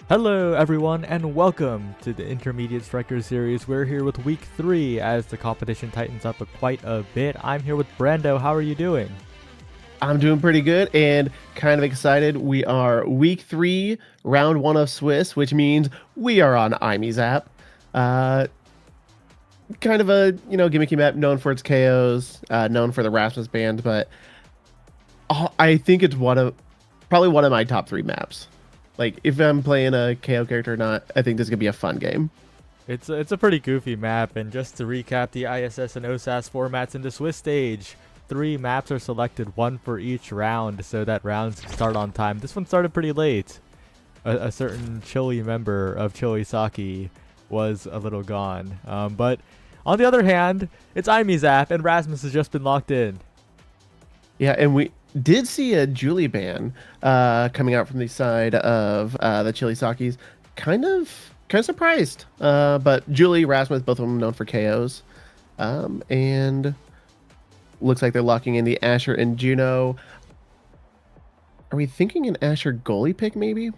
Hello everyone and welcome to the Intermediate Striker series. We're here with week 3 as the competition tightens up quite a bit. I'm here with Brando. How are you doing? I'm doing pretty good and kind of excited. We are week 3, round 1 of Swiss, which means we are on Imy's app. Kind of a, gimmicky map known for its KOs, known for the Rasmus band, but I think it's probably one of my top 3 maps. Like, if I'm playing a KO character or not, I think this is going to be a fun game. It's a pretty goofy map, and just to recap the ISS and OSAS formats in the Swiss stage, 3 maps are selected, 1 for each round, so that rounds start on time. This one started pretty late. A certain Chili member of Chili Saki was a little gone. But on the other hand, it's Imy's app, and Rasmus has just been locked in. Yeah, and we did see a Julie ban coming out from the side of the Chili Sakis. Kind of surprised. But Julie, Rasmus, both of them known for KOs. And looks like they're locking in the Asher and Juno. Are we thinking an Asher goalie pick maybe?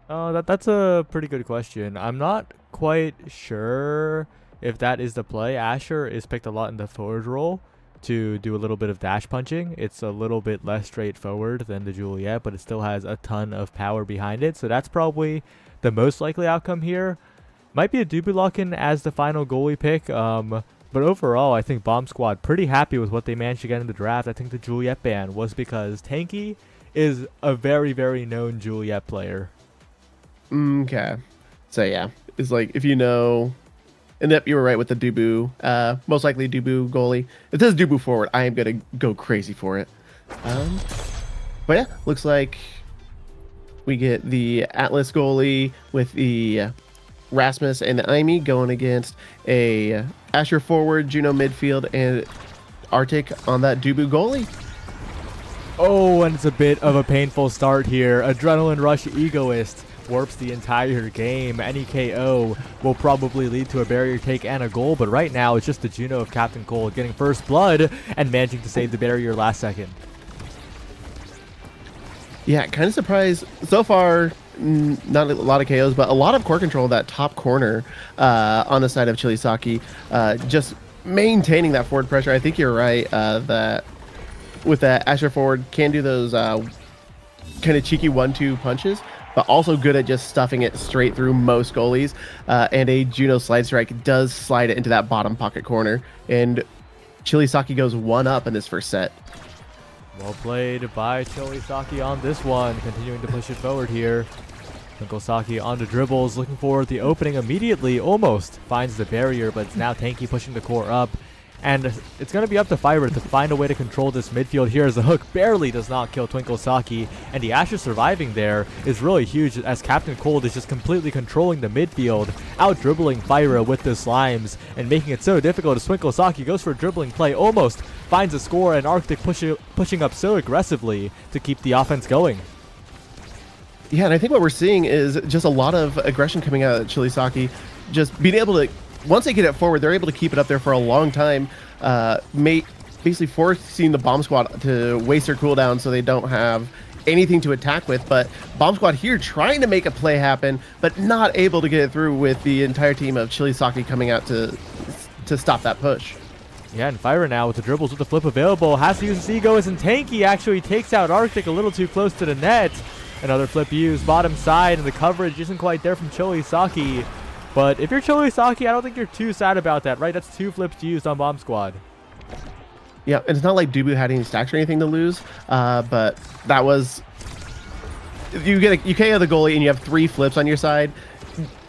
That's a pretty good question. I'm not quite sure if that is the play. Asher is picked a lot in the forward role to do a little bit of dash punching. It's a little bit less straightforward than the Juliet, but it still has a ton of power behind it. So that's probably the most likely outcome here. Might be a Dubu lock-in as the final goalie pick. But overall, I think Bomb Squad pretty happy with what they managed to get in the draft. I think the Juliet ban was because Tanky is a very, very known Juliet player. Okay. So yeah, it's like if you know. And yep, you were right with the Dubu. Most likely Dubu goalie. It says Dubu forward. I am going to go crazy for it. But yeah, looks like we get the Atlas goalie with the Rasmus and the Imy going against a Asher forward, Juno midfield, and Arctic on that Dubu goalie. Oh, and it's a bit of a painful start here. Adrenaline Rush Egoist warps the entire game. Any KO will probably lead to a barrier take and a goal, but right now it's just the Juno of Captain Cold getting first blood and managing to save the barrier last second. Yeah, kind of surprised. So far, not a lot of KOs, but a lot of core control in that top corner on the side of Chili Saki. Just maintaining that forward pressure. I think you're right that with that Asher forward can do those kind of cheeky 1-2 punches, but also good at just stuffing it straight through most goalies. And a Juno slide strike does slide it into that bottom pocket corner. And Chili Saki goes 1-up in this first set. Well played by Chili Saki on this one, continuing to push it forward here. Twinkle Saki on the dribbles, looking for the opening immediately, almost finds the barrier, but it's now Tanky pushing the core up. And it's going to be up to Fiber to find a way to control this midfield here as the hook barely does not kill Twinkle Saki. And the Asher surviving there is really huge as Captain Cold is just completely controlling the midfield, out-dribbling Fyra with the slimes and making it so difficult as Twinkle Saki goes for a dribbling play, almost finds a score, and Arctic pushing up so aggressively to keep the offense going. Yeah, and I think what we're seeing is just a lot of aggression coming out of Chili Saki, just being able to, once they get it forward, they're able to keep it up there for a long time, basically forcing the Bomb Squad to waste their cooldown so they don't have anything to attack with. But Bomb Squad here trying to make a play happen, but not able to get it through with the entire team of Chili Saki coming out to stop that push. Yeah, and Fyra now with the dribbles with the flip available, has to use his Egoist, and Tanky actually takes out Arctic a little too close to the net. Another flip used, bottom side, and the coverage isn't quite there from Chili Saki. But if you're Chili Saki, I don't think you're too sad about that, right? That's 2 flips used on Bomb Squad. Yeah, and it's not like Dubu had any stacks or anything to lose, but that was... You KO the goalie and you have 3 flips on your side,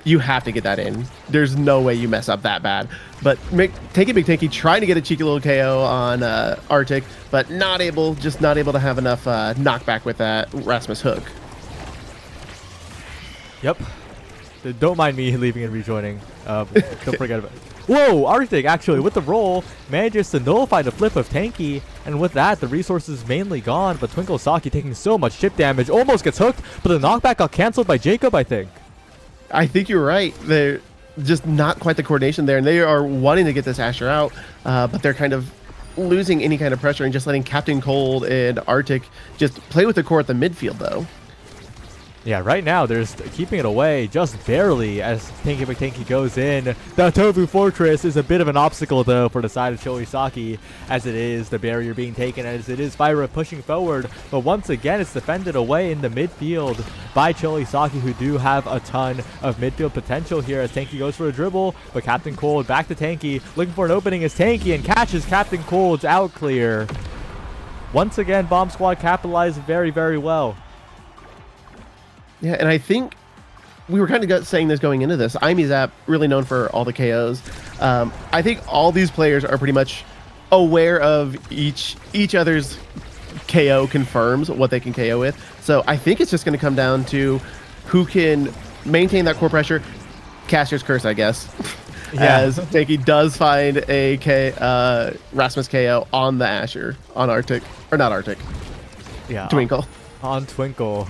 you have to get that in. There's no way you mess up that bad. But Tanky Big Tanky trying to get a cheeky little KO on Arctic, but just not able to have enough knockback with that Rasmus hook. Yep. Don't mind me leaving and rejoining. Don't forget about it. Whoa, Arctic actually with the roll manages to nullify the flip of Tanky, and with that the resources mainly gone, but Twinkle Saki taking so much chip damage, almost gets hooked, but the knockback got cancelled by Jacob, I think. I think you're right. They're just not quite the coordination there, and they are wanting to get this Asher out, but they're kind of losing any kind of pressure and just letting Captain Cold and Arctic just play with the core at the midfield though. Yeah, right now they're keeping it away just barely as Tanky McTanky goes in. The Tofu Fortress is a bit of an obstacle though for the side of Choisaki, as it is the barrier being taken, as it is Fyra pushing forward. But once again, it's defended away in the midfield by Choisaki, who do have a ton of midfield potential here as Tanky goes for a dribble. But Captain Cold back to Tanky, looking for an opening as Tanky and catches Captain Cold's out clear. Once again, Bomb Squad capitalized very, very well. Yeah, and I think we were kind of saying this going into this. IMEZAP, really known for all the KOs. I think all these players are pretty much aware of each other's KO confirms what they can KO with. So I think it's just going to come down to who can maintain that core pressure. Caster's Curse, I guess. Yeah. As Tanky does find a Rasmus KO on the Asher, on Arctic. Or not Arctic. Yeah. Twinkle. On Twinkle.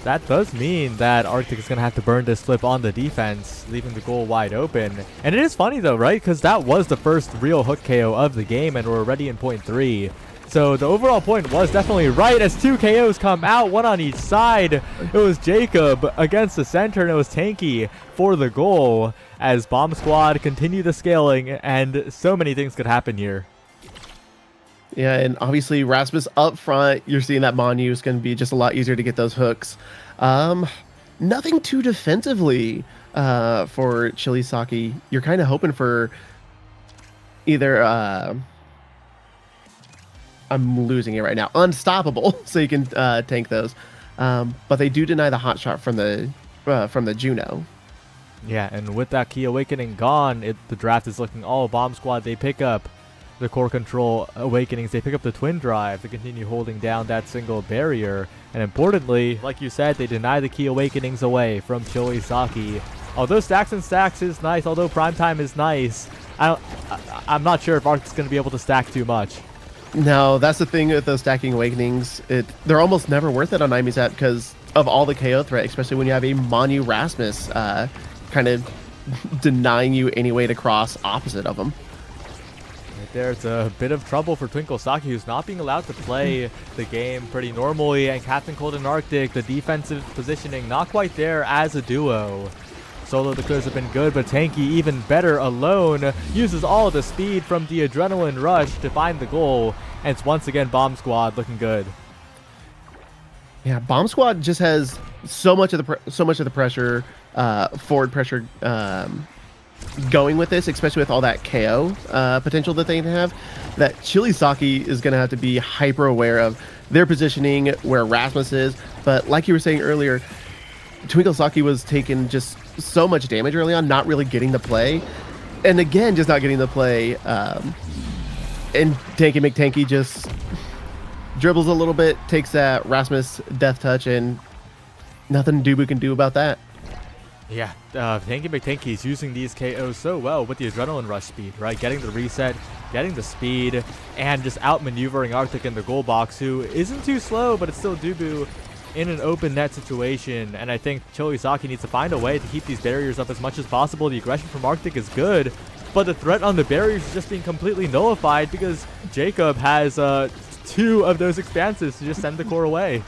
That does mean that Arctic is going to have to burn this flip on the defense, leaving the goal wide open. And it is funny though, right? Because that was the first real hook KO of the game, and we're already in point 3. So the overall point was definitely right as 2 KOs come out, one on each side. It was Jacob against the center, and it was Tanky for the goal as Bomb Squad continue the scaling, and so many things could happen here. Yeah, and obviously Rasmus up front, you're seeing that Monu is going to be just a lot easier to get those hooks. Nothing too defensively for Choisaki. You're kind of hoping for either, I'm losing it right now, unstoppable, so you can tank those. But they do deny the hot shot from the Juno. Yeah, and with that Key Awakening gone, the draft is looking all Bomb Squad. They pick up the core control awakenings, they pick up the twin drive to continue holding down that single barrier, and importantly, like you said, they deny the key awakenings away from Choisaki. Although Stacks and Stacks is nice, although Primetime is nice, I'm not sure if Arctic's going to be able to stack too much. No, that's the thing with those stacking awakenings. They're almost never worth it on IMEZAP because of all the KO threat, especially when you have a Monu Rasmus kind of denying you any way to cross opposite of them. There's a bit of trouble for Twinkle Saki, who's not being allowed to play the game pretty normally, and Captain Cold and Arctic, the defensive positioning not quite there as a duo. Solo the clears have been good, but Tanky even better alone, uses all the speed from the adrenaline rush to find the goal, and it's once again Bomb Squad looking good. Yeah, Bomb Squad just has so much of the pressure, forward pressure, going with this, especially with all that KO potential that they have, that Choisaki is going to have to be hyper aware of their positioning, where Rasmus is. But like you were saying earlier, Twinkle Saki was taking just so much damage early on, not really getting the play. And again, just not getting the play. And Tanky McTanky just dribbles a little bit, takes that Rasmus death touch, and nothing Dubu can do about that. Yeah, Tanky McTanky is using these KOs so well with the adrenaline rush speed, right? Getting the reset, getting the speed, and just outmaneuvering Arctic in the goal box, who isn't too slow, but it's still Dubu in an open net situation. And I think Choisaki needs to find a way to keep these barriers up as much as possible. The aggression from Arctic is good, but the threat on the barriers is just being completely nullified because Jacob has 2 of those expanses to just send the core away.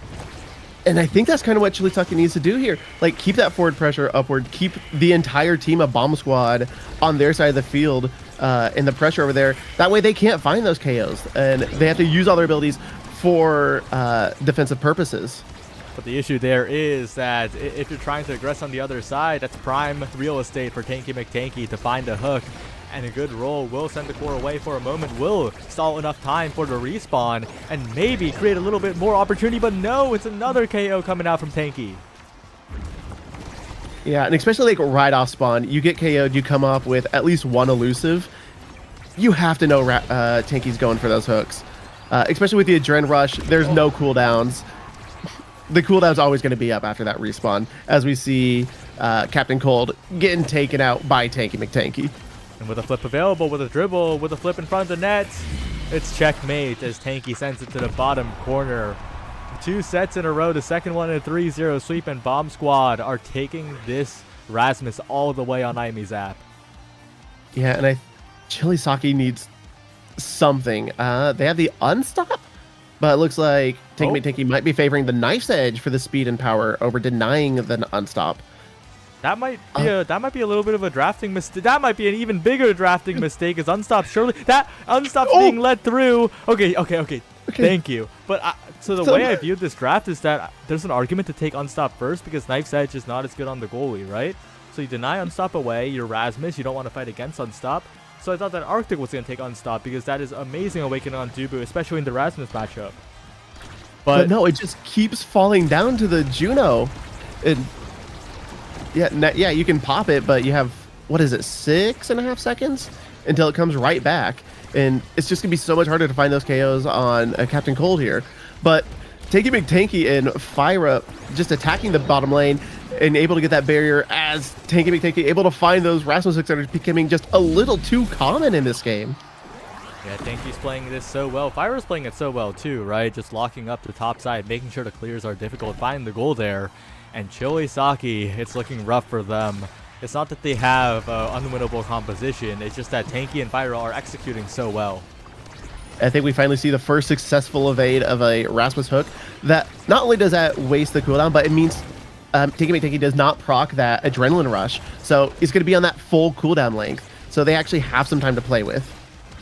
And I think that's kind of what Choisaki needs to do here. Like, keep that forward pressure upward, keep the entire team of Bomb Squad on their side of the field and the pressure over there. That way they can't find those KOs, and they have to use all their abilities for defensive purposes. But the issue there is that if you're trying to aggress on the other side, that's prime real estate for Tanky McTanky to find a hook. And a good roll will send the core away for a moment, will stall enough time for the respawn, and maybe create a little bit more opportunity, but no, it's another KO coming out from Tanky. Yeah, and especially like right off spawn, you get KO'd, you come up with at least one elusive, you have to know Tanky's going for those hooks. Especially with the Adren Rush, there's no cooldowns. The cooldown's always going to be up after that respawn, as we see Captain Cold getting taken out by Tanky McTanky. And with a flip available, with a dribble, with a flip in front of the net, it's checkmate as Tanky sends it to the bottom corner. 2 sets in a row, the second one a 3-0 sweep, and Bomb Squad are taking this Rasmus all the way on IMEZAP. Yeah, and Choisaki needs something. They have the unstop But it looks like Oh. Tinky might be favoring the knife's edge for the speed and power over denying the unstop. That might be a little bit of a drafting mistake. That might be an even bigger drafting mistake. Is unstop surely that unstop's being led through? Okay. Thank you. But so the way I viewed this draft is that there's an argument to take unstop first because knife's edge is not as good on the goalie, right? So you deny unstop away. You're Rasmus. You don't want to fight against unstop. So I thought that Arctic was going to take unstop because that is amazing awakening on Dubu, especially in the Rasmus matchup. But no, it just keeps falling down to the Juno. And yeah, you can pop it, but you have, what is it, 6.5 seconds until it comes right back. And it's just going to be so much harder to find those KOs on Captain Cold here. But Tanky McTanky and Fyra just attacking the bottom lane and able to get that barrier as Tanky McTanky able to find those Rasmus 600 becoming just a little too common in this game. Yeah, Tanky's playing this so well. Fyra's playing it so well too, right? Just locking up the top side, making sure the clears are difficult, finding the goal there. And Chili Saki, it's looking rough for them. It's not that they have unwinnable composition, it's just that Tanky and Fyra are executing so well. I think we finally see the first successful evade of a Rasmus hook. That not only does that waste the cooldown, but it means Tanky McTanky does not proc that adrenaline rush. So he's going to be on that full cooldown length. So they actually have some time to play with.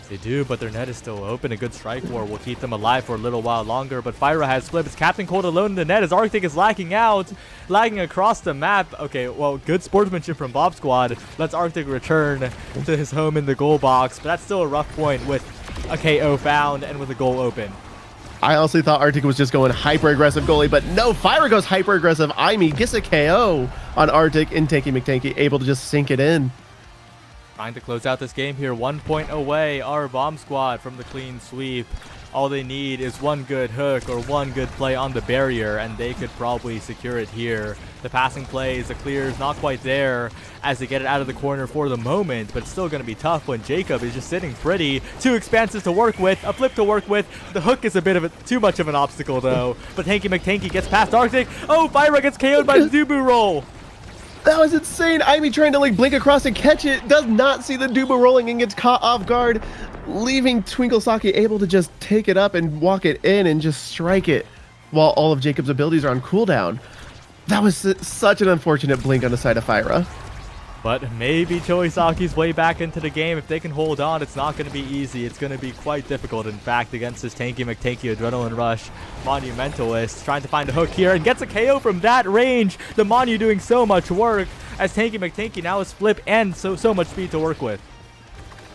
They do, but their net is still open. A good strike war will keep them alive for a little while longer, but Fyra has flipped. It's Captain Cold alone in the net as Arctic is lagging across the map. Okay, well, good sportsmanship from Bob Squad. Lets Arctic return to his home in the goal box, but that's still a rough point with a KO found and with a goal open. I honestly thought Arctic was just going hyper-aggressive goalie, but no, Fyra goes hyper-aggressive. Aimee gets a KO on Arctic and Tanky McTanky able to just sink it in. Trying to close out this game here. 1 point away are Bomb Squad from the clean sweep. All they need is one good hook or one good play on the barrier, and they could probably secure it here. The passing plays, the clear is not quite there as they get it out of the corner for the moment, but it's still going to be tough when Jacob is just sitting pretty. Two expanses to work with, a flip to work with. The hook is a bit of too much of an obstacle though, but Tanky McTanky gets past Arctic. Oh, Fyra gets KO'd by the Dubu roll. That was insane. Aimee trying to like blink across and catch it. Does not see the Dubu rolling and gets caught off guard, leaving Twinkle Saki able to just take it up and walk it in and just strike it while all of Jacob's abilities are on cooldown. That was such an unfortunate blink on the side of Fyra. But maybe Choisaki's way back into the game. If they can hold on, it's not going to be easy. It's going to be quite difficult, in fact, against this Tanky McTanky Adrenaline Rush Monumentalist. Trying to find a hook here and gets a KO from that range. The Monu doing so much work as Tanky McTanky now has flip and so much speed to work with.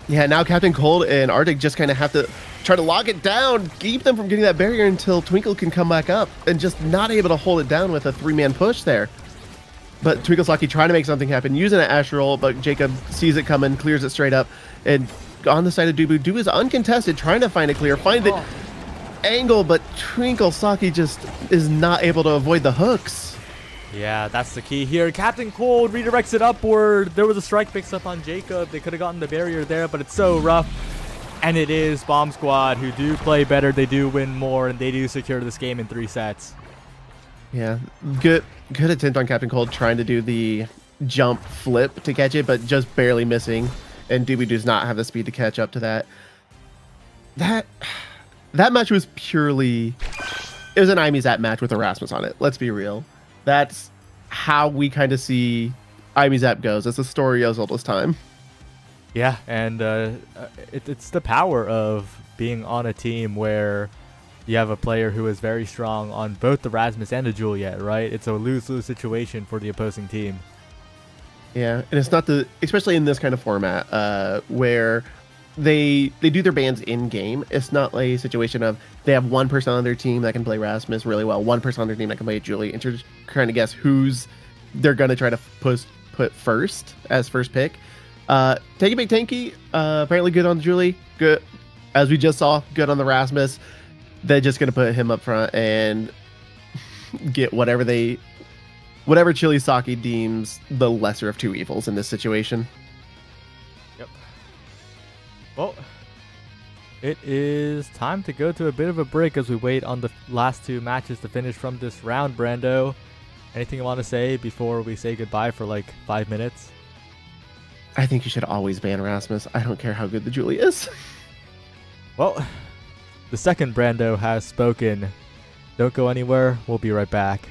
Yeah, now Captain Cold and Arctic just kind of have to try to lock it down, keep them from getting that barrier until Twinkle can come back up, and just not able to hold it down with a 3-man push there. But Twinkle Saki trying to make something happen, using an Ash roll, but Jacob sees it coming, clears it straight up, and on the side of Dubu, Dubu is uncontested, trying to find a clear, find the angle, but Twinkle Saki just is not able to avoid the hooks. Yeah, that's the key here. Captain Cold redirects it upward. There was a strike picks up on Jacob. They could have gotten the barrier there, but it's so rough. And it is Bomb Squad who do play better. They do win more, and they do secure this game in 3 sets. Yeah, good attempt on Captain Cold trying to do the jump flip to catch it, but just barely missing. And Dubu does not have the speed to catch up to that. That match was purely... It was an Aimee Zap match with Erasmus on it. Let's be real. That's how we kind of see Aimee Zap goes. It's a story as old as time. Yeah, and it's the power of being on a team where you have a player who is very strong on both the Rasmus and the Juliet, right? It's a lose-lose situation for the opposing team. Yeah, and it's not especially in this kind of format, where they do their bans in game. It's not like a situation of they have one person on their team that can play Rasmus really well, one person on their team that can play Julie, and you're just trying to guess who's they're gonna try to put first as first pick. Tanky McTanky, apparently good on the Julie, good as we just saw, good on the Rasmus. They're just gonna put him up front and get whatever Chili Saki deems the lesser of two evils in this situation. Yep. Well, it is time to go to a bit of a break as we wait on the last 2 matches to finish from this round, Brando. Anything you want to say before we say goodbye for like 5 minutes? I think you should always ban Rasmus. I don't care how good the Julie is. Well, The second Brando has spoken. Don't go anywhere. We'll be right back.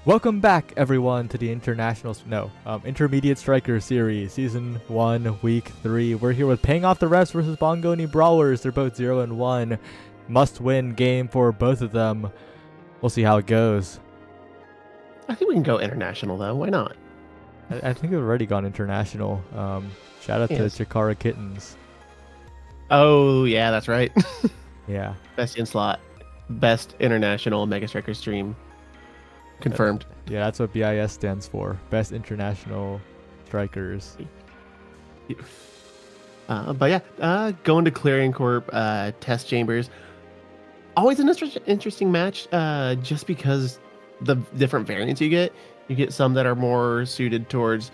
Welcome back, everyone, to the Intermediate Striker Series, Season 1, Week 3. We're here with Paying Off the Refs versus Bongoni Brawlers. They're both 0-1. Must-win game for both of them. We'll see how it goes. I think we can go international, though. Why not? I think we've already gone international. Shout out to Chikara Kittens. Oh, yeah, that's right. Yeah. Best in slot. Best international Mega Striker stream. Confirmed. Yeah, that's what BIS stands for. Best International Strikers. But yeah, going to Clearing Corp test chambers. Always an interesting match, just because the different variants you get. You get some that are more suited towards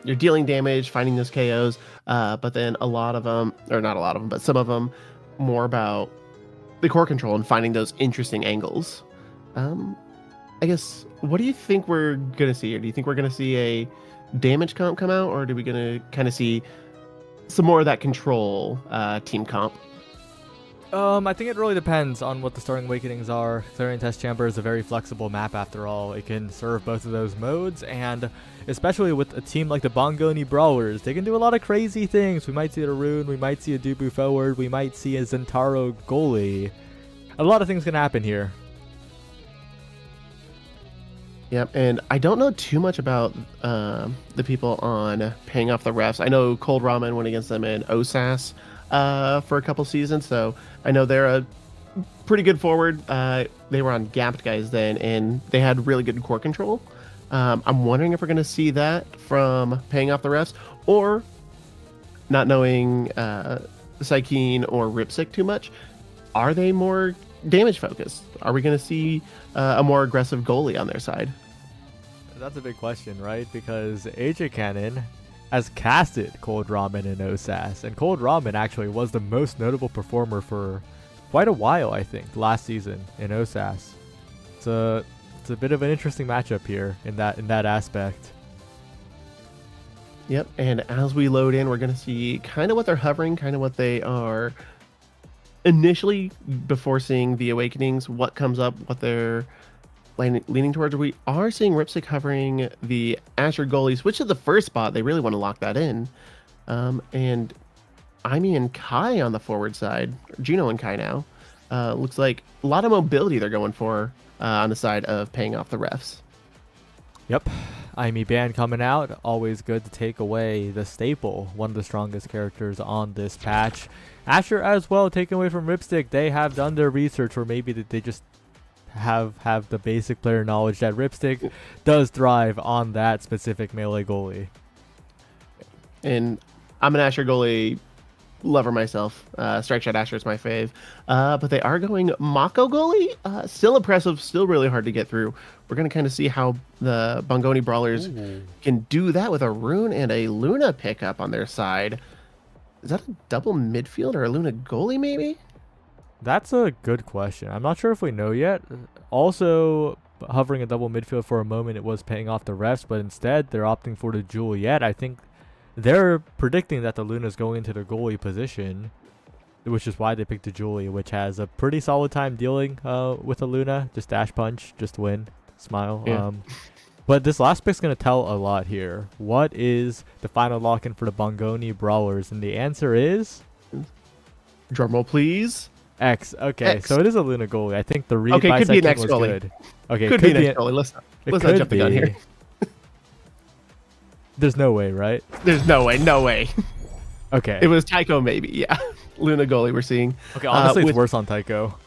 you're dealing damage, finding those KOs, but then a lot of them, or not a lot of them, but some of them more about the core control and finding those interesting angles. I guess, what do you think we're gonna see here? Do you think we're gonna see a damage comp come out, or are we gonna kind of see some more of that control team comp? I think it really depends on what the starting awakenings are. Clarion Test Chamber is a very flexible map after all. It can serve both of those modes, and especially with a team like the Bongoni Brawlers, they can do a lot of crazy things. We might see a Rune, we might see a Dubu forward, we might see a Zentaro goalie. A lot of things can happen here. Yep, and I don't know too much about the people on paying off the refs. I know Cold Ramen went against them in OSAS for a couple seasons, so I know they're a pretty good forward. They were on gapped guys then, and they had really good core control. I'm wondering if we're going to see that from paying off the refs, or not knowing Saikeen or Ripsic too much. Are they more damage focused? Are we going to see a more aggressive goalie on their side? That's a big question, right? Because AJ Cannon has casted Cold Ramen in OSAS, and Cold Ramen actually was the most notable performer for quite a while, I think, last season in OSAS. It's a bit of an interesting matchup here in that aspect. Yep, and as we load in, we're going to see kind of what they're hovering, kind of what they are initially before seeing the awakenings, what comes up, what they're leaning towards. We are seeing Ripsic hovering the Asher goalie, switch to the first spot. They really want to lock that in. And Aimee and Kai on the forward side, Juno and Kai now. Looks like a lot of mobility they're going for on the side of paying off the refs. Yep. Aimee Band coming out. Always good to take away the staple, one of the strongest characters on this patch. Asher as well, taken away from Ripstick. They have done their research, or maybe that they just have the basic player knowledge that Ripstick does thrive on that specific melee goalie. And I'm an Asher goalie lover myself. Strike Shot Asher is my fave. But they are going Mako goalie. Still impressive, still really hard to get through. We're going to kind of see how the Bongoni Brawlers can do that with a Rune and a Luna pickup on their side. Is that a double midfield or a Luna goalie maybe? That's a good question. I'm not sure if we know yet. Also, hovering a double midfield for a moment, it was paying off the refs, but instead they're opting for the Juliet. I think they're predicting that the Luna's going into their goalie position, which is why they picked the Julie, which has a pretty solid time dealing with a Luna. Just dash punch, just win, smile. Yeah. But this last pick's going to tell a lot here. What is the final lock-in for the Bongoni Brawlers? And the answer is... Drumroll, please. X. Okay, X. So it is a Luna goalie. I think the read by could be an Saikeen X was goalie. good. Okay, Could be an X goalie. Let's not jump the gun here. There's no way, right? There's no way. No way. Okay. It was Tycho maybe. Yeah. Luna goalie we're seeing. Okay, honestly, it's worse on Tycho.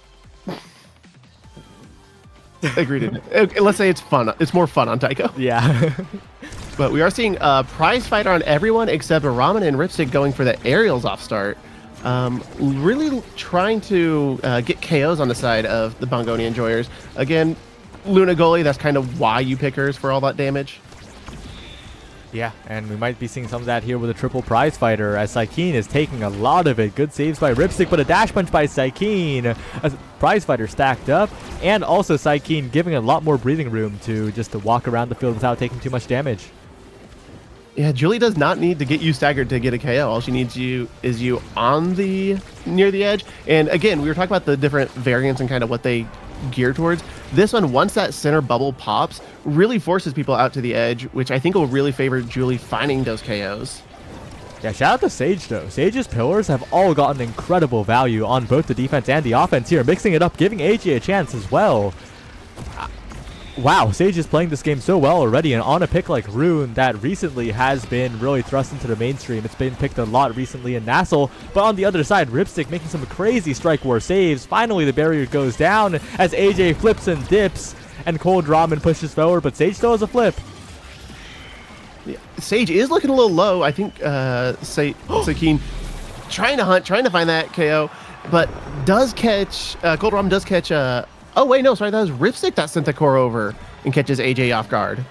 Agreed. Okay, let's say it's fun. It's more fun on Tycho. Yeah. But we are seeing a prize fight on everyone except Ramen and Ripstick going for the aerials off start. Really trying to get KOs on the side of the Bongoni enjoyers. Again, Luna goalie, that's kind of why you pick hers for all that damage. Yeah, and we might be seeing some of that here with a triple prize fighter as Saikeen is taking a lot of it. Good saves by Ripstick, but a dash punch by Saikeen. A prize fighter stacked up, and also Saikeen giving a lot more breathing room to walk around the field without taking too much damage. Yeah, Julie does not need to get you staggered to get a KO. All she needs is you on the near the edge. And again, we were talking about the different variants and kind of what they gear towards. This one, once that center bubble pops, really forces people out to the edge, which I think will really favor Julie finding those KOs. Yeah, shout out to Sage though. Sage's pillars have all gotten incredible value on both the defense and the offense here, mixing it up, giving AJ a chance as well. Wow, Sage is playing this game so well already, and on a pick like Rune that recently has been really thrust into the mainstream. It's been picked a lot recently in Nassel, but on the other side, Ripstick making some crazy Strike War saves. Finally, the barrier goes down as AJ flips and dips, and Cold Ramen pushes forward, but Sage still has a flip. Yeah, Sage is looking a little low. I think Saikeen trying to find that KO, but does catch, Cold Ramen does catch oh, wait, no, sorry, that was Ripstick that sent the core over and catches AJ off guard.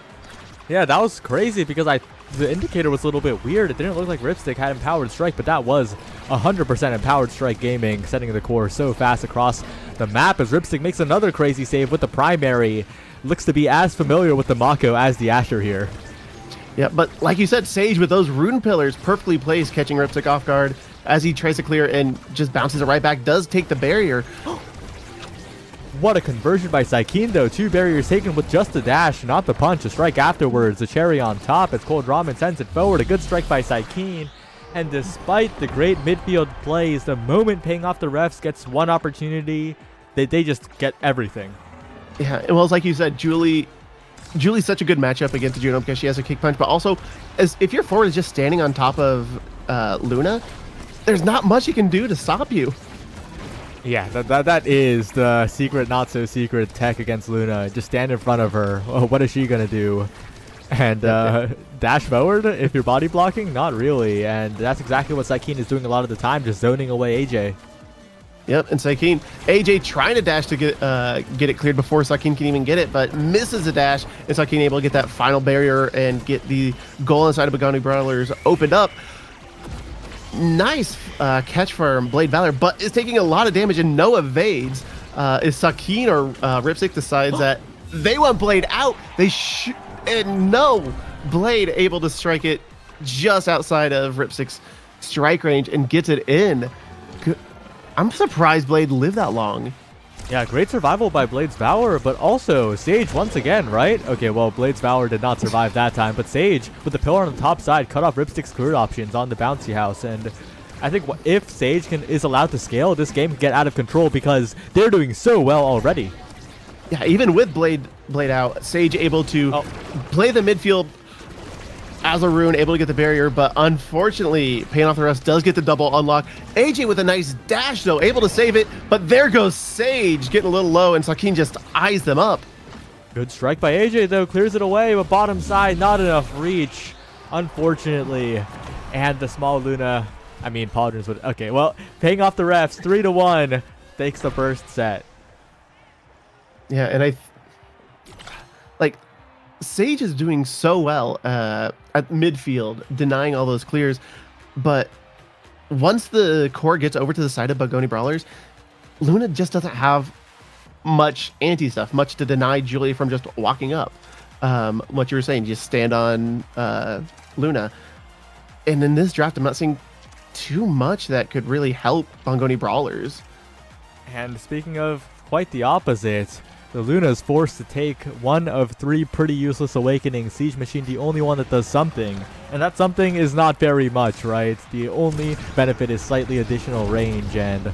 Yeah, that was crazy because I the indicator was a little bit weird. It didn't look like Ripstick had Empowered Strike, but that was 100% Empowered Strike Gaming, setting the core so fast across the map as Ripstick makes another crazy save with the primary. Looks to be as familiar with the Mako as the Asher here. Yeah, but like you said, Sage with those rune pillars perfectly placed, catching Ripstick off guard as he tries to clear and just bounces it right back, does take the barrier. What a conversion by Sykin though. 2 barriers taken with just the dash, not the punch. A strike afterwards, the cherry on top as Cold Ramen sends it forward. A good strike by Sykin. And despite the great midfield plays, the moment paying off the refs gets one opportunity, they just get everything. Yeah, well, it's like you said, Julie's such a good matchup against Juno because she has a kick punch, but also, as if your forward is just standing on top of Luna, there's not much you can do to stop you. Yeah, that is the secret, not so secret tech against Luna. Just stand in front of her. Oh, what is she gonna do? And dash forward if you're body blocking? Not really. And that's exactly what Sykin is doing a lot of the time, just zoning away AJ. Yep, and Sykin, AJ trying to dash to get it cleared before Sykin can even get it, but misses the dash, and Sykin able to get that final barrier and get the goal inside of Bogoni Brawlers opened up. Nice catch from Blade Valor, but is taking a lot of damage and no evades. Is Sykin or Ripstick decides that they want Blade out. And no, Blade able to strike it just outside of Ripstick's strike range and gets it in. I'm surprised Blade lived that long. Yeah, great survival by Blade's Valor, but also Sage once again, right? Okay, well, Blade's Valor did not survive that time, but Sage, with the pillar on the top side, cut off Ripstick's clear options on the bouncy house, and I think if Sage is allowed to scale, this game can get out of control because they're doing so well already. Yeah, even with Blade out, Sage able to play the midfield as a rune, able to get the barrier, but unfortunately, paying off the rest does get the double unlock. AJ with a nice dash, though, able to save it, but there goes Sage, getting a little low, and Sykin just eyes them up. Good strike by AJ, though, clears it away, but bottom side, not enough reach, unfortunately. And the small Luna, I mean, Pauldrons would, okay, well, paying off the refs, 3-1, takes the first set. Yeah, and Sage is doing so well at midfield, denying all those clears, but once the core gets over to the side of Bogoni Brawlers, Luna just doesn't have much anti-stuff, much to deny Julie from just walking up. What you were saying, just stand on Luna. And in this draft, I'm not seeing too much that could really help Bogoni Brawlers. And speaking of quite the opposite, the Luna is forced to take one of 3 pretty useless awakenings. Siege Machine, the only one that does something. And that something is not very much, right? The only benefit is slightly additional range, and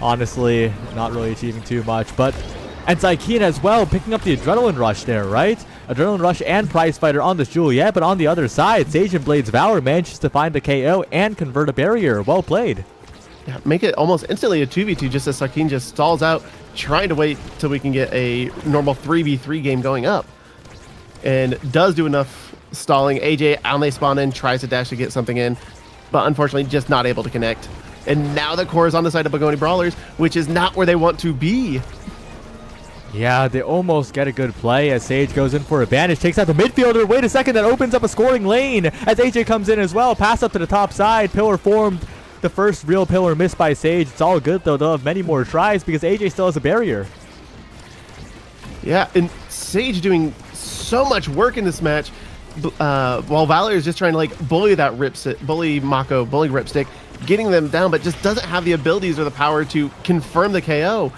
honestly, not really achieving too much. And Sykin as well, picking up the Adrenaline Rush there, right? Adrenaline Rush and Prize Fighter on this Juliet, but on the other side, Sage and Blade's Valor manages to find the KO and convert a barrier. Well played. Yeah, make it almost instantly a 2v2 just as Sykin just stalls out, trying to wait till we can get a normal 3v3 game going up. And does do enough stalling. AJ, on they spawn in, tries to dash to get something in, but unfortunately just not able to connect. And now the core is on the side of Bogoni Brawlers, which is not where they want to be. Yeah, they almost get a good play as Sage goes in for advantage, takes out the midfielder. Wait a second, that opens up a scoring lane as AJ comes in as well. Pass up to the top side, pillar formed. The first real pillar missed by Sage. It's all good though. They'll have many more tries because AJ still has a barrier. Yeah, and Sage doing so much work in this match, while Valor is just trying to bully that bully Mako, bully Ripstick, getting them down, but just doesn't have the abilities or the power to confirm the KO.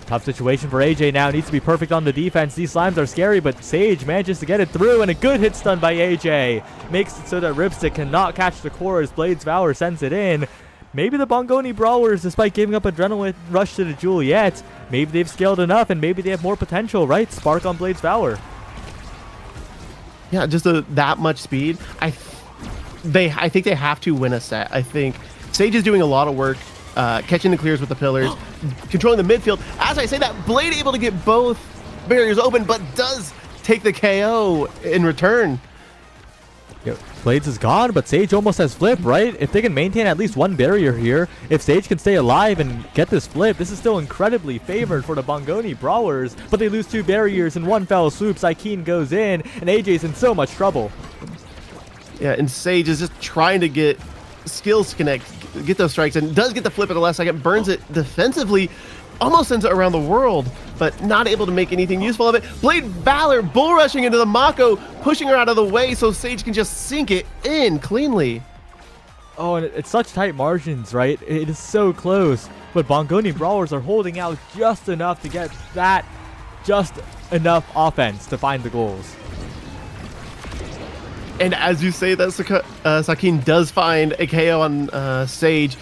Tough situation for AJ now. Needs to be perfect on the defense. These slimes are scary, but Sage manages to get it through, and a good hit stun by AJ. Makes it so that Ripstick cannot catch the core as Blade's Valor sends it in. Maybe the Bongoni Brawlers, despite giving up Adrenaline Rush to the Juliet, maybe they've scaled enough, and maybe they have more potential, right? Spark on Blade's Valor. Yeah, just that much speed. I think they have to win a set. I think Sage is doing a lot of work. Catching the clears with the pillars, controlling the midfield. As I say that, Blade able to get both barriers open, but does take the KO in return. Yep. Blades is gone, but Sage almost has flip, right? If they can maintain at least one barrier here, if Sage can stay alive and get this flip, this is still incredibly favored for the Bongoni Brawlers, but they lose 2 barriers in one fell swoop. Sykin goes in, and AJ's in so much trouble. Yeah, and Sage is just trying to get skills to connect, get those strikes, and does get the flip at the last second, burns it defensively, almost sends it around the world, but not able to make anything useful of it. Blade Valor bull rushing into the Mako, pushing her out of the way so Sage can just sink it in cleanly. Oh, and it's such tight margins, right? It is so close. But Bongoni Brawlers are holding out just enough to get that, just enough offense to find the goals. And as you say that, Sakeen does find a KO on Sage,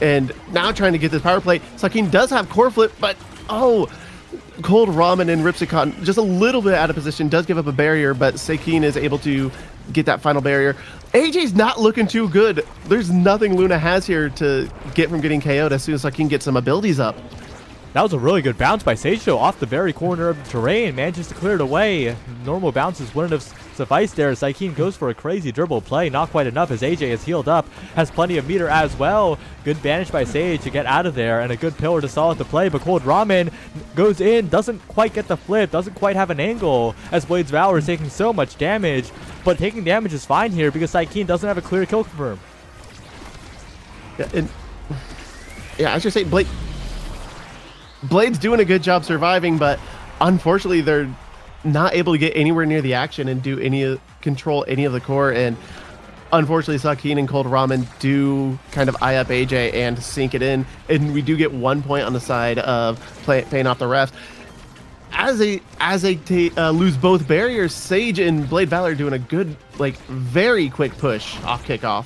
and now trying to get this power play. Sakeen does have core flip, but oh, Cold Ramen and Ripsicon just a little bit out of position, does give up a barrier, but Sakeen is able to get that final barrier. AJ's not looking too good. There's nothing Luna has here to get from getting KO'd as soon as Sakeen gets some abilities up. That was a really good bounce by Sage, though, off the very corner of the terrain. Manages to clear it away. Normal bounces wouldn't have sufficed there. Sakeen goes for a crazy dribble play. Not quite enough as AJ is healed up. Has plenty of meter as well. Good banish by Sage to get out of there. And a good pillar to solve the play. But Cold Ramen goes in. Doesn't quite get the flip. Doesn't quite have an angle. As Blade's Valor is taking so much damage. But taking damage is fine here because Sakeen doesn't have a clear kill confirm. Yeah, I should say Blade's doing a good job surviving, but unfortunately they're not able to get anywhere near the action and control any of the core. And unfortunately, Sakeen and Cold Ramen do kind of eye up AJ and sink it in, and we do get 1 point on the side of paying off the refs. As they lose both barriers, Sage and Blade Valor doing a good, very quick push off kickoff.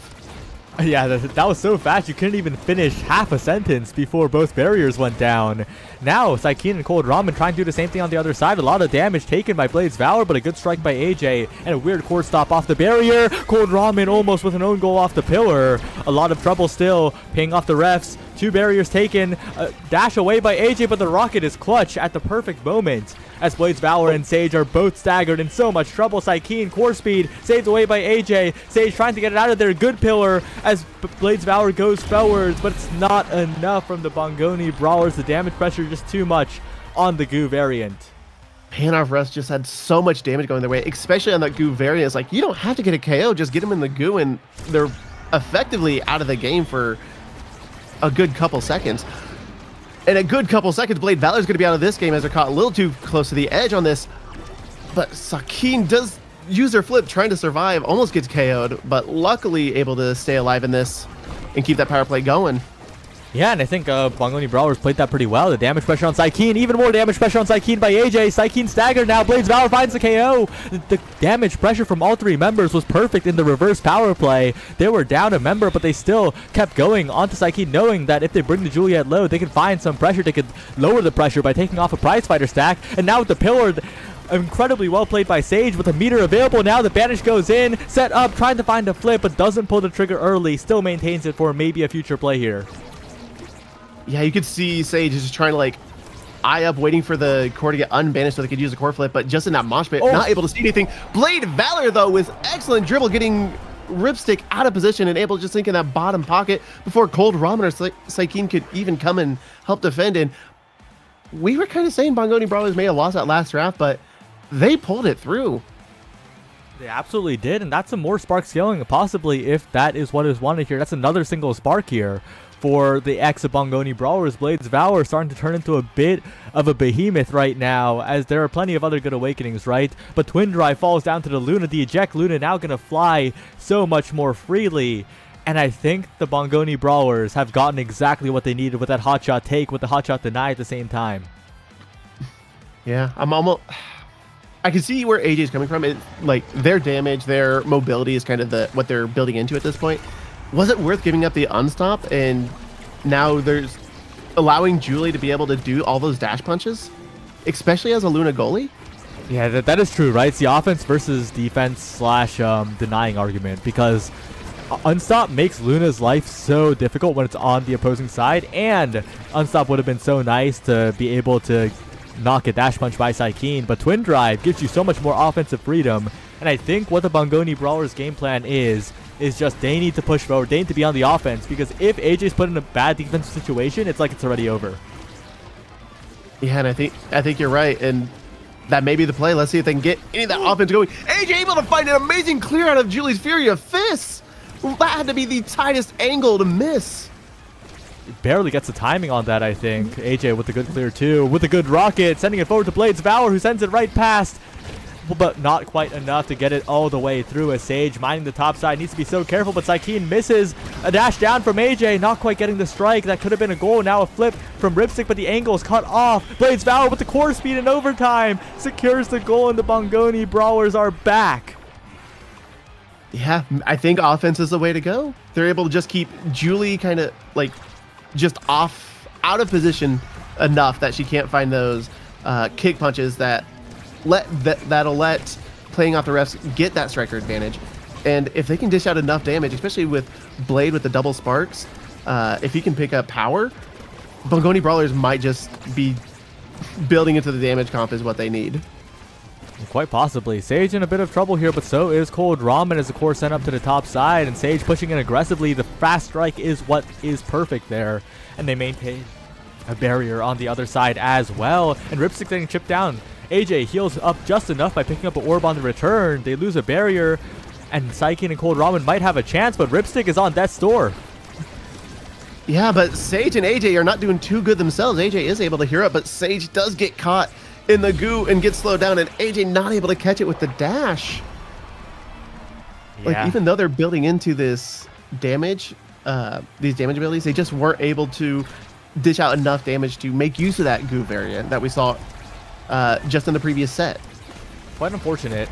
Yeah, that was so fast you couldn't even finish half a sentence before both barriers went down. Now, Sakeen and Cold Ramen trying to do the same thing on the other side. A lot of damage taken by Blade's Valor, but a good strike by AJ. And a weird core stop off the barrier. Cold Ramen almost with an own goal off the pillar. A lot of trouble still, paying off the refs. 2 barriers taken. Dash away by AJ, but the rocket is clutch at the perfect moment. As Blade's Valor and Sage are both staggered in so much trouble. Sakeen, core speed, saved away by AJ. Sage trying to get it out of there. Good pillar as Blade's Valor goes forwards, but it's not enough from the Bongoni Brawlers. The damage pressure just too much on the Goo variant. Panoff Rust just had so much damage going their way, especially on that Goo variant. It's like, you don't have to get a KO, just get them in the Goo, and they're effectively out of the game for a good couple seconds. In a good couple seconds, Blade Valor's going to be out of this game as they're caught a little too close to the edge on this. But Sakeen does use their flip, trying to survive, almost gets KO'd, but luckily able to stay alive in this and keep that power play going. Yeah, and I think Bongoni Brawlers played that pretty well. The damage pressure on Sakeen, even more damage pressure on Sakeen by AJ. Sakeen staggered now. Blade's Valor finds the KO. The damage pressure from all 3 members was perfect in the reverse power play. They were down a member, but they still kept going onto Sakeen, knowing that if they bring the Juliet low, they can find some pressure. They could lower the pressure by taking off a prize fighter stack. And now with the pillar, incredibly well played by Sage with a meter available. Now the banish goes in, set up, trying to find a flip, but doesn't pull the trigger early. Still maintains it for maybe a future play here. Yeah, you could see Sage is just trying to eye up, waiting for the core to get unbanished so they could use a core flip, but just in that mosh pit, not able to see anything. Blade Valor, though, with excellent dribble, getting Ripstick out of position and able to just sink in that bottom pocket before Cold Ramen or Sakeen could even come and help defend. And we were kind of saying Bongoni Brawlers may have lost that last draft, but they pulled it through. They absolutely did, and that's some more spark scaling, possibly, if that is what is wanted here. That's another single spark here for the ex of Bongoni Brawlers. Blade's Valor starting to turn into a bit of a behemoth right now, as there are plenty of other good awakenings, right? But Twin Drive falls down to the Luna. The eject Luna now going to fly so much more freely. And I think the Bongoni Brawlers have gotten exactly what they needed with that hotshot take, with the hotshot deny at the same time. Yeah, I can see where AJ is coming from. Their damage, their mobility is kind of what they're building into at this point. Was it worth giving up the unstop? And now there's allowing Julie to be able to do all those dash punches, especially as a Luna goalie. Yeah, that is true, right? It's the offense versus defense / denying argument, because unstop makes Luna's life so difficult when it's on the opposing side, and unstop would have been so nice to be able to knock a dash punch by Sakeen, but Twin Drive gives you so much more offensive freedom. And I think what the Bongoni Brawlers game plan is just they need to push forward. They need to be on the offense, because if AJ's put in a bad defensive situation, it's like it's already over. Yeah, and I think you're right. And that may be the play. Let's see if they can get any of that offense going. AJ able to find an amazing clear out of Julie's Fury of Fists. That had to be the tightest angle to miss. Barely gets the timing on that, I think. AJ with the good clear too, with a good rocket, sending it forward to BladezValor, who sends it right past. But not quite enough to get it all the way through as Sage mining the top side. Needs to be so careful, but Sykeem misses. A dash down from AJ, not quite getting the strike. That could have been a goal. Now a flip from Ripstick, but the angle is cut off. BladezValor with the core speed in overtime secures the goal, and the Bongoni Brawlers are back. Yeah, I think offense is the way to go. They're able to just keep Julie kind of like just out of position enough that she can't find those kick punches that'll let playing off the refs get that striker advantage. And if they can dish out enough damage, especially with Blade with the double sparks, if he can pick up power, Bongoni Brawlers might just be building into the damage comp is what they need. Quite possibly. Sage in a bit of trouble here, but so is Cold Ramen as the core sent up to the top side, and Sage pushing in aggressively. The fast strike is what is perfect there, and they maintain a barrier on the other side as well, and Ripstick getting chipped down. AJ heals up just enough by picking up an orb on the return. They lose a barrier, and Sykeem and Cold Ramen might have a chance, but Ripstick is on death's door. Yeah, but Sage and AJ are not doing too good themselves. AJ is able to hear up, but Sage does get caught in the goo and gets slowed down, and AJ not able to catch it with the dash. Yeah. Like, even though they're building into this damage, these damage abilities, they just weren't able to dish out enough damage to make use of that goo variant that we saw just in the previous set. Quite unfortunate,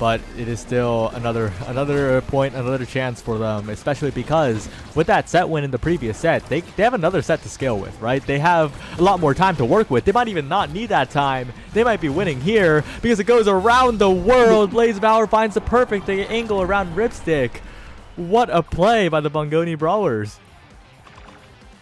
but it is still another point, another chance for them, especially because with that set win in the previous set, they have another set to scale with, right? They have a lot more time to work with. They might even not need that time. They might be winning here because it goes around the world. BladezValor finds the perfect angle around Ripstick. What a play by the Bongoni Brawlers.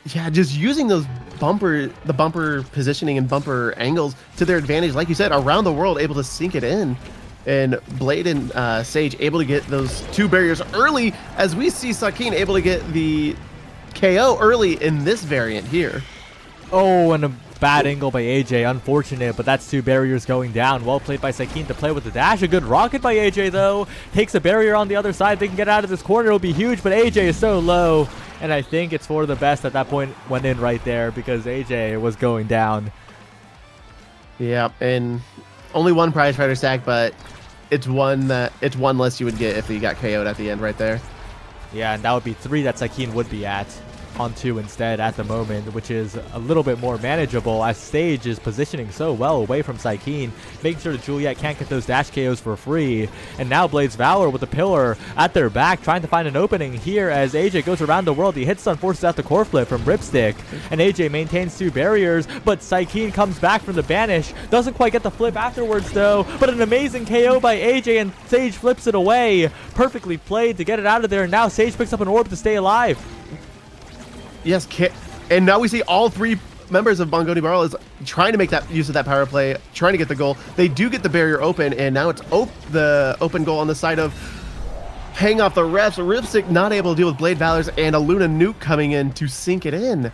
Yeah, just using those the bumper positioning and bumper angles to their advantage, like you said, around the world, able to sink it in. And Blade and Sage able to get those two barriers early, as we see Sykeem able to get the KO early in this variant here. Oh, and a bad angle by AJ, unfortunate, but that's two barriers going down. Well played by Sykeem to play with the dash. A good rocket by AJ though. Takes a barrier on the other side. They can get out of this corner. It'll be huge, but AJ is so low. And I think it's for the best that that point went in right there because AJ was going down. Yeah, and only one prize fighter stack, but it's one less you would get if you got KO'd at the end right there. Yeah, and that would be 3 that Sykeem would be at. On 2 instead at the moment, which is a little bit more manageable as Sage is positioning so well away from Sykeem, making sure that Juliet can't get those dash KOs for free. And now BladezValor with the pillar at their back, trying to find an opening here as AJ goes around the world. He hits stun, forces out the core flip from Ripstick, and AJ maintains 2 barriers, but Sykeem comes back from the banish. Doesn't quite get the flip afterwards though, but an amazing KO by AJ, and Sage flips it away. Perfectly played to get it out of there, and now Sage picks up an orb to stay alive. Yes, and now we see all 3 members of Bongoni Brawlers trying to make that use of that power play, trying to get the goal. They do get the barrier open, and now it's the open goal on the side of hang off the refs. Ripstick not able to deal with BladezValor, and a Luna nuke coming in to sink it in.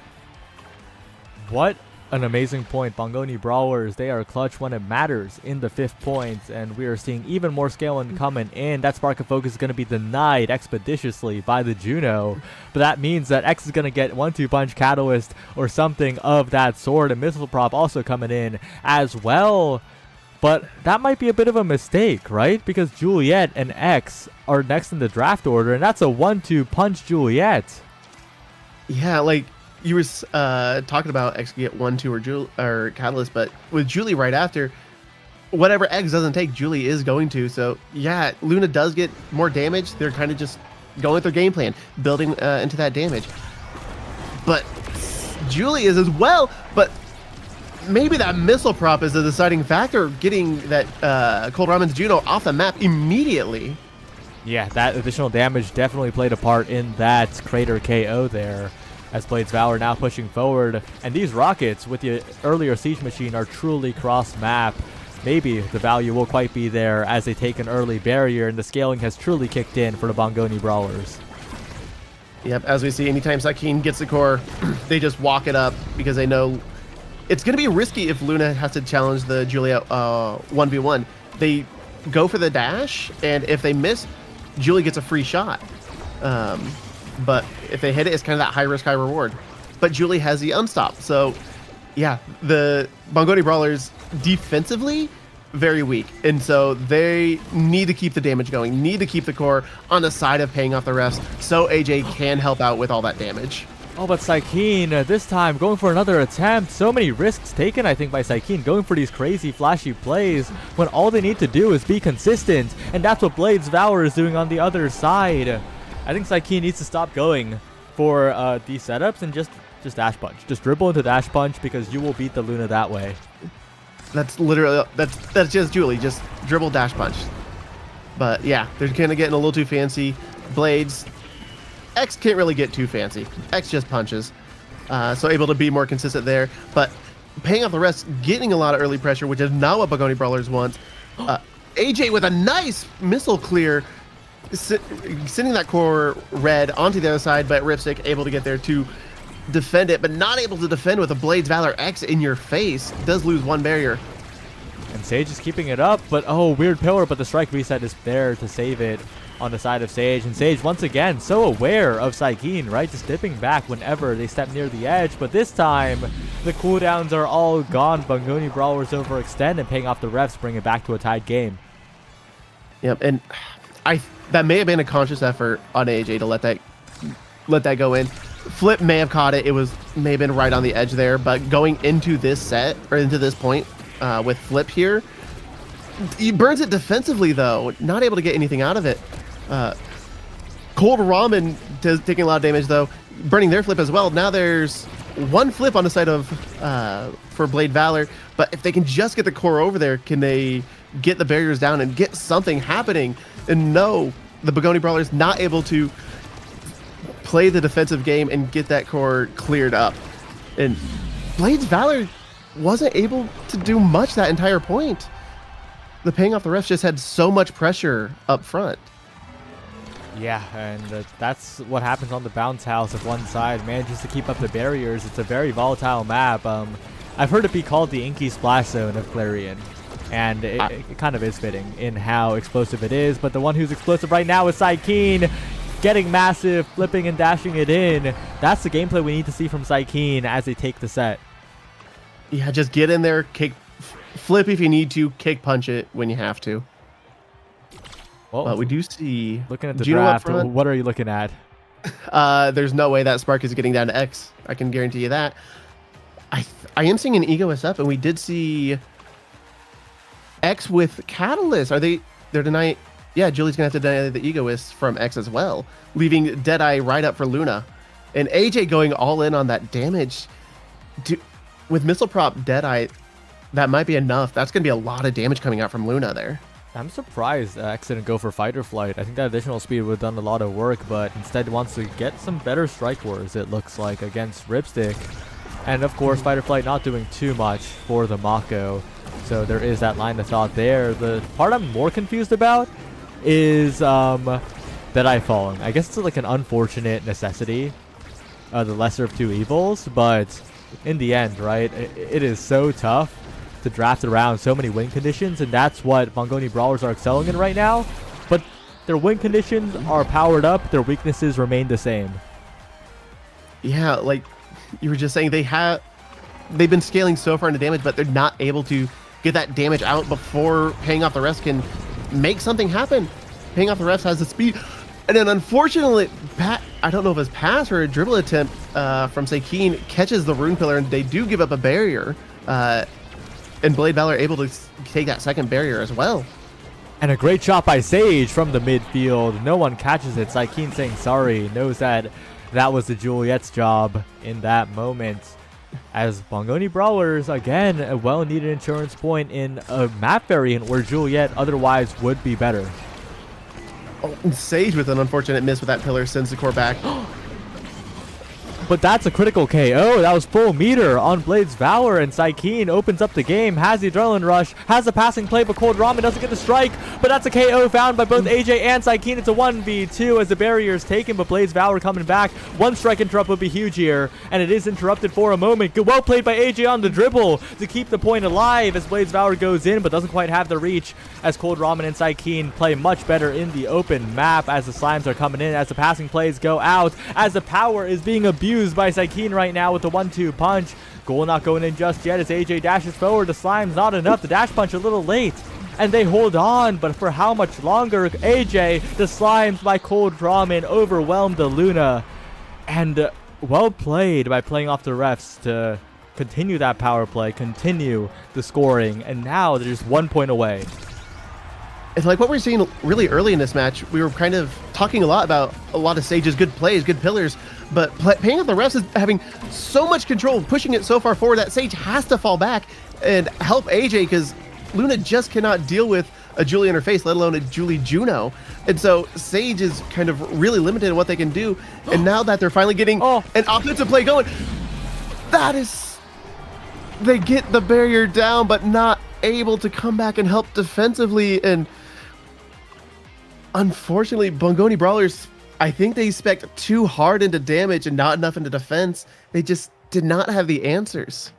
What an amazing point. Bongoni Brawlers, they are clutch when it matters in the 5th point, and we are seeing even more scaling coming in. That Spark of Focus is going to be denied expeditiously by the Juno, but that means that X is going to get 1-2 punch catalyst or something of that sort, and missile prop also coming in as well. But that might be a bit of a mistake, right? Because Juliet and X are next in the draft order, and that's a 1-2 punch Juliet. Yeah, like you were talking about X get 1-2 or Catalyst, but with Julie right after, whatever X doesn't take, Julie is going to. So yeah, Luna does get more damage. They're kind of just going with their game plan, building into that damage. But Julie is as well, but maybe that missile prop is the deciding factor, getting that Cold Ramen's Juno off the map immediately. Yeah, that additional damage definitely played a part in that Crater KO there. As BladezValor now pushing forward, and these rockets with the earlier Siege Machine are truly cross-map. Maybe the value will quite be there as they take an early barrier, and the scaling has truly kicked in for the Bongoni Brawlers. Yep, as we see, anytime Sykeem gets the core, they just walk it up because they know it's going to be risky if Luna has to challenge the Julia 1v1. They go for the dash, and if they miss, Julie gets a free shot. But if they hit it, it's kind of that high risk, high reward. But Julie has the unstop. So, yeah, the Bongoni Brawlers defensively, very weak. And so they need to keep the damage going, need to keep the core on the side of paying off the refs so AJ can help out with all that damage. Oh, but Saikeen, this time going for another attempt. So many risks taken, I think, by Saikeen, going for these crazy, flashy plays when all they need to do is be consistent. And that's what Blades Valor is doing on the other side. I think Saikeen needs to stop going for these setups and just dash punch. Just dribble into dash punch because you will beat the Luna that way. That's literally, that's just Julie, just dribble dash punch. But yeah, they're kind of getting a little too fancy. Blades, X can't really get too fancy. X just punches. So able to be more consistent there. But paying off the rest, getting a lot of early pressure, which is not what Bongoni Brawlers want. AJ with a nice missile clear, sending that core red onto the other side, but Ripstick able to get there to defend it, but not able to defend with a Blades Valor X in your face. Does lose one barrier. And Sage is keeping it up, but oh, weird pillar, but the strike reset is there to save it on the side of Sage. And Sage, once again, so aware of Saikeen, right? Just dipping back whenever they step near the edge, but this time, the cooldowns are all gone. Bongoni Brawlers overextend and paying off the refs, bring it back to a tied game. Yep, and that may have been a conscious effort on AJ to let that go in. Flip may have caught it. It may have been right on the edge there, but going into this set or into this point with Flip here, he burns it defensively though, not able to get anything out of it. Cold Ramen taking a lot of damage though, burning their Flip as well. Now there's one Flip on the side of for Blade Valor, but if they can just get the core over there, can they get the barriers down and get something happening? And no, the Bongoni Brawlers not able to play the defensive game and get that core cleared up. And Blades Valor wasn't able to do much that entire point. The paying off the refs just had so much pressure up front. Yeah, and that's what happens on the bounce house if one side manages to keep up the barriers. It's a very volatile map. I've heard it be called the Inky Splash Zone of Clarion. And it kind of is fitting in how explosive it is. But the one who's explosive right now is Saikeen. Getting massive, flipping and dashing it in. That's the gameplay we need to see from Saikeen as they take the set. Yeah, just get in there, flip if you need to, kick punch it when you have to. Well, but we do see... Looking at the draft, what are you looking at? There's no way that Spark is getting down to X. I can guarantee you that. I am seeing an Egoist up, and we did see X with Catalyst. They're denying... Yeah, Julie's going to have to deny the Egoist from X as well, leaving Deadeye right up for Luna. And AJ going all in on that damage. With Missile Prop Deadeye, that might be enough. That's going to be a lot of damage coming out from Luna there. I'm surprised X didn't go for Fight or Flight. I think that additional speed would have done a lot of work, but instead wants to get some better strike wars, it looks like, against Ripstick. And of course, Fight or Flight not doing too much for the Mako. So there is that line of thought there. The part I'm more confused about is Deadeye falling. I guess it's like an unfortunate necessity, the lesser of two evils, but in the end, right, it is so tough to draft around so many win conditions, and that's what Bongoni Brawlers are excelling in right now. But their win conditions are powered up, their weaknesses remain the same. Yeah, like you were just saying, they've been scaling so far into damage, but they're not able to get that damage out before paying off the rest can make something happen. Paying off the refs has the speed, and then unfortunately, I don't know if it's pass or a dribble attempt from Saikeen catches the rune pillar, and they do give up a barrier. And Blade Valor able to take that second barrier as well. And a great shot by Sage from the midfield. No one catches it. Saikeen saying sorry, knows that that was the Juliet's job in that moment. As Bongoni Brawlers, again, a well-needed insurance point in a map variant where Juliet otherwise would be better. Oh, and Sage with an unfortunate miss with that pillar sends the core back. but that's a critical KO. That was full meter on Blade's Valor, and Saikeen opens up the game, has the adrenaline rush, has the passing play, but Cold Ramen doesn't get the strike. But that's a KO found by both AJ and Saikeen. It's a 1v2 as the barrier is taken, but Blade's Valor coming back. One strike interrupt would be huge here, and it is interrupted for a moment. Well played by AJ on the dribble to keep the point alive as Blade's Valor goes in, but doesn't quite have the reach as Cold Ramen and Saikeen play much better in the open map as the slimes are coming in, as the passing plays go out, as the power is being abused by Saikeen right now with the 1-2 punch. Goal not going in just yet as AJ dashes forward. The slime's not enough. The dash punch a little late, and they hold on, but for how much longer? AJ, the slimes by Cold Ramen overwhelmed the Luna, and well played by playing off the refs to continue that power play, continue the scoring, and now they're just 1 point away. It's like what we're seeing really early in this match. We were kind of talking a lot about a lot of Sage's good plays, good pillars, but paying off the refs is having so much control, pushing it so far forward that Sage has to fall back and help AJ because Luna just cannot deal with a Julie in her face, let alone a Julie Juno. And so Sage is kind of really limited in what they can do. And now that they're finally getting an offensive play going, they get the barrier down, but not able to come back and help defensively. And unfortunately, Bongoni Brawlers, I think they spec'd too hard into damage and not enough into defense. They just did not have the answers.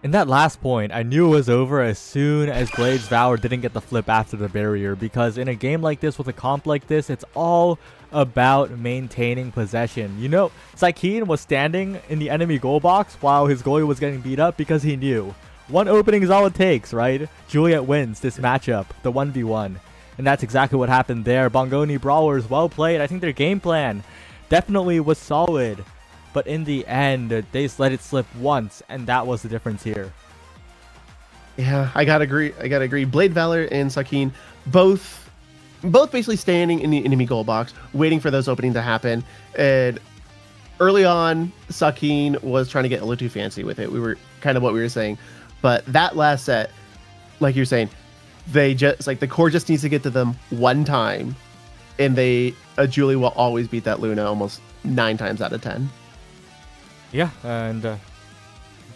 In that last point, I knew it was over as soon as Blade's Valor didn't get the flip after the barrier, because in a game like this with a comp like this, it's all about maintaining possession. You know, Saikeen was standing in the enemy goal box while his goalie was getting beat up because he knew one opening is all it takes, right? Juliet wins this matchup, the 1v1. And that's exactly what happened there. Bongoni Brawlers, well played. I think their game plan definitely was solid. But in the end, they just let it slip once, and that was the difference here. Yeah, I gotta agree. Blade Valor and Saikeen, both basically standing in the enemy goal box, waiting for those openings to happen. And early on, Saikeen was trying to get a little too fancy with it. We were kind of what we were saying. But that last set, like you're saying, they just the core just needs to get to them one time, and Julie will always beat that Luna almost 9 times out of 10. Yeah, and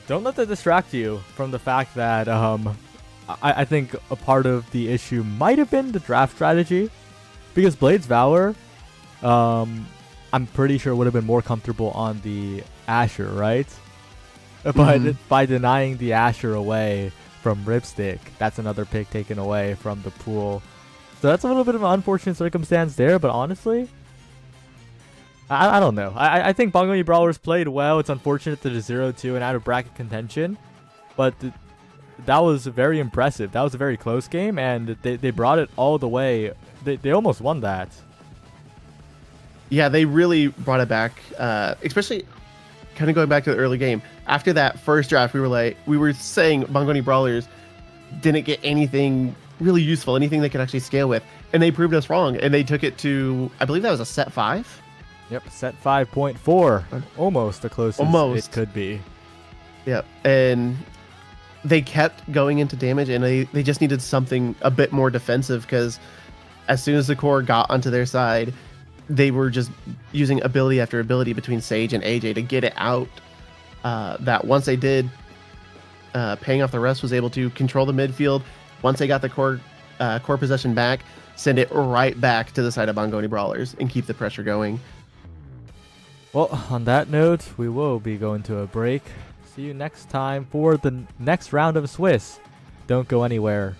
don't let that distract you from the fact that I think a part of the issue might have been the draft strategy, because Blade's Valor, I'm pretty sure would have been more comfortable on the Asher, right? But by denying the Asher away from Ripstick, that's another pick taken away from the pool. So that's a little bit of an unfortunate circumstance there, but honestly, I don't know. I think Bongoni Brawlers played well. It's unfortunate that they're 0-2 and out of bracket contention, but that was very impressive. That was a very close game, and they brought it all the way. They almost won that. Yeah, they really brought it back, especially kind of going back to the early game. After that first draft, we were saying Bongoni Brawlers didn't get anything really useful, anything they could actually scale with, and they proved us wrong, and they took it to, I believe that was a set 5. Yep, set 5.4, almost the closest it could be. Yep, and they kept going into damage, and they just needed something a bit more defensive, because as soon as the core got onto their side, they were just using ability after ability between Sage and AJ to get it out. That once they did, paying off the rest, was able to control the midfield. Once they got the core possession back, send it right back to the side of Bongoni Brawlers and keep the pressure going. Well, on that note, we will be going to a break. See you next time for the next round of Swiss. Don't go anywhere.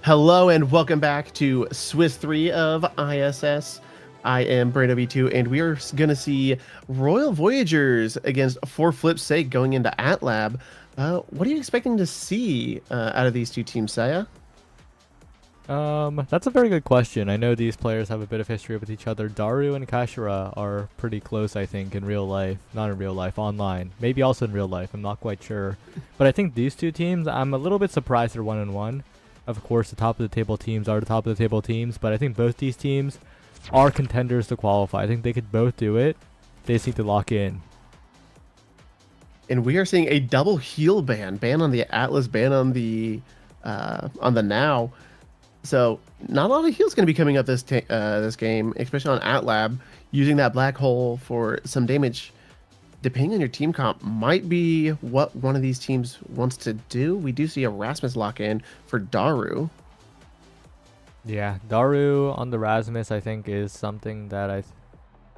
Hello and welcome back to Swiss 3 of ISS. I am Brando V2 and we are going to see Royal Voyagers against For Flip's Sake going into AtLab. What are you expecting to see out of these two teams, Saya? That's a very good question. I know these players have a bit of history with each other. Daru and Kashira are pretty close, I think, in real life. Not in real life, online. Maybe also in real life, I'm not quite sure. But I think these two teams, I'm a little bit surprised they're 1-1. Of course, the top of the table teams are the top of the table teams, but I think both these teams are contenders to qualify. I think they could both do it. They just need to lock in. And we are seeing a double heal ban on the Atlas, ban on the Now. So not a lot of heals going to be coming up this game, especially on AtLab. Using that black hole for some damage, depending on your team comp, might be what one of these teams wants to do. We do see a Rasmus lock in for Daru. Yeah, Daru on the Rasmus, I think, is something that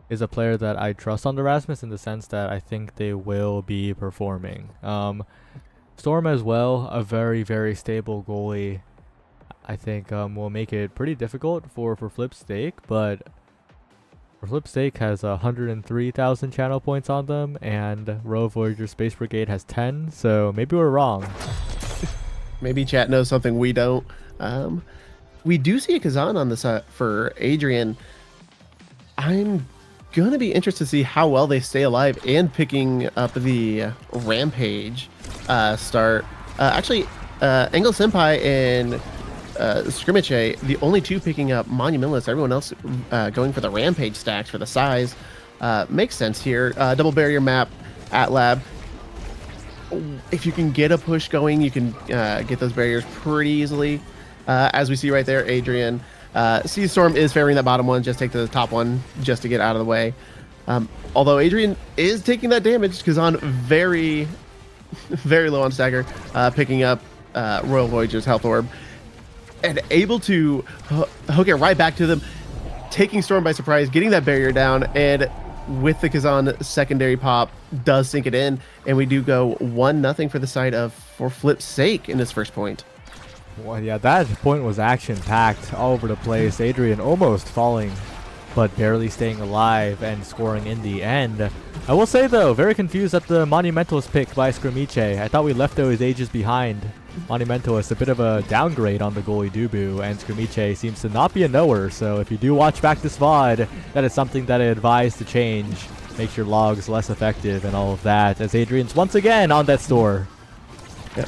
is a player that I trust on the Rasmus in the sense that I think they will be performing. Storm as well, a very, very stable goalie. I think will make it pretty difficult for Flip's Sake, but For Flip's Sake has 103,000 channel points on them, and Royal Voyager Space Brigade has 10, so maybe we're wrong. Maybe chat knows something we don't. We do see a Kazan on the side for Adrian. I'm going to be interested to see how well they stay alive and picking up the Rampage start. Actually, Engel Senpai and Scrimmache, the only two picking up Monumentalist, everyone else going for the Rampage stacks for the size. Makes sense here. Double barrier map, AtLab. If you can get a push going, you can get those barriers pretty easily. As we see right there, Adrian. Sea Storm is favoring that bottom one, just take the top one just to get out of the way. Although Adrian is taking that damage because on very, very low on stagger, picking up Royal Voyager's Health Orb. And able to hook it right back to them, taking Storm by surprise, getting that barrier down, and with the Kazan secondary pop, does sink it in, and we do go 1-0 for the side of For Flip's Sake in this first point. Well, yeah, that point was action-packed all over the place. Adrian almost falling, but barely staying alive and scoring in the end. I will say, though, very confused at the Monumentalist pick by Scrimmache. I thought we left those ages behind. Monumentalist, a bit of a downgrade on the goalie Dubu, and Scrimmache seems to not be a knower, so if you do watch back this VOD, that is something that I advise to change. Makes your logs less effective and all of that, as Adrian's once again on that store. Yeah.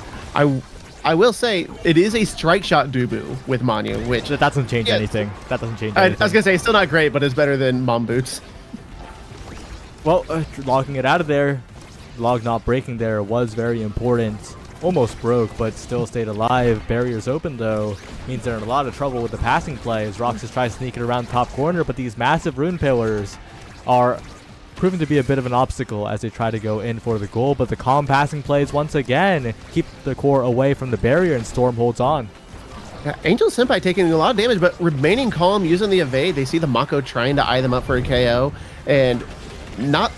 I will say, it is a strike shot Dubu with Manu, which... That doesn't change anything. That doesn't change anything. I was going to say, it's still not great, but it's better than Mom Boots. Well, logging it out of there, log not breaking there was very important. Almost broke, but still stayed alive. Barriers open, though, means they're in a lot of trouble with the passing play as Roxas tries to sneak it around top corner, but these massive rune pillars are proving to be a bit of an obstacle as they try to go in for the goal, but the calm passing plays once again keep the core away from the barrier, and Storm holds on. Yeah, Angel Senpai taking a lot of damage, but remaining calm, using the evade. They see the Mako trying to eye them up for a KO, and not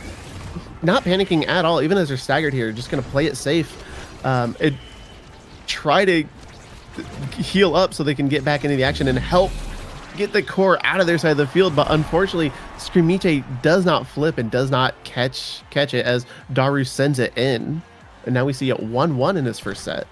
panicking at all, even as they're staggered here, just going to play it safe. Try to heal up so they can get back into the action and help get the core out of their side of the field, but unfortunately Scrimmache does not flip and does not catch it as Daru sends it in, and now we see it 1-1 in his first set.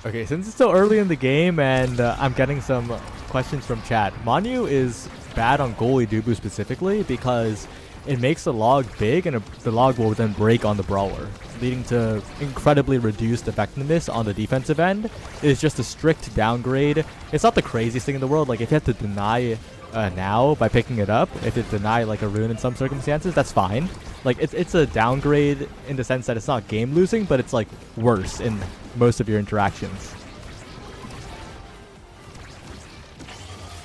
Okay, since it's still early in the game and I'm getting some questions from chat, Manu is bad on goalie Dubu specifically because it makes the log big, and the log will then break on the brawler, leading to incredibly reduced effectiveness on the defensive end. It's just a strict downgrade. It's not the craziest thing in the world. Like, if you have to deny now by picking it up, if you deny like a rune in some circumstances, that's fine. Like, it's a downgrade in the sense that it's not game losing, but it's like worse in most of your interactions.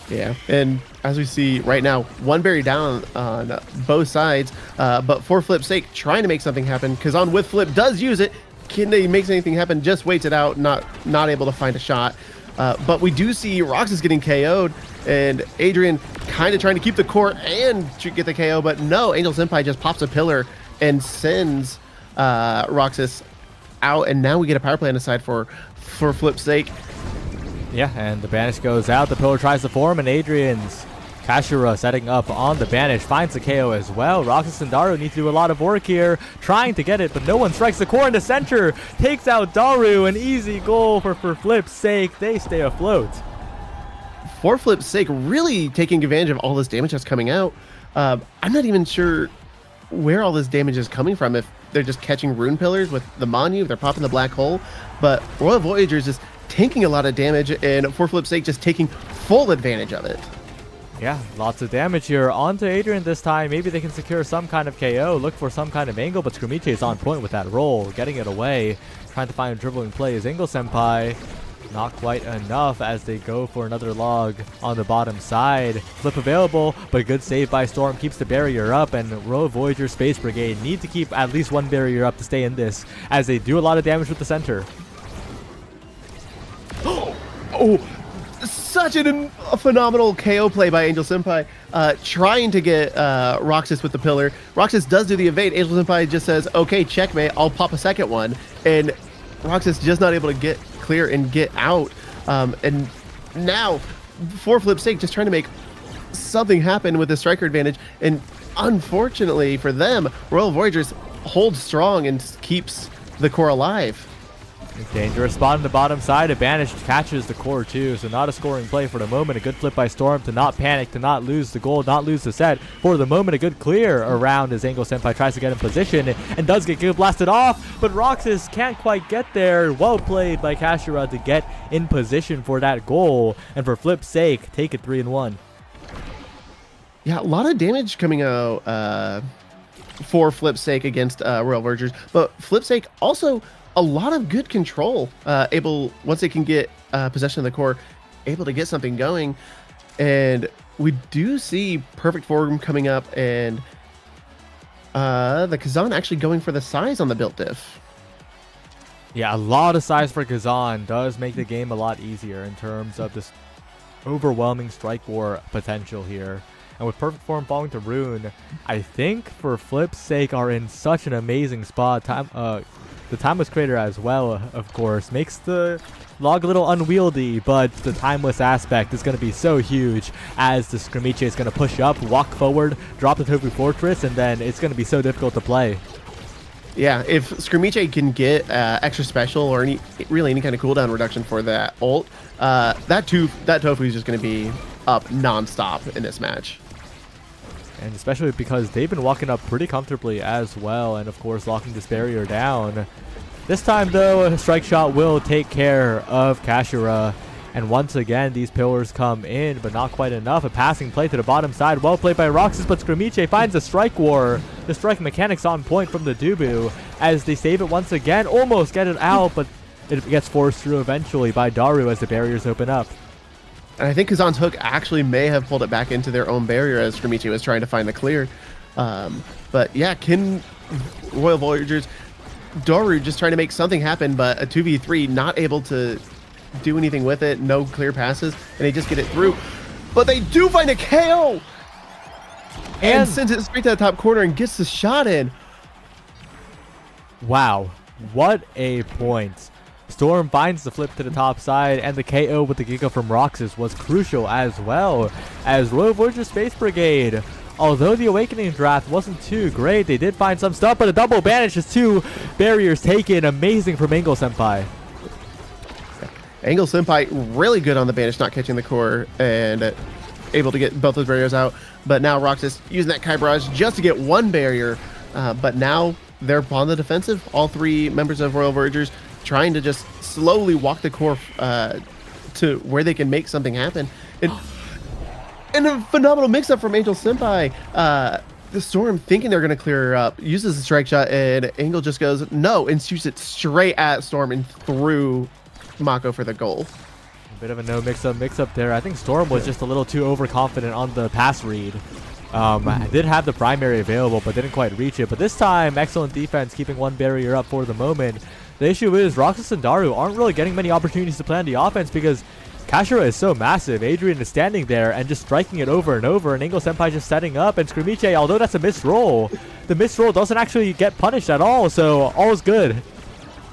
Yeah, and as we see right now, one berry down on both sides, but For Flip's Sake trying to make something happen. Kazan with Flip does use it. Kinde makes anything happen, just waits it out, not able to find a shot. But we do see Roxas getting KO'd, and Adrian kind of trying to keep the core and get the KO, but no, Angel Senpai just pops a pillar and sends Roxas out, and now we get a power play on the side for Flip's Sake. Yeah, and the banish goes out. The pillar tries to form, and Adrian's Kashira setting up on the banish finds the KO as well. Roxas and Daru need to do a lot of work here, trying to get it, but no one strikes the core in the center. Takes out Daru, an easy goal for Flip's sake. They stay afloat. For Flip's sake, really taking advantage of all this damage that's coming out. I'm not even sure where all this damage is coming from, if they're just catching rune pillars with the Manu, if they're popping the black hole, but Royal Voyagers is taking a lot of damage, and for Flip's sake, just taking full advantage of it. Yeah, lots of damage here. On to Adrian this time. Maybe they can secure some kind of KO, look for some kind of angle, but Screamiche is on point with that roll, getting it away. Trying to find a dribbling play is Engel Senpai. Not quite enough as they go for another log on the bottom side. Flip available, but good save by Storm keeps the barrier up, and Royal Voyager Space Brigade need to keep at least one barrier up to stay in this, as they do a lot of damage with the center. Oh, such a phenomenal KO play by Angel Senpai, trying to get Roxas with the pillar. Roxas does do the evade. Angel Senpai just says, okay, checkmate, I'll pop a second one. And Roxas just not able to get clear and get out. And now, for Flip's sake, just trying to make something happen with the striker advantage. And unfortunately for them, Royal Voyagers holds strong and keeps the core alive. Dangerous spot on the bottom side. A banish catches the core too, so not a scoring play for the moment. A good flip by Storm to not panic, to not lose the goal, not lose the set. For the moment, a good clear around as Angel Senpai tries to get in position and does get blasted off, but Roxas can't quite get there. Well played by Kashira to get in position for that goal, and for Flip's sake, take it 3-1. Yeah, a lot of damage coming out for Flip's sake against Royal Voyagers, but Flip's sake also a lot of good control, once they can get possession of the core, able to get something going. And we do see perfect form coming up, and the Kazan actually going for the size on the built diff. Yeah, a lot of size for Kazan does make the game a lot easier in terms of this overwhelming strike war potential here. And with perfect form falling to Rune, I think for Flip's sake are in such an amazing spot. The Timeless Crater as well, of course, makes the log a little unwieldy, but the Timeless aspect is going to be so huge as the Screamiche is going to push up, walk forward, drop the Tofu Fortress, and then it's going to be so difficult to play. Yeah, if Screamiche can get extra special or any kind of cooldown reduction for that ult, that Tofu is just going to be up non-stop in this match. And especially because they've been walking up pretty comfortably as well, and of course locking this barrier down. This time though, a strike shot will take care of Kashira, and once again these pillars come in, but not quite enough. A passing play to the bottom side, well played by Roxas, but Screamiche finds a strike war. The strike mechanics on point from the Dubu as they save it once again, almost get it out, but it gets forced through eventually by Daru as the barriers open up. And I think Kazan's hook actually may have pulled it back into their own barrier as Screamiche was trying to find the clear. But yeah, can Royal Voyagers, Daru just trying to make something happen, but a 2v3 not able to do anything with it, no clear passes, and they just get it through. But they do find a KO! And sends it straight to the top corner and gets the shot in. Wow, what a point. Storm finds the flip to the top side, and the KO with the Giga from Roxas was crucial as well, as Royal Voyager Space Brigade, although the Awakening draft wasn't too great, they did find some stuff, but a double banish is 2 barriers taken. Amazing from Angel Senpai. Angel Senpai really good on the banish, not catching the core, and able to get both those barriers out. But now Roxas using that Kai Barrage just to get 1 barrier, but now they're on the defensive. All 3 members of Royal Voyagers trying to just slowly walk the core to where they can make something happen. And a phenomenal mix-up from Angel Senpai. The Storm thinking they're going to clear her up, uses the strike shot, and Angel just goes, no, and shoots it straight at Storm and through Mako for the goal. A bit of a no mix-up there. I think Storm was just a little too overconfident on the pass read. I did have the primary available, but didn't quite reach it. But this time, excellent defense, keeping 1 barrier up for the moment. The issue is Roxas and Daru aren't really getting many opportunities to play on the offense because Kashira is so massive. Adrian is standing there and just striking it over and over, and Angel Senpai just setting up, and Screamiche, although that's a missed roll, the missed roll doesn't actually get punished at all, so all is good.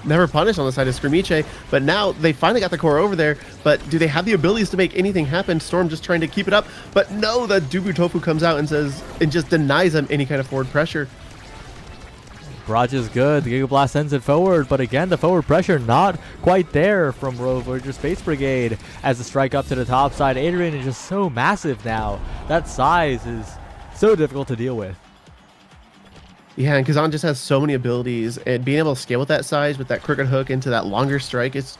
never punished on the side of Screamiche, but now they finally got the core over there, but do they have the abilities to make anything happen? Storm just trying to keep it up, but no, the Dubu Tofu comes out and just denies them any kind of forward pressure. Barrage is good. The Giga Blast sends it forward, but again, the forward pressure not quite there from Royal Voyager Space Brigade as the strike up to the top side. Adrian is just so massive now. That size is so difficult to deal with. Yeah, and Kazan just has so many abilities, and being able to scale with that size, with that crooked hook into that longer strike, it's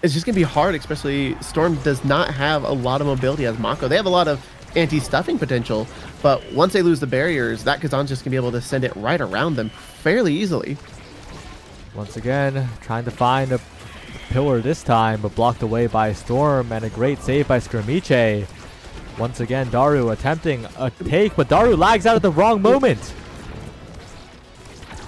just going to be hard, especially Storm does not have a lot of mobility as Mako. They have a lot of anti-stuffing potential, but once they lose the barriers, that Kazan's just going to be able to send it right around them fairly easily. Once again, trying to find a pillar this time, but blocked away by Storm, and a great save by Screamiche. Once again, Daru attempting a take, but Daru lags out at the wrong moment.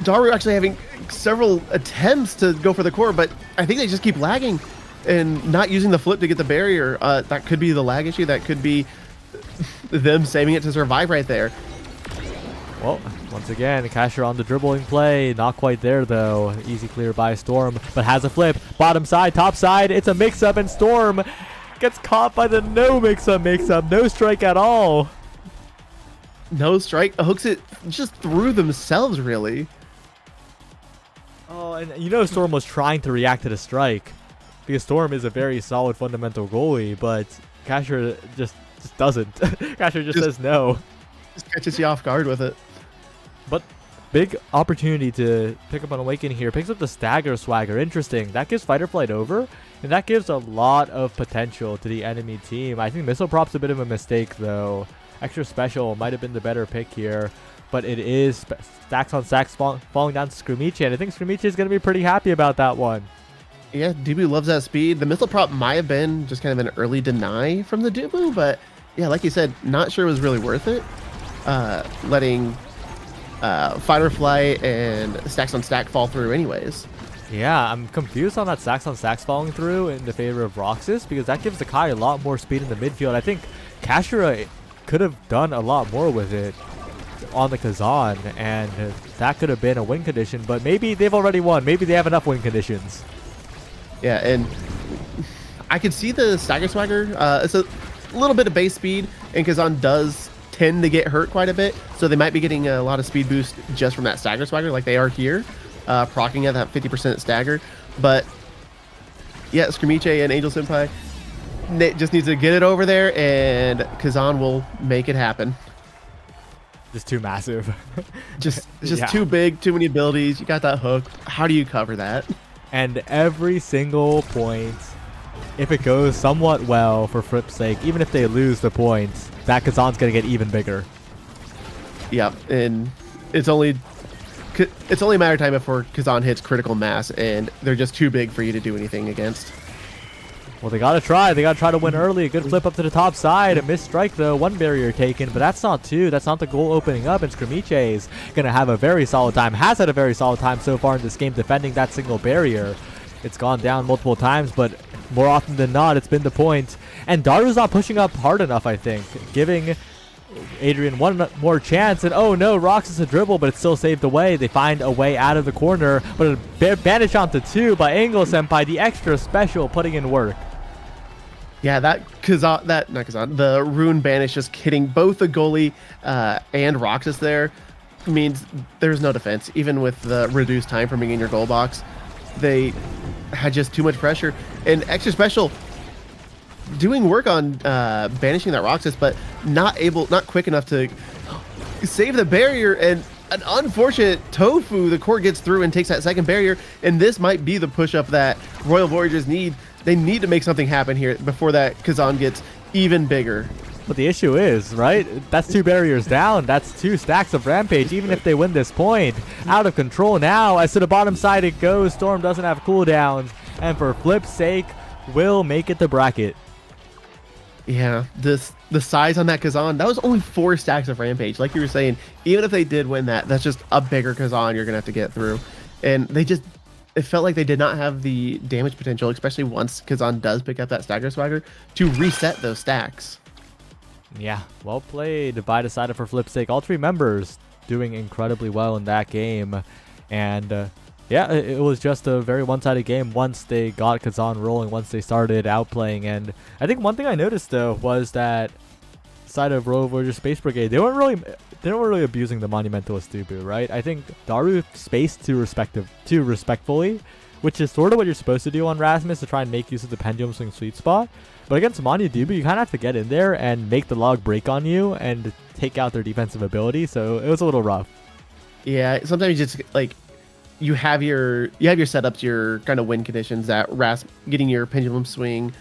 Daru actually having several attempts to go for the core, but I think they just keep lagging and not using the flip to get the barrier. That could be the lag issue. That could be them saving it to survive right there. Well, once again, Kasher on the dribbling play. Not quite there, though. Easy clear by Storm, but has a flip. Bottom side, top side. It's a mix-up, and Storm gets caught by the no mix-up. No strike at all. No strike. Hooks it just through themselves, really. Oh, and you know Storm was trying to react to the strike because Storm is a very solid fundamental goalie, but Kasher just doesn't. Kasher just says no. Just catches you off guard with it. But big opportunity to pick up an Awaken here. Picks up the Stagger Swagger. Interesting. That gives Fight or Flight over, and that gives a lot of potential to the enemy team. I think Missile Prop's a bit of a mistake, though. Extra Special might have been the better pick here. But it is stacks on stacks falling down to Screamiche, and I think Screamiche is going to be pretty happy about that one. Yeah, Dubu loves that speed. The Missile Prop might have been just kind of an early deny from the Dubu, but yeah, like you said, not sure it was really worth it. Letting Fight or Flight and stacks on stack fall through anyways. Yeah, I'm confused on that stacks on stacks falling through in the favor of Roxas, because that gives the Kai a lot more speed in the midfield. I think Kashira could have done a lot more with it on the Kazan, and that could have been a win condition, but maybe they've already won. Maybe they have enough win conditions. Yeah, and I could see the Stagger Swagger. It's a little bit of base speed, and Kazan does tend to get hurt quite a bit, so they might be getting a lot of speed boost just from that Stagger Swagger like they are here, proccing at that 50% stagger. But yeah, Screamiche and Angel Senpai just needs to get it over there, and Kazan will make it happen. Just too massive. just Yeah. too big, too many abilities. You got that hook. How do you cover that? And every single point, if it goes somewhat well for Flip's sake, even if they lose the points, that Kazan's going to get even bigger. Yep, and it's only a matter of time before Kazan hits critical mass, and they're just too big for you to do anything against. Well, they got to try. They got to try to win early. A good flip up to the top side. A missed strike, though. One barrier taken, but that's not two. That's not the goal opening up, and Screamiche is going to have a very solid time. Has had a very solid time so far in this game defending that single barrier. It's gone down multiple times, but more often than not, it's been the point. And Daru's not pushing up hard enough, I think, giving Adrian one more chance, and oh no, Roxas a dribble, but it's still saved away. They find a way out of the corner, but a banish onto two by Angel Senpai, the extra special putting in work. Yeah, the Rune Banish just hitting both the goalie and Roxas there means there's no defense. Even with the reduced time from being in your goal box, they had just too much pressure. And extra special doing work on banishing that Roxas, but not quick enough to save the barrier, and an unfortunate Tofu, the core gets through and takes that second barrier, and this might be the push-up that Royal Voyagers need. They need to make something happen here before that Kazan gets even bigger. But the issue is, right, that's two barriers down. That's two stacks of Rampage, even if they win this point. Out of control now, as to the bottom side it goes. Storm doesn't have cooldowns, and for Flip's sake, will make it the bracket. Yeah, the size on that Kazan, that was only 4 stacks of Rampage. Like you were saying, even if they did win that, that's just a bigger Kazan you're going to have to get through. And it felt like they did not have the damage potential, especially once Kazan does pick up that Stagger Swagger, to reset those stacks. Yeah, well played by decided for Flip's sake. All three members doing incredibly well in that game. And Yeah, it was just a very one-sided game once they got Kazan rolling, once they started outplaying. And I think one thing I noticed though was that side of Rover Space Brigade, they weren't really abusing the Monumentalist Dubu, right? I think Daru spaced too respectfully, which is sort of what you're supposed to do on Rasmus to try and make use of the pendulum swing sweet spot. But against Manu Dubu, you kind of have to get in there and make the log break on you and take out their defensive ability. So it was a little rough. Yeah, sometimes you just like you have your setups, your kind of win conditions that getting your pendulum swing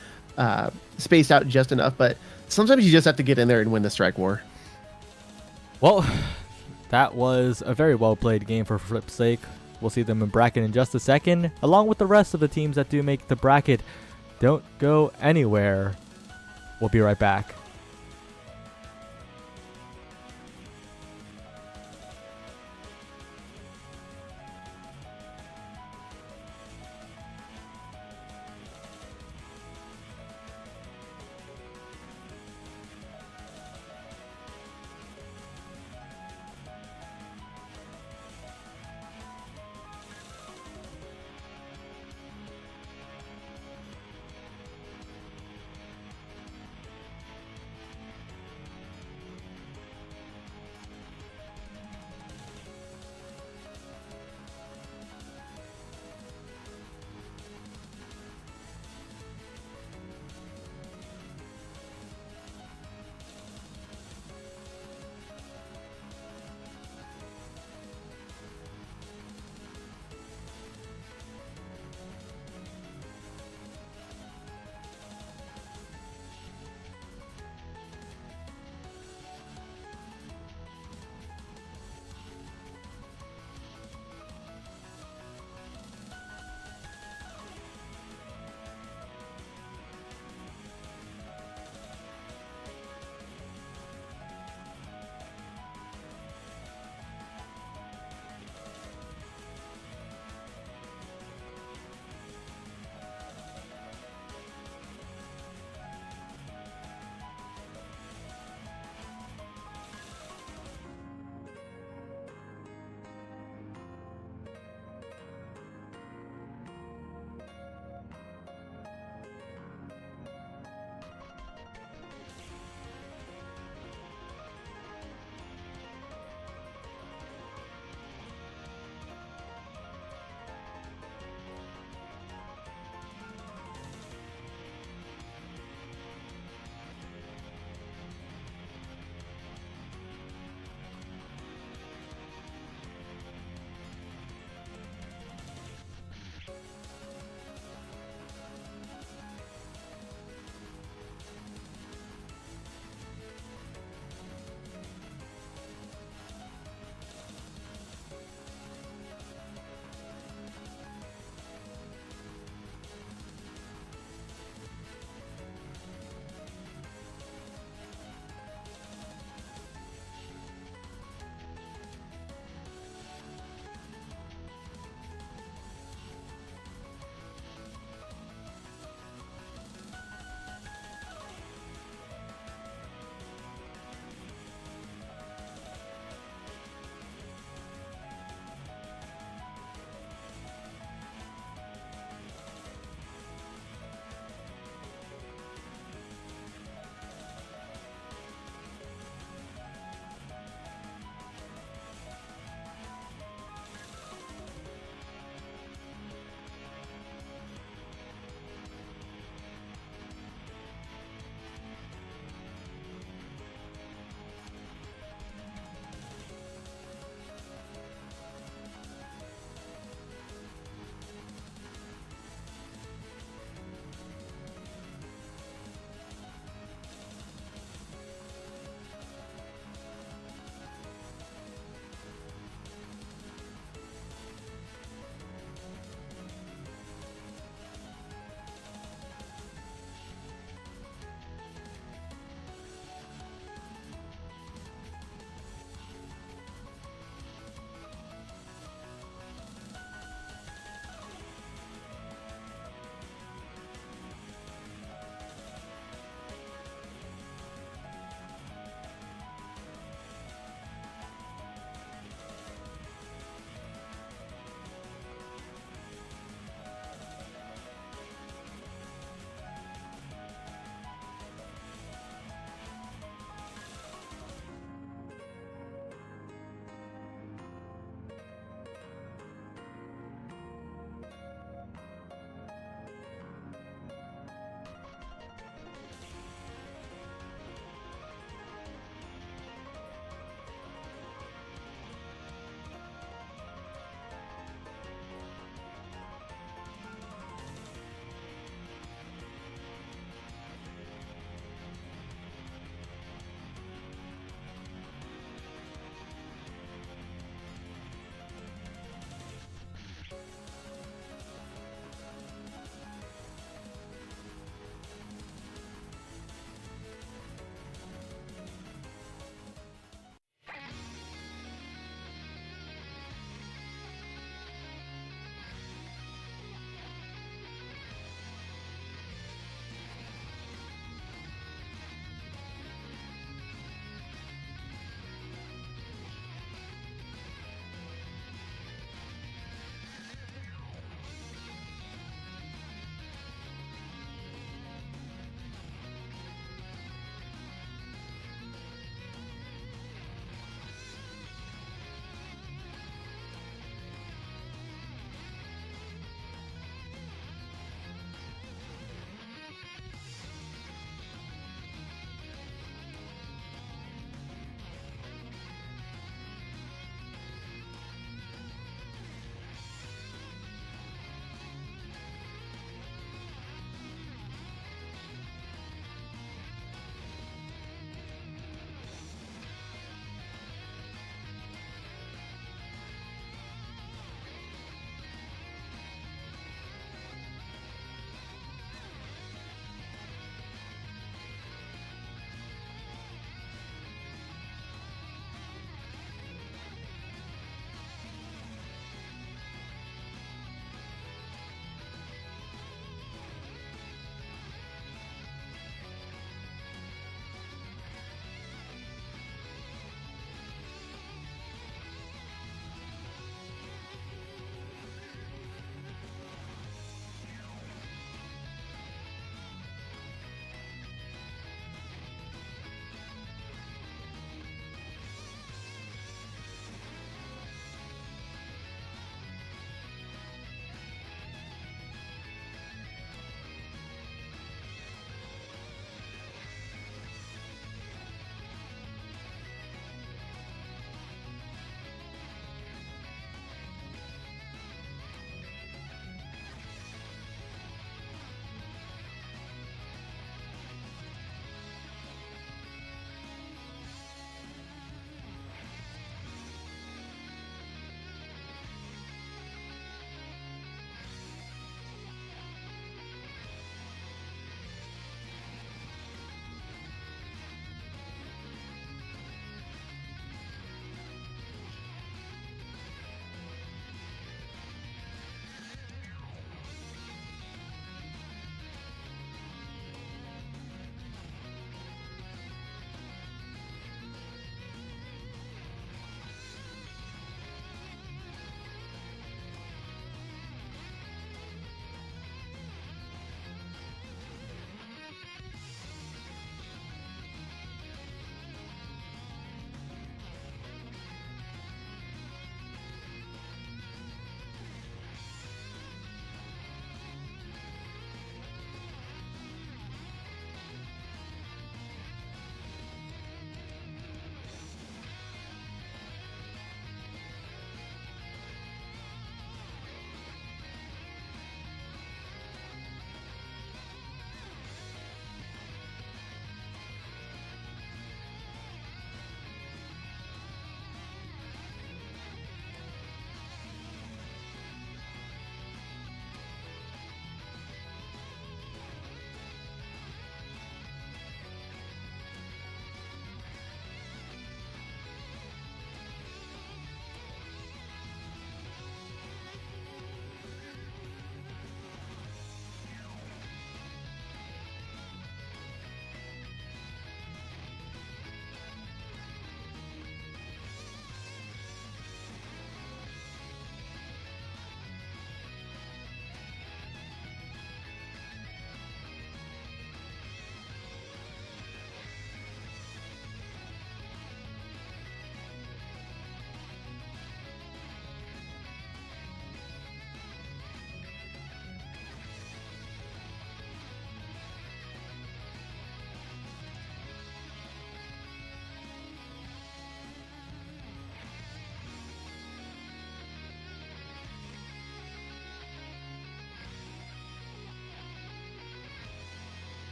spaced out just enough, but sometimes you just have to get in there and win the strike war. Well, that was a very well played game for Flip's sake. We'll see them in bracket in just a second, along with the rest of the teams that do make the bracket. Don't go anywhere. We'll be right back.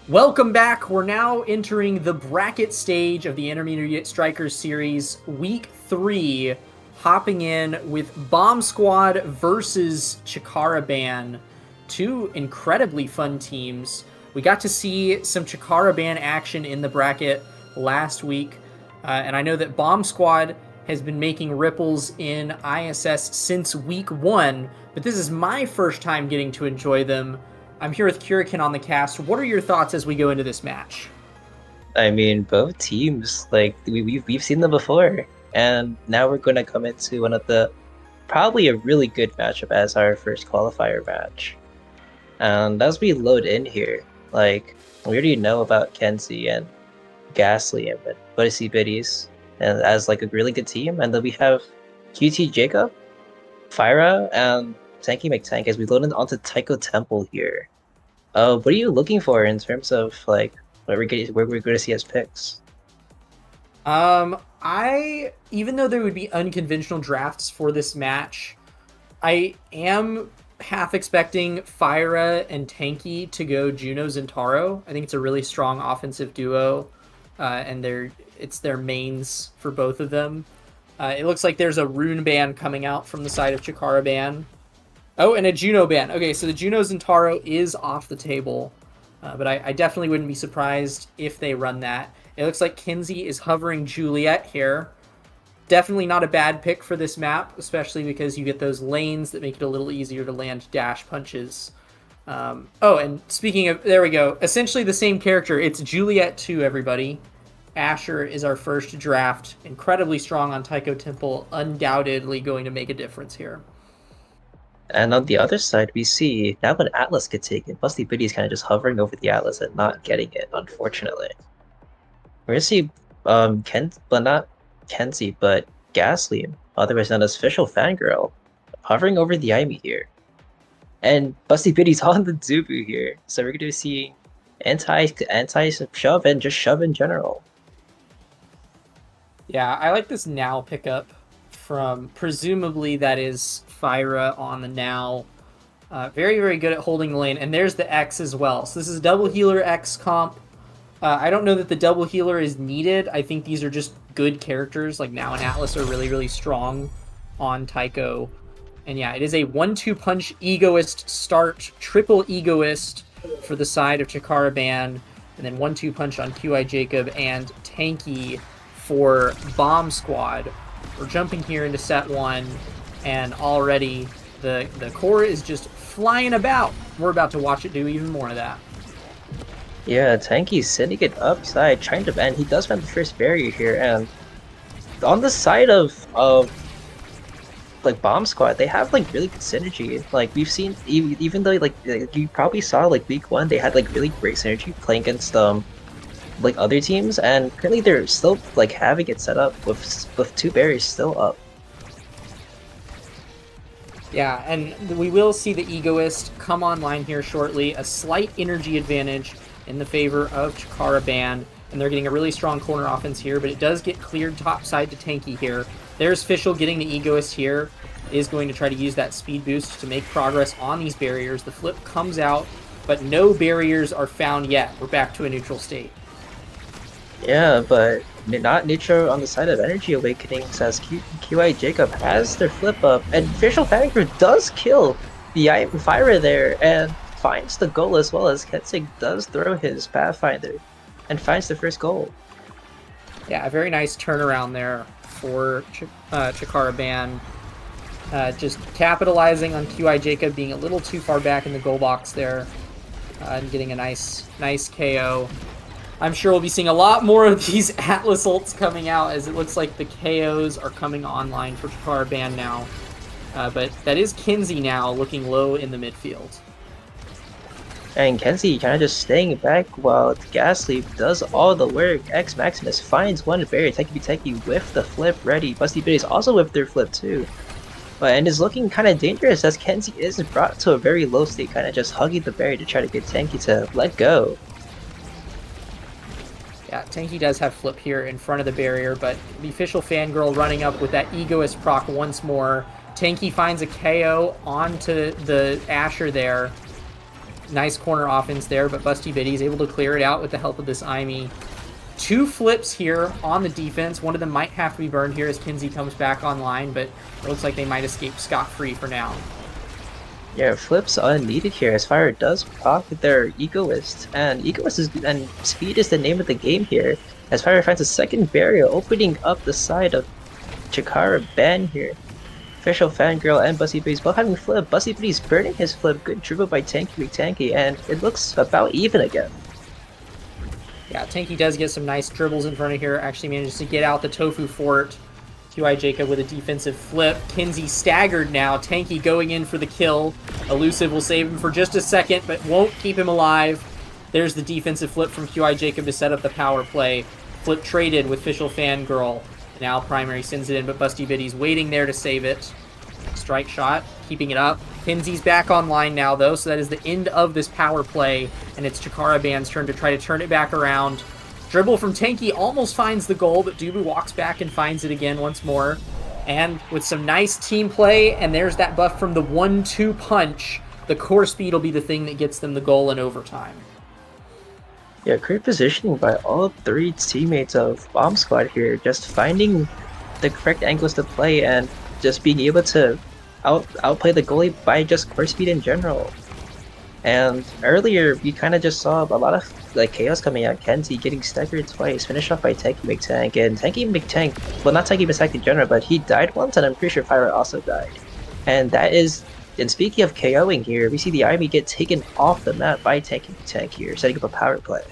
Welcome back. We're now entering the bracket stage of the Intermediate Strikers Series, Week 3, hopping in with Bomb Squad versus Chikara Ban. Two incredibly fun teams. We got to see some Chikara Ban action in the bracket last week, and I know that Bomb Squad has been making ripples in ISS since Week 1, but this is my first time getting to enjoy them. I'm here with Kurikan on the cast. What are your thoughts as we go into this match? I mean, both teams, like we've seen them before, and now we're going to come into one of the probably a really good matchup as our first qualifier match. And as we load in here, like we already know about Kenzie and Ghastly and Buddy Biddies, and as like a really good team, and then we have QT Jacob, Fyra, and Tanky McTank as we load in onto Taiko Temple here. What are you looking for in terms of like what we're going to see as picks? Even though there would be unconventional drafts for this match, I am half expecting Fyra and Tanky to go Juno Zentaro. I think it's a really strong offensive duo, and it's their mains for both of them. It looks like there's a Rune ban coming out from the side of Chikara ban. Oh, and a Juno ban. Okay, so the Juno Zentaro is off the table, but I definitely wouldn't be surprised if they run that. It looks like Kinsey is hovering Juliet here. Definitely not a bad pick for this map, especially because you get those lanes that make it a little easier to land dash punches. Oh, and speaking of, there we go. Essentially the same character. It's Juliet 2, everybody. Asher is our first draft. Incredibly strong on Taiko Temple. Undoubtedly going to make a difference here. And on the other side, we see now when Atlas gets taken, Busty Biddy's kind of just hovering over the Atlas and not getting it, unfortunately. We're gonna see not Kenzie, but Gasly, otherwise known as Official Fangirl, hovering over the Aimi here. And Busty Biddy's on the Zubu here, so we're gonna see anti-shove and just shove in general. Yeah, I like this now pickup from, presumably that is Fyra on the now. Very, very good at holding the lane. And there's the X as well. So this is double healer X comp. I don't know that the double healer is needed. I think these are just good characters. Like Now and Atlas are really, really strong on Taiko. And yeah, it is a 1-2 punch egoist start, triple egoist for the side of Chikara Ban. And then 1-2 punch on QI Jacob and Tanky for Bomb Squad. We're jumping here into set 1, and already the core is just flying about. We're about to watch it do even more of that. Yeah, Tanky's sending it upside, trying to ban. He does find the first barrier here, and on the side of like Bomb Squad, they have like really good synergy. Like we've seen, even though like you probably saw like week 1, they had like really great synergy playing against like other teams, and currently they're still like having it set up with 2 barriers still up. Yeah, and we will see the Egoist come online here shortly. A slight energy advantage in the favor of Chikara Ban, and they're getting a really strong corner offense here, but it does get cleared topside to Tanky here. There's Fischl getting the Egoist here, is going to try to use that speed boost to make progress on these barriers. The flip comes out, but no barriers are found yet. We're back to a neutral state. Yeah, but not neutral on the side of Energy Awakening, as QI Jacob has their flip up, and Official Fangirl does kill the Fyra there, and finds the goal as well as Kensig does throw his Pathfinder, and finds the first goal. Yeah, a very nice turnaround there for Chikara Ban. Just capitalizing on QI Jacob being a little too far back in the goal box there, and getting a nice KO. I'm sure we'll be seeing a lot more of these Atlas ults coming out, as it looks like the KOs are coming online for Chikara Ban now. But that is Kinsey now looking low in the midfield. And Kenzie kind of just staying back while Gasly does all the work. X Maximus finds one barrier, Teki with the flip ready. Busty Biddy's also with their flip too. And is looking kind of dangerous as Kenzie is brought to a very low state, kind of just hugging the barrier to try to get Tanky to let go. Yeah, Tanky does have flip here in front of the barrier, but the Official Fangirl running up with that Egoist proc once more. Tanky finds a KO onto the Asher there. Nice corner offense there, but Busty Biddy is able to clear it out with the help of this Aimi. 2 flips here on the defense. One of them might have to be burned here as Kinsey comes back online, but it looks like they might escape scot-free for now. Yeah, flips unneeded here as Fire does proc their Egoist, and speed is the name of the game here as Fire finds a second barrier opening up the side of Chikara Ban here. Official Fangirl and Busty Biddy's both having flip. Busty Biddy's burning his flip, good dribble by Tanky, and it looks about even again. Yeah, Tanky does get some nice dribbles in front of here, actually manages to get out the Tofu Fort. QI Jacob with a defensive flip. Kinsey staggered now. Tanky going in for the kill. Elusive will save him for just a second, but won't keep him alive. There's the defensive flip from QI Jacob to set up the power play. Flip traded with Official Fangirl. Now Primary sends it in, but Busty Biddy's waiting there to save it. Strike shot, keeping it up. Kinsey's back online now, though, so that is the end of this power play, and it's Chikara Ban's turn to try to turn it back around. Dribble from Tenki almost finds the goal, but Dubu walks back and finds it again once more. And with some nice team play, and there's that buff from the 1-2 punch, the core speed will be the thing that gets them the goal in overtime. Yeah, great positioning by all three teammates of Bomb Squad here, just finding the correct angles to play and just being able to outplay the goalie by just core speed in general. And earlier, we kind of just saw a lot of like chaos coming out. Kenzie getting staggered twice, finished off by Tanky McTank, and Tanky McTank, well, not Tanky McTank in general, but he died once, and I'm pretty sure Fire also died. And that is, and speaking of KOing here, we see the army get taken off the map by Tanky McTank here, setting up a power play.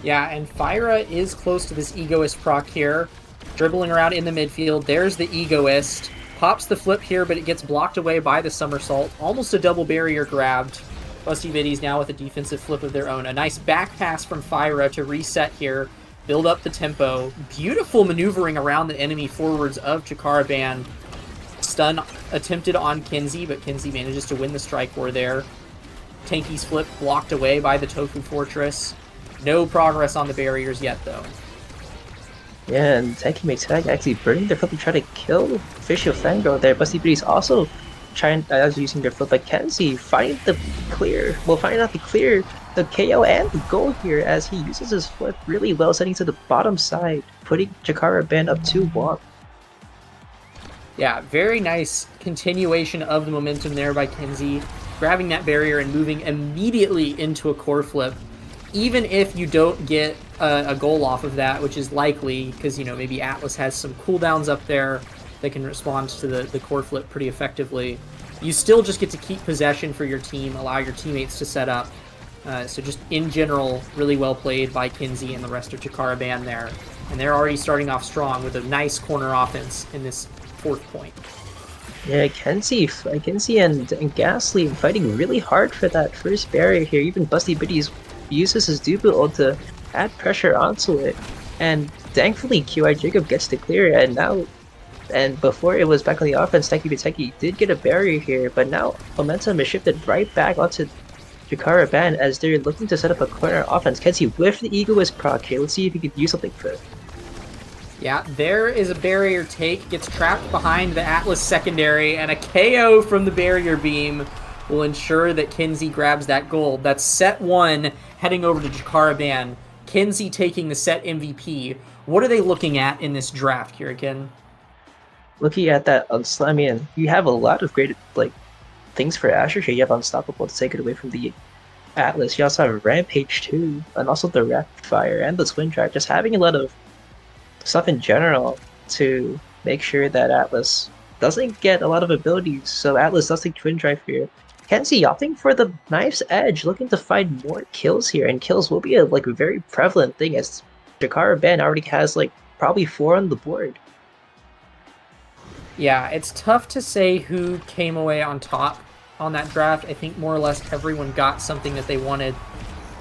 Yeah, and Fyra is close to this Egoist proc here, dribbling around in the midfield. There's the Egoist. Pops the flip here, but it gets blocked away by the somersault. Almost a double barrier grabbed. Busty Biddies now with a defensive flip of their own. A nice back pass from Fyra to reset here, build up the tempo. Beautiful maneuvering around the enemy forwards of Chikara Band. Stun attempted on Kenzie, but Kenzie manages to win the strike war there. Tanky's flip blocked away by the Tofu Fortress. No progress on the barriers yet, though. Yeah, and Tanky McTank actually burning their flip to try to kill Official Fangirl there. Busty Biddies also trying using their flip, but Kenzie finding the clear. Well, finding out the clear, the KO and the goal here as he uses his flip really well, setting to the bottom side, putting Chikara Band up 2-1. Yeah, very nice continuation of the momentum there by Kenzie, grabbing that barrier and moving immediately into a core flip. Even if you don't get a goal off of that, which is likely, because, you know, maybe Atlas has some cooldowns up there that can respond to the core flip pretty effectively, you still just get to keep possession for your team, allow your teammates to set up. So just in general, really well played by Kenzie and the rest of Chikara Band there. And they're already starting off strong with a nice corner offense in this 4th point. Yeah, Kenzie and Ghastly fighting really hard for that first barrier here. Even Busty Biddies uses his Dubu ult to add pressure onto it, and thankfully QI Jacob gets to clear it, and before it was back on the offense, Tanky McTank did get a barrier here, but now momentum is shifted right back onto Chikara Band as they're looking to set up a corner offense. Kenzie with the Egoist proc here. Let's see if he could use something for it. Yeah, there is a barrier take, gets trapped behind the Atlas secondary, and a KO from the barrier beam will ensure that Kenzie grabs that gold. That's set 1 heading over to Chikara Band. Kenzie taking the set MVP. What are they looking at in this draft, Kirikin? Looking at that Unslamian, you have a lot of great things for Asher here. You have Unstoppable to take it away from the Atlas. You also have Rampage 2, and also the Rapid Fire and the Twin Drive. Just having a lot of stuff in general to make sure that Atlas doesn't get a lot of abilities. So Atlas does take Twin Drive here. Kenzie opting for the Knife's Edge, looking to find more kills here, and kills will be a very prevalent thing as Chikara Band already has probably 4 on the board. Yeah, it's tough to say who came away on top on that draft. I think more or less everyone got something that they wanted.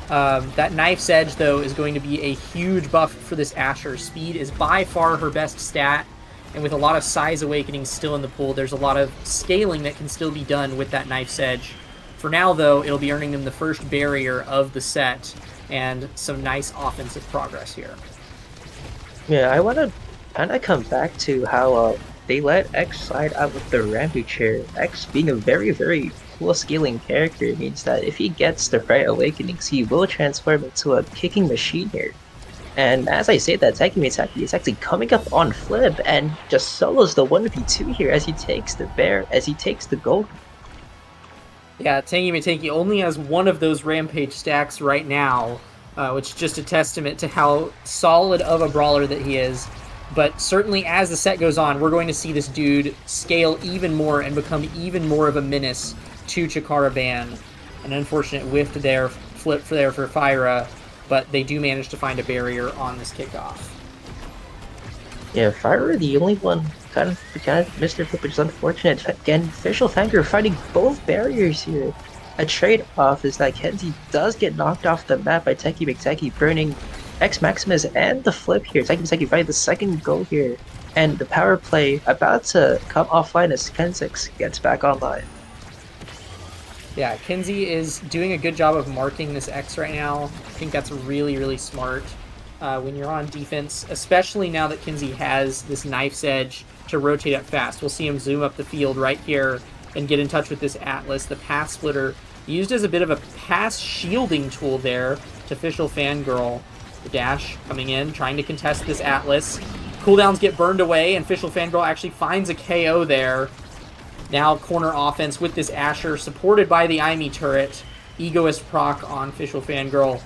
That Knife's Edge, though, is going to be a huge buff for this Asher. Speed is by far her best stat, and with a lot of size awakening still in the pool, there's a lot of scaling that can still be done with that Knife's Edge. For now, though, it'll be earning them the first barrier of the set, and some nice offensive progress here. Yeah, I want to kind of come back to how they let X slide out with the Rampage here. X being a very, very cool scaling character means that if he gets the right awakenings, he will transform into a kicking machine here. And as I say that, Tanky McTank is actually coming up on flip and just solos the 1v2 here as he takes the gold. Yeah, Tanky McTank only has one of those Rampage stacks right now, which is just a testament to how solid of a brawler that he is. But certainly as the set goes on, we're going to see this dude scale even more and become even more of a menace to Chikara Band. An unfortunate whiff there, flip for Fyra, but they do manage to find a barrier on this kickoff. Yeah, Fyra the only one kind of missed their flip, which is unfortunate. Again, Official Fangirl fighting both barriers here. A trade-off is that Kenzie does get knocked off the map by Tanky McTank, burning X Maximus and the flip here. Tanky McTank fighting the second goal here. And the power play about to come offline as Kensix gets back online. Yeah, Kinsey is doing a good job of marking this X right now. I think that's really, really smart when you're on defense, especially now that Kinsey has this knife's edge to rotate up fast. We'll see him zoom up the field right here and get in touch with this Atlas, the pass splitter, used as a bit of a pass shielding tool there to Official Fangirl. The dash coming in, trying to contest this Atlas. Cooldowns get burned away, and Official Fangirl actually finds a KO there. Now corner offense with this Asher, supported by the Imi turret. Egoist proc on Official Fangirl.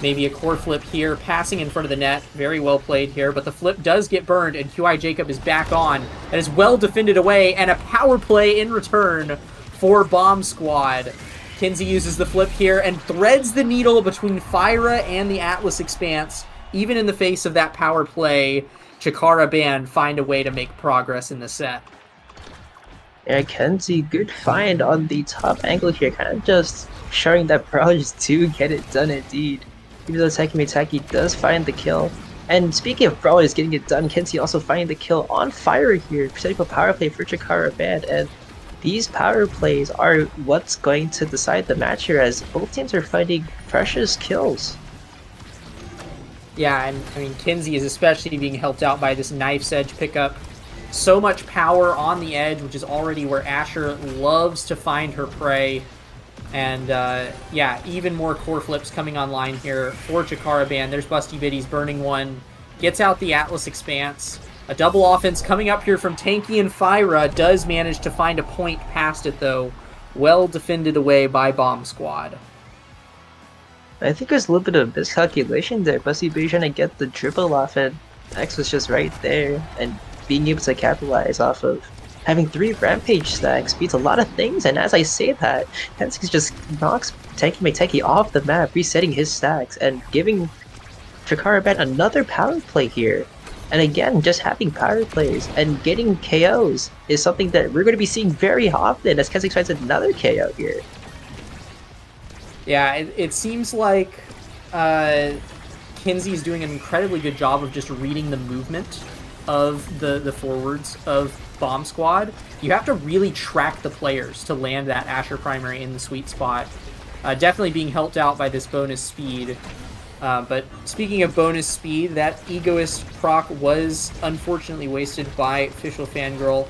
Maybe a core flip here, passing in front of the net. Very well played here, but the flip does get burned, and QI Jacob is back on. And is well defended away, and a power play in return for Bomb Squad. Kinsey uses the flip here and threads the needle between Fyra and the Atlas Expanse. Even in the face of that power play, Chikara Band find a way to make progress in the set. Yeah, Kenzie, good find on the top angle here, kind of just showing that Brawlers do get it done indeed. Even though Taki does find the kill. And speaking of Brawlers getting it done, Kenzie also finding the kill on Fyra here, setting up a power play for Chikara Band. And these power plays are what's going to decide the match here, as both teams are finding precious kills. Yeah, and I mean, Kinsey is especially being helped out by this knife's edge pickup. So much power on the edge, which is already where Asher loves to find her prey. And yeah, even more core flips coming online here for Chikara Band. There's Busty Biddy's burning one. Gets out the Atlas Expanse. A double offense coming up here from Tanky and Fyra. Does manage to find a point past it, though. Well defended away by Bomb Squad. I think there's a little bit of miscalculation there. Busty Biddy trying to get the dribble off, and X was just right there. And being able to capitalize off of having 3 Rampage stacks beats a lot of things, and as I say that, Hensix just knocks Tanky off the map, resetting his stacks, and giving Chikara Band another power play here. And again, just having power plays and getting KOs is something that we're going to be seeing very often as Hensix finds another KO here. Yeah, it seems like Kinsey is doing an incredibly good job of just reading the movement of the forwards of Bomb Squad. You have to really track the players to land that Asher primary in the sweet spot. Definitely being helped out by this bonus speed. But speaking of bonus speed, that Egoist proc was unfortunately wasted by Official Fangirl.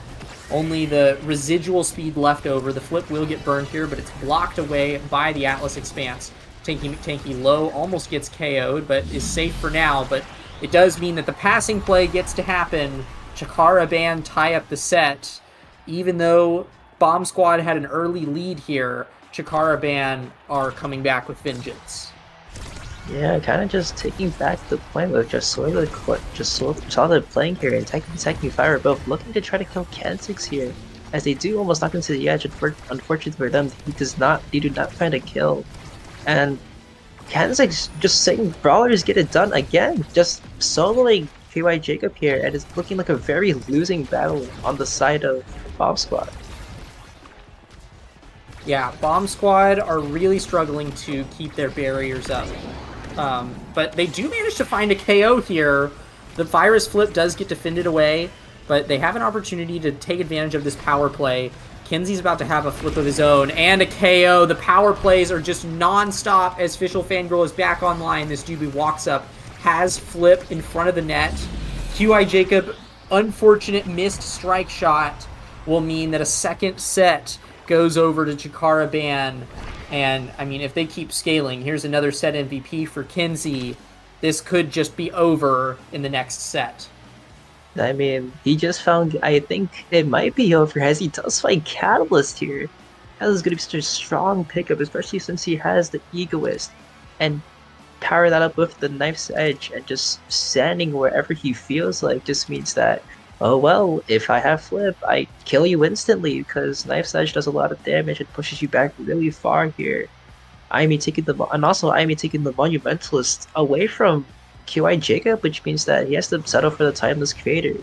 Only the residual speed left over. The flip will get burned here, but it's blocked away by the Atlas Expanse. Tanky low almost gets KO'd, but is safe for now. But it does mean that the passing play gets to happen. Chikara Band tie up the set. Even though Bomb Squad had an early lead here, Chikara Band are coming back with vengeance. Yeah, kind of just taking back the point with just saw the playing here, and Tanky Fyra both looking to try to kill Kha'Zix here, as they do almost knock him to the edge. Unfortunately for them, they do not find a kill, and Kha'Zix just saying Brawlers get it done again, just soloing QI Jacob here, and it's looking like a very losing battle on the side of Bomb Squad. Yeah, Bomb Squad are really struggling to keep their barriers up. But they do manage to find a KO here. The Virus flip does get defended away, but they have an opportunity to take advantage of this power play. Kinsey's about to have a flip of his own, and a KO. The power plays are just non-stop as Official Fangirl is back online. This Doobie walks up, has flip in front of the net. QI Jacob, unfortunate missed strike shot will mean that a second set goes over to Chikara Band. And, I mean, if they keep scaling, here's another set MVP for Kinsey. This could just be over in the next set. I mean, he just found, I think it might be over, as he does find Catalyst here. Catalyst is going to be such a strong pickup, especially since he has the Egoist. And power that up with the Knife's Edge, and just standing wherever he feels like just means that, oh well, if I have flip, I kill you instantly, because Knife's Edge does a lot of damage and pushes you back really far here. Imi taking the Monumentalist away from QI Jacob, which means that he has to settle for the Timeless Creator.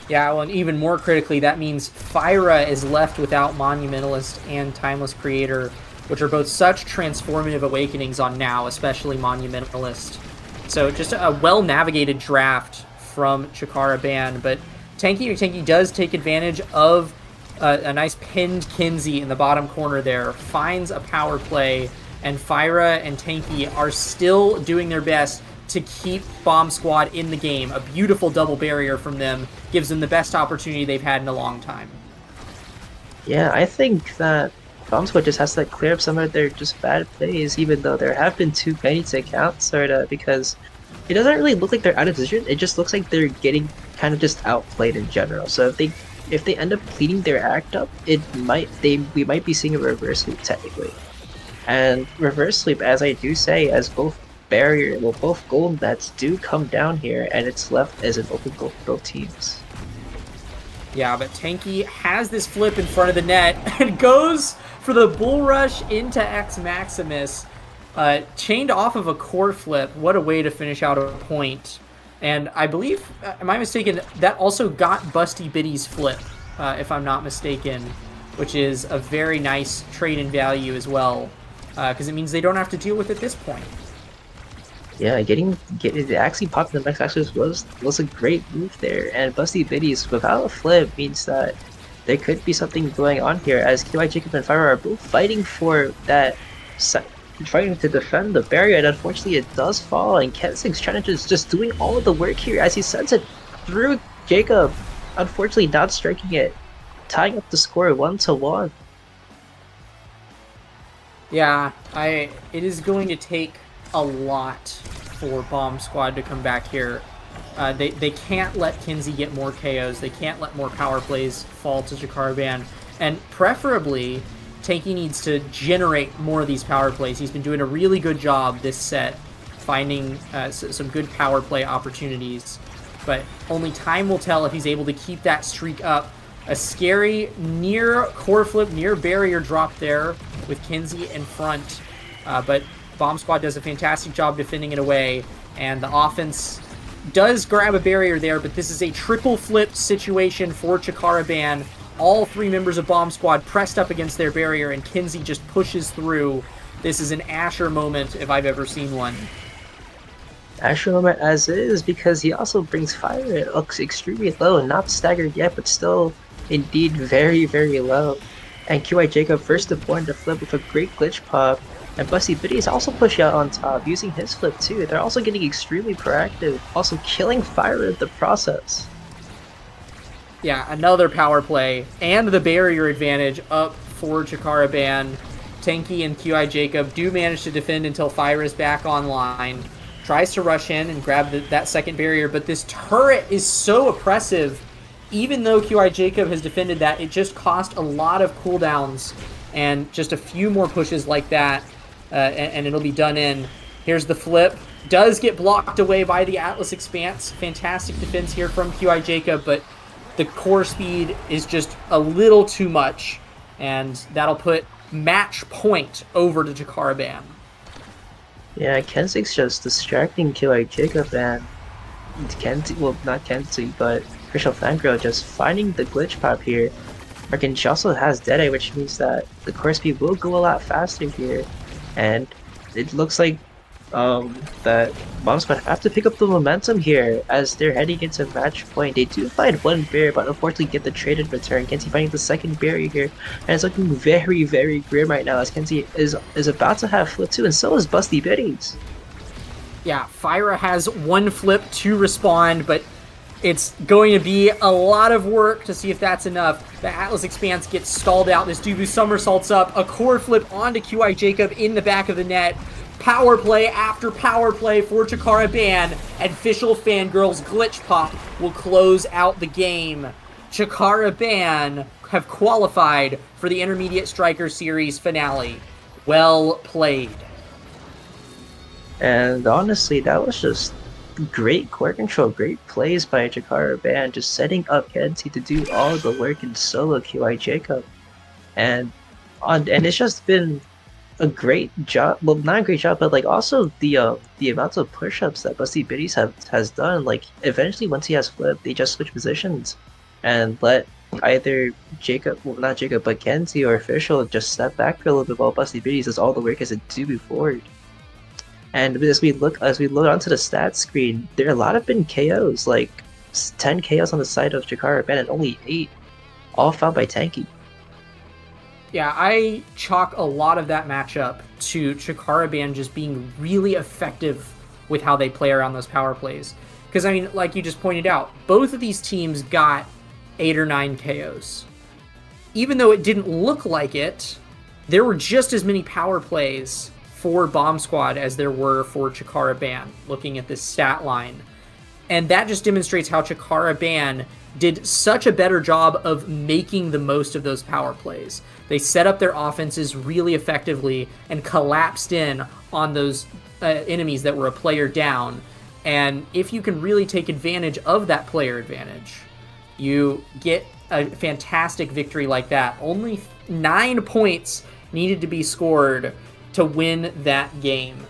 Yeah, well, and even more critically, that means Fyra is left without Monumentalist and Timeless Creator, which are both such transformative awakenings on now, especially Monumentalist. So just a well-navigated draft from Chikara Band, but Tanky does take advantage of a nice pinned Kinsey in the bottom corner there, finds a power play, and Fyra and Tanky are still doing their best to keep Bomb Squad in the game. A beautiful double barrier from them gives them the best opportunity they've had in a long time. Yeah, I think that Bomb Squad just has to clear up some of their just bad plays, even though there have been too many to count, sorta, because it doesn't really look like they're out of position. It just looks like they're getting kind of just outplayed in general. So if they end up cleaning their act up, we might be seeing a reverse sweep technically. And reverse sweep, as I do say, as both gold nets do come down here, and it's left as an open goal for both teams. Yeah, but Tanky has this flip in front of the net and goes for the bull rush into X Maximus. Chained off of a core flip. What a way to finish out a point. And I believe, am I mistaken, that also got Busty Biddy's flip, if I'm not mistaken, which is a very nice trade in value as well, because it means they don't have to deal with it at this point. Yeah, actually popping the Max Axis was a great move there, and Busty Biddies without a flip means that there could be something going on here, as QI Jacob and Fyra are both fighting for that fighting to defend the barrier, and unfortunately it does fall, and Kensing's trying to just doing all of the work here as he sends it through Jacob, unfortunately not striking it, tying up the score 1-1. Yeah, it is going to take a lot for Bomb Squad to come back here. They can't let Kinsey get more KOs, they can't let more power plays fall to Jakaraban, and preferably Tanky needs to generate more of these power plays. He's been doing a really good job this set, finding some good power play opportunities. But only time will tell if he's able to keep that streak up. A scary near core flip, near barrier drop there with Kinsey in front. But Bomb Squad does a fantastic job defending it away. And the offense does grab a barrier there, but this is a triple flip situation for Chikaraban. All three members of Bomb Squad pressed up against their barrier, and Kinsey just pushes through. This is an Asher moment if I've ever seen one. Asher moment as is, because he also brings fire. It looks extremely low, not staggered yet, but still indeed very, very low. And QI Jacob first to point the flip with a great glitch pop. And Busty Biddy is also pushing out on top, using his flip too. They're also getting extremely proactive, also killing fire in the process. Yeah, another power play, and the barrier advantage up for Chikaraban. Tanky and QI Jacob do manage to defend until Fyra is back online. Tries to rush in and grab that second barrier, but this turret is so oppressive. Even though QI Jacob has defended that, it just cost a lot of cooldowns, and just a few more pushes like that, and it'll be done in. Here's the flip. Does get blocked away by the Atlas Expanse. Fantastic defense here from QI Jacob, but the core speed is just a little too much, and that'll put match point over to Jakaraban. Yeah, Kenzig's just distracting QI Jacob, and Kenzie, well, not Kenzie, but Crystal Fangirl just finding the glitch pop here. Again, she also has Deadeye, which means that the core speed will go a lot faster here, and it looks like that Bomb Squad have to pick up the momentum here as they're heading into match point. They do find one barrier, but unfortunately get the trade in return. Kenzie finding the second barrier here, and it's looking very, very grim right now as Kenzie is about to have flip too, and so is Busty Biddies. Yeah, Fyra has one flip to respond, but it's going to be a lot of work to see if that's enough. The Atlas Expanse gets stalled out. This Dubu somersaults up. A core flip onto QI Jacob in the back of the net. Power play after power play for Chikaraban, and Official Fangirl's glitch pop will close out the game. Chikaraban have qualified for the Intermediate Striker Series finale. Well played. And honestly, that was just great core control, great plays by Chikaraban, just setting up Kenzie to do all the work in solo QI Jacob. And it's just been a great job, well, not a great job, but like also the amounts of push-ups that Busty Biddies has done. Like eventually, once he has flipped, they just switch positions and let either Jacob, well, not Jacob, but Kenzie or Official just step back for a little bit while Busty Biddies does all the work as a do forward. And as we look onto the stats screen, there are a lot of been KOs, like 10 KOs on the side of Chikaraban and only 8 all found by Tanky. Yeah, I chalk a lot of that matchup to Chikara Band just being really effective with how they play around those power plays. Because, I mean, like you just pointed out, both of these teams got 8 or 9 KOs. Even though it didn't look like it, there were just as many power plays for Bomb Squad as there were for Chikara Band, looking at this stat line. And that just demonstrates how Chikara Band did such a better job of making the most of those power plays. They set up their offenses really effectively and collapsed in on those enemies that were a player down. And if you can really take advantage of that player advantage, you get a fantastic victory like that. Only 9 points needed to be scored to win that game.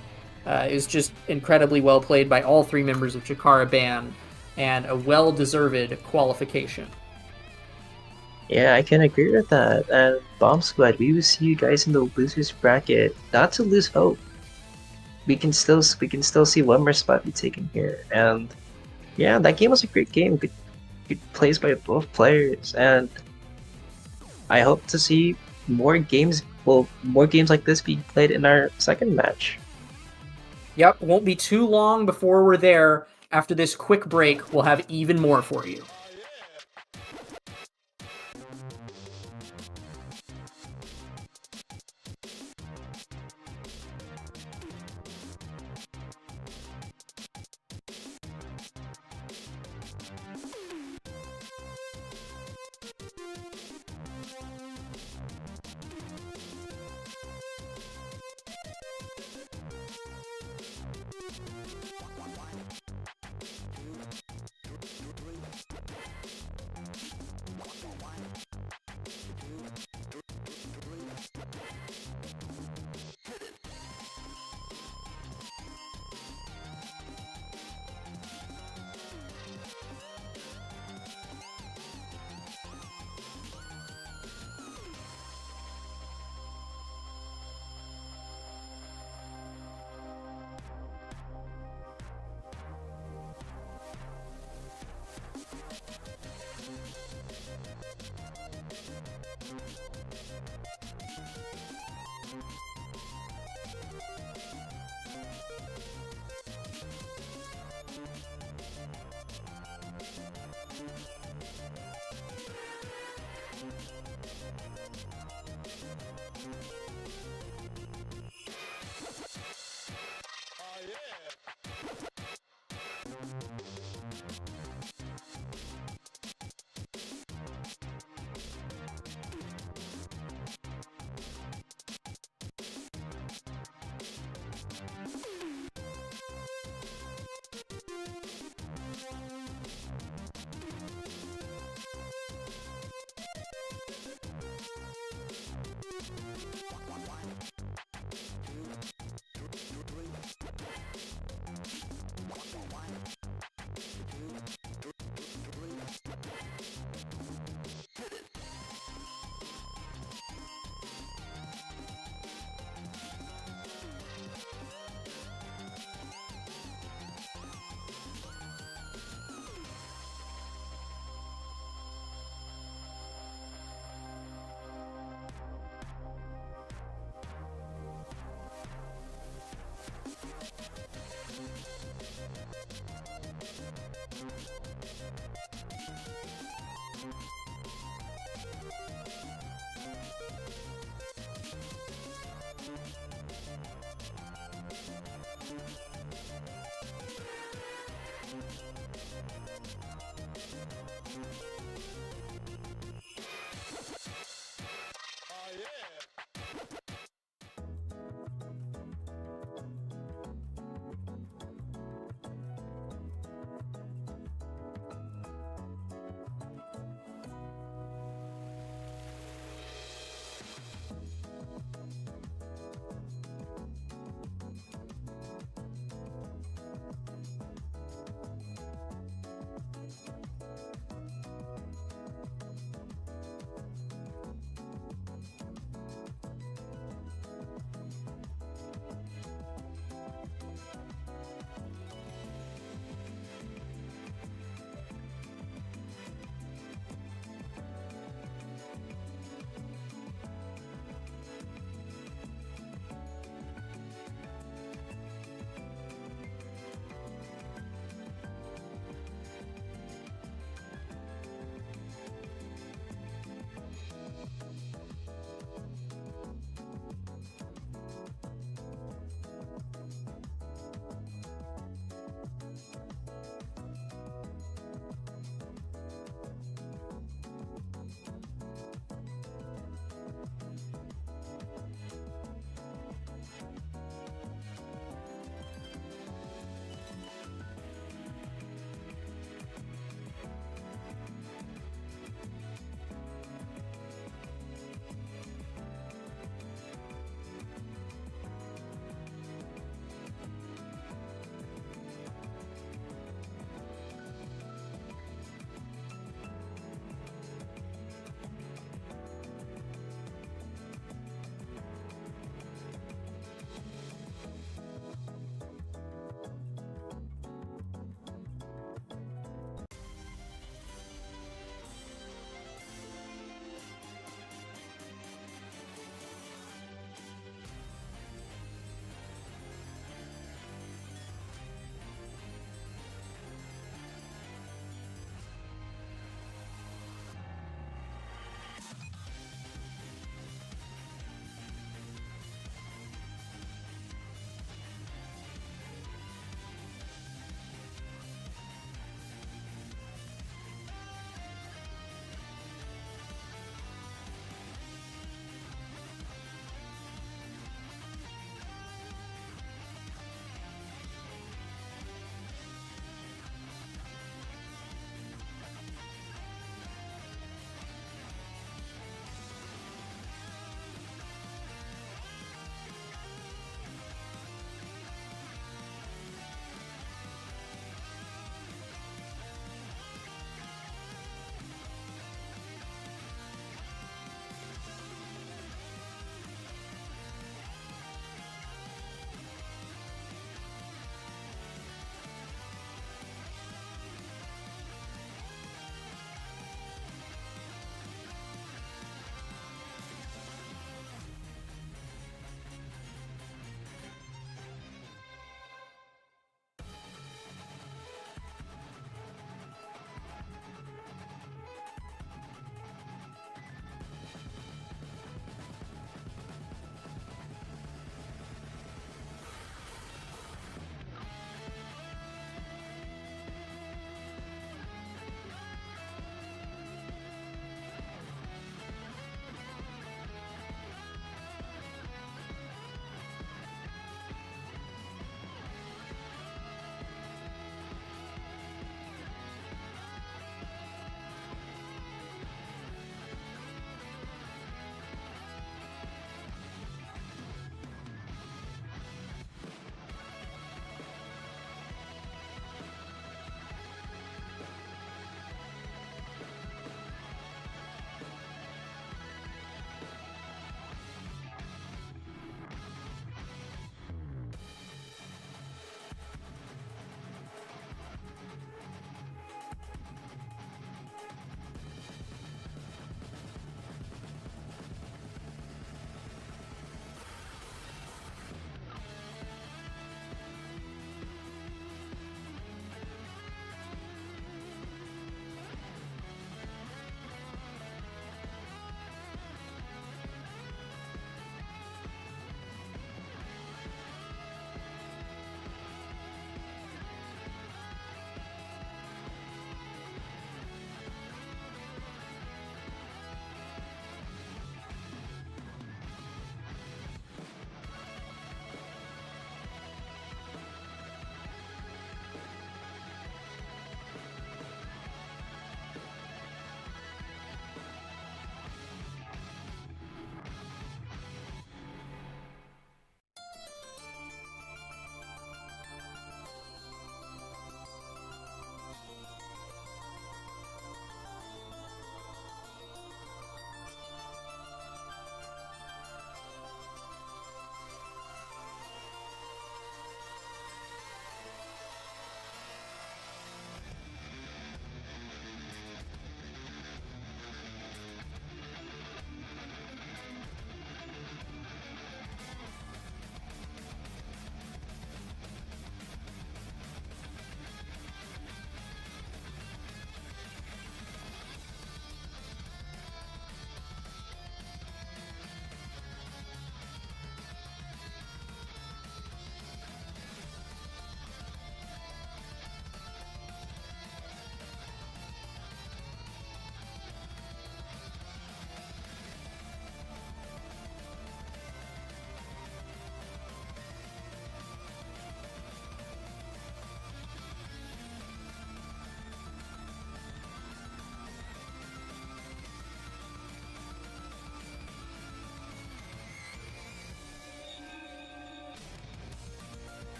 It was just incredibly well played by all 3 members of Chikara Band, and a well-deserved qualification. Yeah, I can agree with that. And Bomb Squad, we will see you guys in the losers bracket. Not to lose hope. We can still see one more spot be taken here. And yeah, that game was a great game. Good plays by both players. And I hope to see more games like this being played in our second match. Yep, won't be too long before we're there. After this quick break, we'll have even more for you.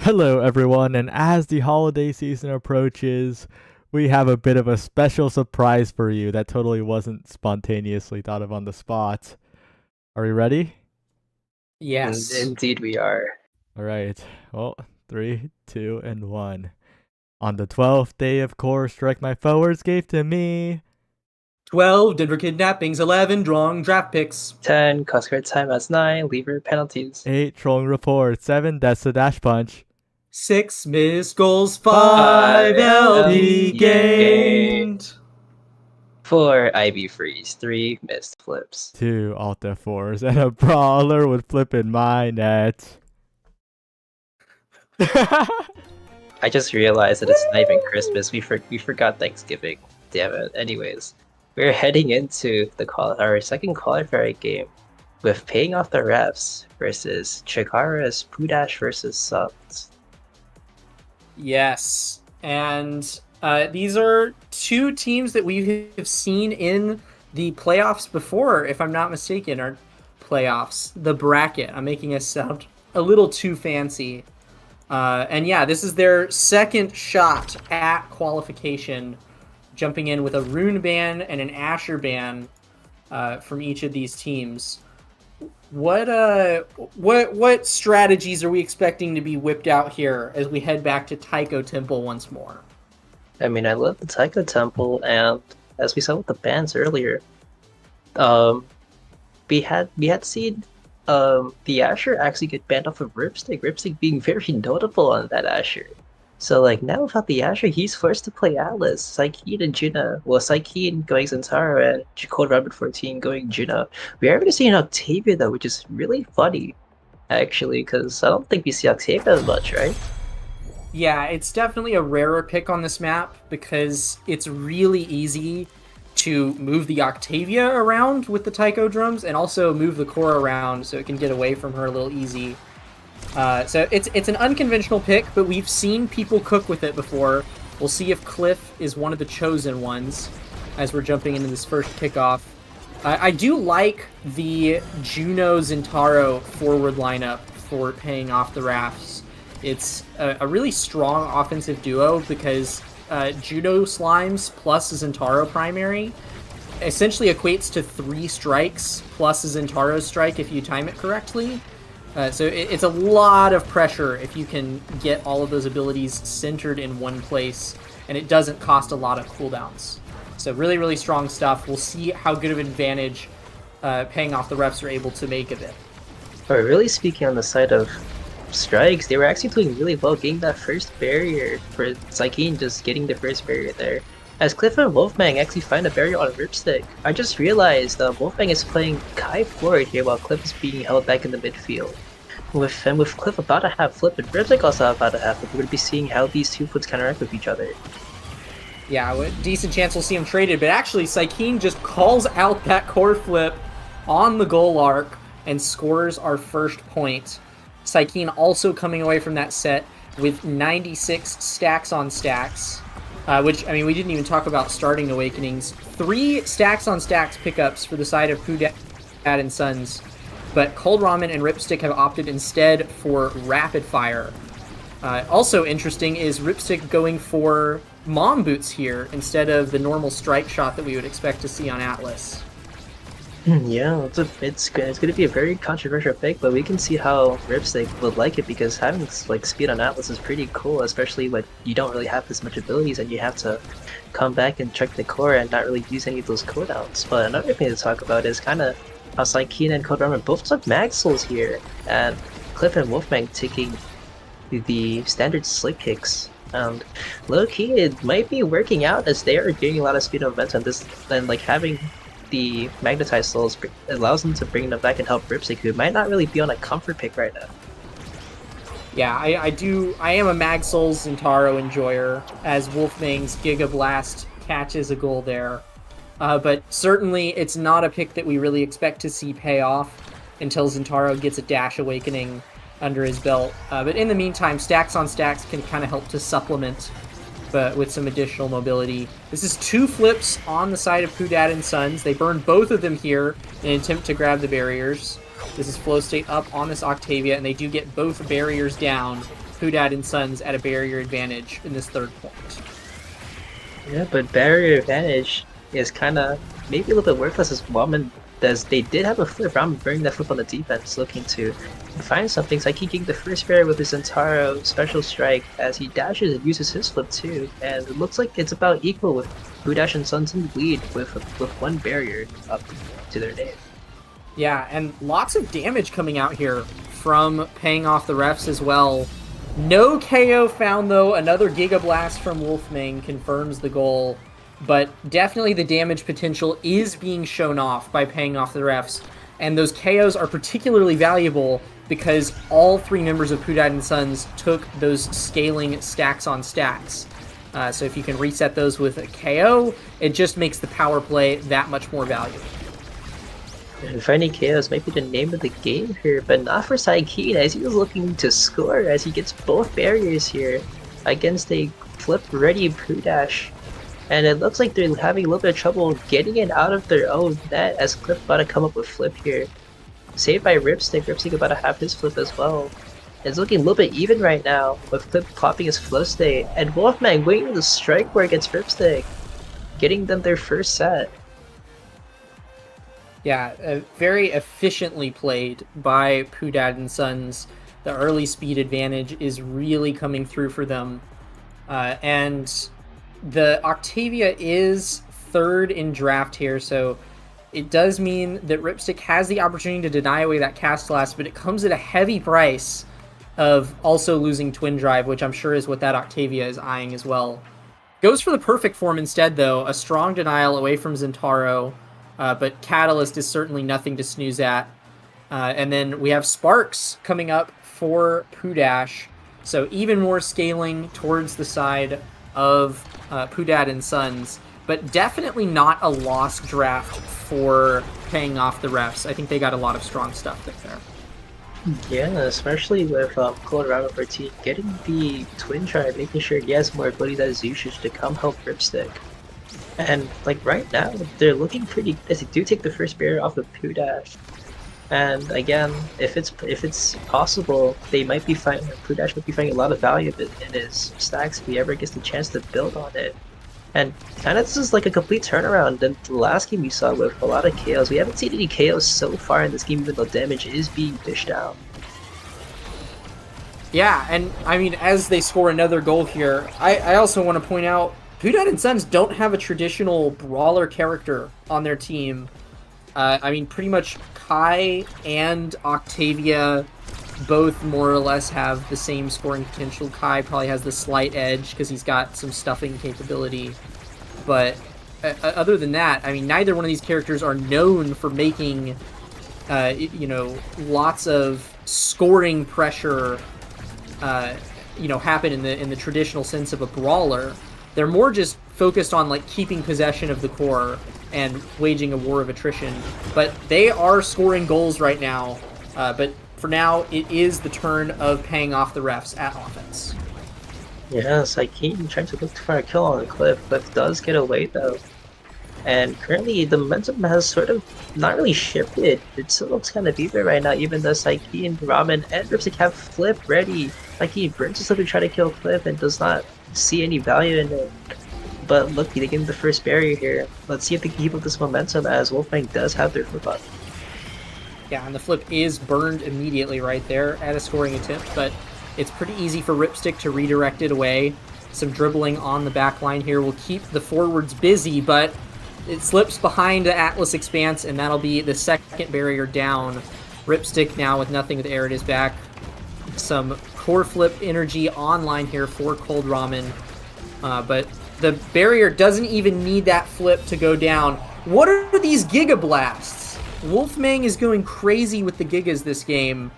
Hello, everyone, and as the holiday season approaches, we have a bit of a special surprise for you that totally wasn't spontaneously thought of on the spot. Are we ready? Yes. Indeed, we are. All right. Well, 3, 2, and 1. On the 12th day of course, strike my forwards gave to me. 12 Denver kidnappings, 11 drawing draft picks, 10, cost card timeouts 9, lever penalties. 8, trolling reports. 7, that's the dash punch. 6 missed goals, 5 5 LP LP gained. 4, IB freeze. 3, missed flips. 2, alt F4s, and a brawler would flip in my net. I just realized that it's not even Christmas. We forgot Thanksgiving. Damn it. Anyways, we're heading into our second qualifier game with Paying Off the Refs versus Chikara's Pudash versus Subs. Yes, and these are two teams that we have seen in the playoffs before, if I'm not mistaken, or playoffs, the bracket. I'm making us sound a little too fancy. And yeah, this is their second shot at qualification, jumping in with a Rune ban and an Asher ban from each of these teams. What strategies are we expecting to be whipped out here as we head back to Taiko Temple once more? I mean, I love the Taiko Temple, and as we saw with the bans earlier, we had seen the Asher actually get banned off of Ripstick. Ripstick being very notable on that Asher. So like now without the Asher, he's forced to play Atlas, Psykeen and Juna. Well, Psykeen going Zentaro and Cold Rabbit 14 going Juna. We are going to see an Octavia though, which is really funny, actually, because I don't think we see Octavia as much, right? Yeah, it's definitely a rarer pick on this map because it's really easy to move the Octavia around with the Taiko drums and also move the core around so it can get away from her a little easy. So it's an unconventional pick, but we've seen people cook with it before. We'll see if Cliff is one of the chosen ones as we're jumping into this first kickoff. I do like the Juno Zentaro forward lineup for Paying Off the Rafts. It's a really strong offensive duo because Juno Slimes plus a Zentaro primary essentially equates to 3 strikes plus a Zentaro strike if you time it correctly. So it's a lot of pressure if you can get all of those abilities centered in one place, and it doesn't cost a lot of cooldowns. So really, really strong stuff. We'll see how good of an advantage Paying Off the Refs are able to make of it. But really speaking on the side of strikes, they were actually doing really well getting that first barrier for Psykeen, just getting the first barrier there. As Cliff and Wolfgang actually find a barrier on Ripstick, I just realized Wolfgang is playing Kai forward here while Cliff is being held back in the midfield. With Cliff about to have Flip and Ripstick also about to have Flip, we're going to be seeing how these two foots counteract with each other. Yeah, decent chance we'll see him traded, but actually Psykeen just calls out that core flip on the goal arc and scores our first point. Psykeen also coming away from that set with 96 stacks on stacks. Which, I mean, we didn't even talk about starting Awakenings. 3 stacks on stacks pickups for the side of Poo Dad and Sons. But Cold Ramen and Ripstick have opted instead for Rapid Fire. Also interesting is Ripstick going for Mom Boots here instead of the normal strike shot that we would expect to see on Atlas. Yeah, it's going to be a very controversial pick, but we can see how Ripstick would like it because having like speed on Atlas is pretty cool, especially when you don't really have as much abilities and you have to come back and check the core and not really use any of those cooldowns. But another thing to talk about is kind of how Psykeen and Cold Ramen both took Mag Souls here, and Cliff and Wolfgang taking the standard slick kicks. And low-key, it might be working out as they are gaining a lot of speed and momentum. And like having the Magnetized Souls allows them to bring them back and help Ripstick, who might not really be on a comfort pick right now. Yeah, I am a Mag Souls Zentaro enjoyer, as Wolfgang's Giga Blast catches a goal there. But certainly it's not a pick that we really expect to see pay off until Zentaro gets a Dash Awakening under his belt. But in the meantime, stacks on stacks can kind of help to supplement but with some additional mobility. This is 2 flips on the side of Poo Dad and Sons. They burn both of them here in an attempt to grab the barriers. This is Flow State up on this Octavia, and they do get both barriers down. Pudad and Sons at a barrier advantage in this third point. Yeah, but barrier advantage is kind of maybe a little bit worthless as Wellman does. They did have a flip. Ramen burning that flip on the defense, looking to find something. So he getting the first barrier with his Zentaro special strike as he dashes and uses his flip too. And it looks like it's about equal with Pudash and Sons in the lead with one barrier up to their name. Yeah, and lots of damage coming out here from paying off the refs as well. No KO found, though. Another Giga Blast from Wolfmang confirms the goal. But definitely the damage potential is being shown off by paying off the refs. And those KOs are particularly valuable because all three members of Pudad and Sons took those scaling stacks on stacks. So if you can reset those with a KO, it just makes the power play that much more valuable. And finding KOs might be the name of the game here, but not for Saikeen as he was looking to score as he gets both barriers here against a flip-ready Pudash. And it looks like they're having a little bit of trouble getting it out of their own net as Clip about to come up with flip here. Saved by Ripstick. Ripstick about to have his flip as well. It's looking a little bit even right now with Clip popping his flow state and Wolfmang waiting the strike where against Ripstick, getting them their first set. Yeah, very efficiently played by Pudad and Sons. The early speed advantage is really coming through for them. And the Octavia is third in draft here, so it does mean that Ripstick has the opportunity to deny away that cast blast, but it comes at a heavy price of also losing Twin Drive, which I'm sure is what that Octavia is eyeing as well. Goes for the perfect form instead, though. A strong denial away from Zentaro. But Catalyst is certainly nothing to snooze at. And then we have Sparks coming up for Pudash. So even more scaling towards the side of Pudad and Sons. But definitely not a lost draft for paying off the refs. I think they got a lot of strong stuff there. Yeah, especially with Cold Ramen Bertie getting the Twin Drive, making sure he has more ability than his usage to come help Ripstick. And like right now, they're looking pretty good as they do take the first barrier off of Pudash. And again, if it's possible, they might be finding Pudash might be finding a lot of value in his stacks if he ever gets the chance to build on it. And kind of this is like a complete turnaround than the last game we saw with a lot of KOs. We haven't seen any KOs so far in this game, even though damage is being dished out. Yeah, and I mean, as they score another goal here, I also want to point out Pudad and Sons don't have a traditional brawler character on their team. I mean, pretty much Kai and Octavia both more or less have the same scoring potential. Kai probably has the slight edge because he's got some stuffing capability. But other than that, I mean, neither one of these characters are known for making, lots of scoring pressure, happen in the traditional sense of a brawler. They're more just focused on like keeping possession of the core and waging a war of attrition. But they are scoring goals right now. But for now, it is the turn of paying off the refs at offense. Yeah, Saikeen trying to look for a kill on the Cliff. Cliff does get away though. And currently the momentum has sort of not really shifted. It still looks kind of even right now, even though Saikeen, Ramen, and Ripstick have Flip ready. Saikeen burns himself to try to kill Cliff and does not see any value in it. But look, they give him the first barrier here. Let's see if they can keep up this momentum as Wolfmang does have their flip up. Yeah, and the flip is burned immediately right there at a scoring attempt, but it's pretty easy for Ripstick to redirect it away. Some dribbling on the back line here will keep the forwards busy, but it slips behind the Atlas Expanse, and that'll be the second barrier down. Ripstick now with nothing with air at his back. Some core flip energy online here for Cold Ramen, but the barrier doesn't even need that flip to go down. What are these Giga Blasts? Wolfmang is going crazy with the Gigas this game,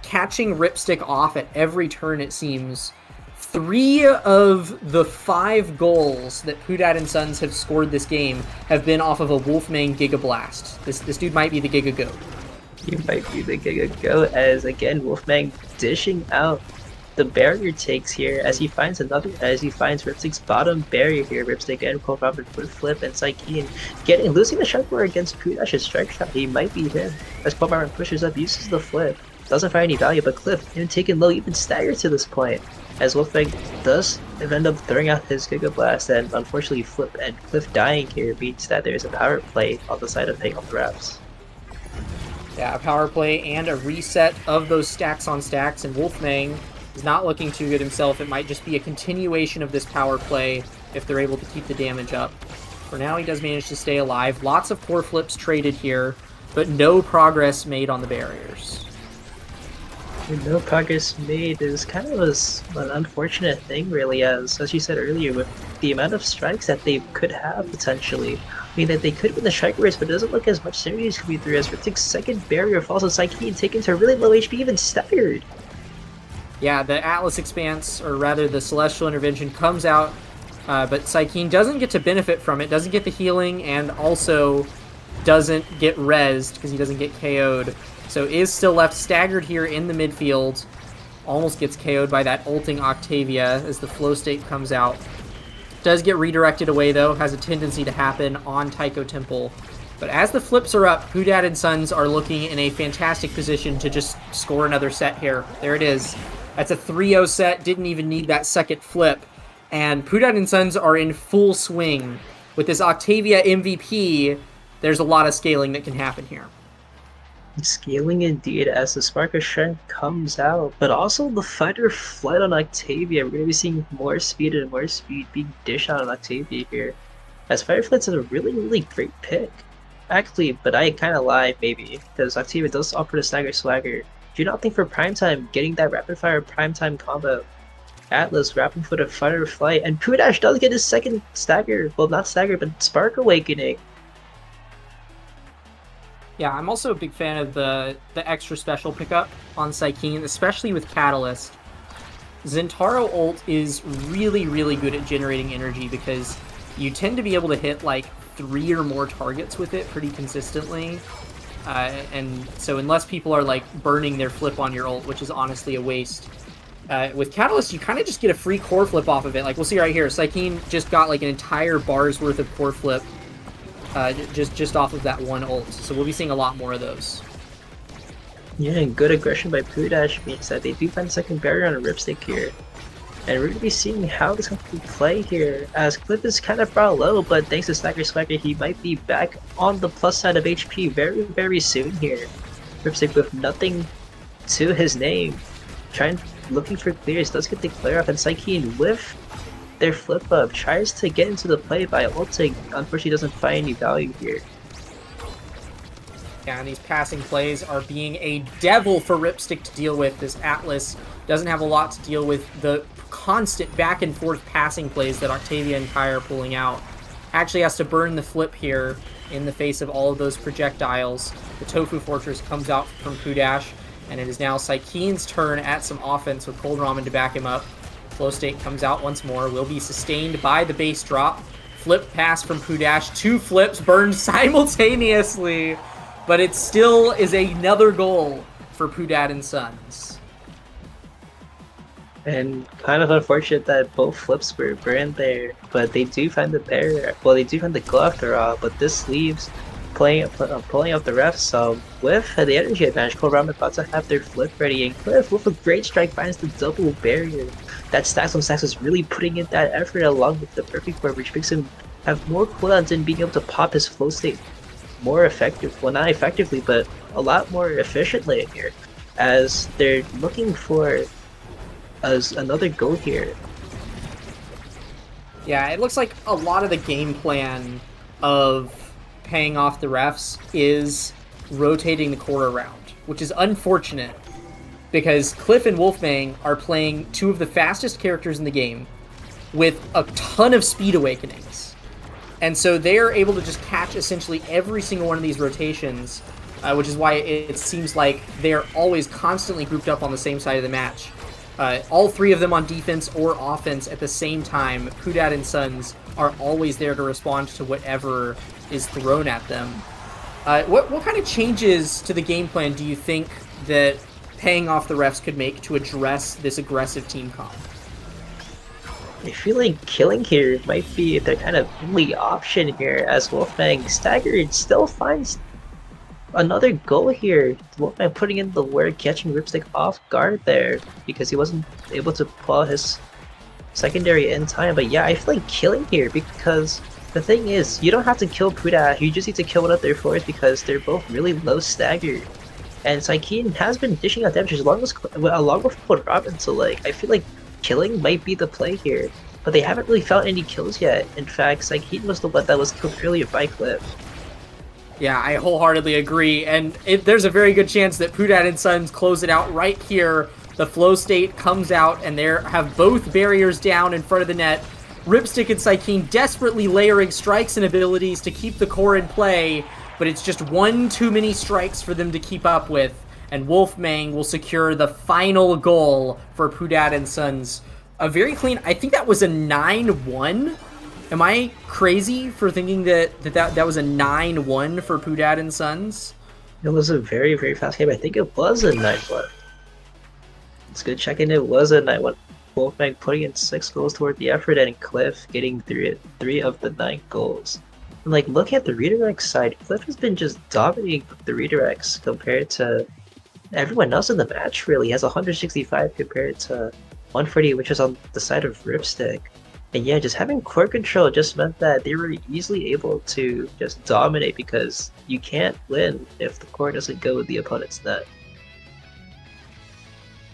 catching Ripstick off at every turn, it seems. 3 of the 5 goals that Pudad and Sons have scored this game have been off of a Wolfmang Giga Blast. This dude might be the Giga Goat. He might be the Giga Goat as, again, Wolfmang dishing out the barrier takes here as he finds Ripstick's bottom barrier here. Ripstick and Cold Ramen with flip and Saikeen losing the sharp war against Pudash's strike shot. He might be him as Cold Ramen pushes up, uses the flip. doesn't find any value, but Cliff, even taken low, even staggered to this point. As Wolfgang does end up throwing out his Giga Blast, and unfortunately Flip and Cliff dying here means that there's a power play on the side of paying off the refs. Yeah, a power play and a reset of those stacks on stacks, and Wolfgang is not looking too good himself. It might just be a continuation of this power play if they're able to keep the damage up. For now, he does manage to stay alive. Lots of core flips traded here, but no progress made on the barriers. No progress made is kind of an unfortunate thing, really, as you said earlier, with the amount of strikes that they could have potentially. I mean, that they could win the strike race, but it doesn't look as much synergies coming through as Riptic's second barrier falls on Psyche, taken to really low HP, even staggered. Yeah, the Atlas Expanse, or rather the Celestial Intervention, comes out, but Psykeen doesn't get to benefit from it, doesn't get the healing, and also doesn't get rezzed because he doesn't get KO'd. So is still left staggered here in the midfield. Almost gets KO'd by that ulting Octavia as the flow state comes out. Does get redirected away though, has a tendency to happen on Tycho Temple. But as the flips are up, Pudad and Sons are looking in a fantastic position to just score another set here. There it is. That's a 3-0 set, didn't even need that second flip. And Pudad and Sons are in full swing. With this Octavia MVP, there's a lot of scaling that can happen here. Scaling indeed as the Spark of Strength comes out, but also the Fighter Flight on Octavia. We're going to be seeing more speed and more speed being dished out on Octavia here. As Fighter Flight's a really, really great pick. Actually, but I kind of lied maybe, because Octavia does offer the Stagger Swagger. Do you not think for Primetime, getting that Rapid Fire Primetime combo, Atlas, Rapid Foot of Fighter Flight, and Pudash does get his second Stagger, well not Stagger, but Spark Awakening. Yeah, I'm also a big fan of the extra special pickup on Psykeen, especially with Catalyst. Zentaro ult is really, really good at generating energy because you tend to be able to hit like 3 or more targets with it pretty consistently. And so unless people are like burning their flip on your ult, which is honestly a waste, with Catalyst you kind of just get a free core flip off of it. Like we'll see right here, Psykeen just got like an entire bar's worth of core flip just off of that one ult. So we'll be seeing a lot more of those. Yeah, and good aggression by Pudash means that they do find second barrier on a Ripstick here. And we're going to be seeing how this comes to play here, as Cliff is kind of brought low, but thanks to Stagger Swagger, he might be back on the plus side of HP very, very soon here. Ripstick with nothing to his name, looking for clears, does get the clear off, and Psykeen with their flip up tries to get into the play by ulting. Unfortunately, doesn't find any value here. Yeah, and these passing plays are being a devil for Ripstick to deal with. This Atlas doesn't have a lot to deal with the constant back and forth passing plays that Octavia and Kai are pulling out. Actually has to burn the flip here in the face of all of those projectiles. The Tofu Fortress comes out from Pudash, and it is now Psykeen's turn at some offense with Cold Ramen to back him up. Flow State comes out once more, will be sustained by the base drop. Flip pass from Pudash, 2 flips burned simultaneously, but it still is another goal for Pudad and Sons. And kind of unfortunate that both flips were burned there, but they do find the barrier. Well, they do find the glow after all, but this leaves pulling up the refs with the energy advantage. Cold Ramen about to have their flip ready, and Cliff with a great strike finds the double barrier. That Stacks on Stacks is really putting in that effort along with the perfect word, which makes him have more cooldowns and being able to pop his flow state more effective. Well, not effectively, but a lot more efficiently here, as they're looking for another goal here. Yeah, it looks like a lot of the game plan of paying off the refs is rotating the core around, which is unfortunate because Cliff and Wolfgang are playing 2 of the fastest characters in the game with a ton of speed awakenings. And so they are able to just catch essentially every single one of these rotations, which is why it seems like they are always constantly grouped up on the same side of the match. All 3 of them on defense or offense at the same time. Pudad and Sons are always there to respond to whatever is thrown at them. What kind of changes to the game plan do you think that paying off the refs could make to address this aggressive team comp? I feel like killing here might be their kind of only option here, as Wolfgang staggered still finds another goal here. Wolfman putting in the work, catching Ripstick off guard there because he wasn't able to pull out his secondary in time. But yeah, I feel like killing here because the thing is, you don't have to kill Pudash, you just need to kill one of their floors because they're both really low staggered. And Saikin has been dishing out damage along with Cold Robin, so like I feel like killing might be the play here. But they haven't really found any kills yet. In fact, Saikin was the one that was killed earlier by Cliff. Yeah, I wholeheartedly agree, and there's a very good chance that Pudad and Sons close it out right here. The flow state comes out, and they have both barriers down in front of the net. Ripstick and Saikin desperately layering strikes and abilities to keep the core in play, but it's just one too many strikes for them to keep up with, and Wolfmang will secure the final goal for Pudad and Sons. A very clean, I think that was a 9-1. Am I crazy for thinking that was a 9-1 for Pudad and Sons? It was a very, very fast game. I think it was a 9-1. It's good checking. It was a 9-1. Wolfgang putting in 6 goals toward the effort, and Cliff getting three of the 9 goals. And like, looking at the redirect side, Cliff has been just dominating the redirects compared to everyone else in the match, really. He has 165 compared to 140, which is on the side of Ripstick. And yeah, just having core control just meant that they were easily able to just dominate because you can't win if the core doesn't go with the opponent's net.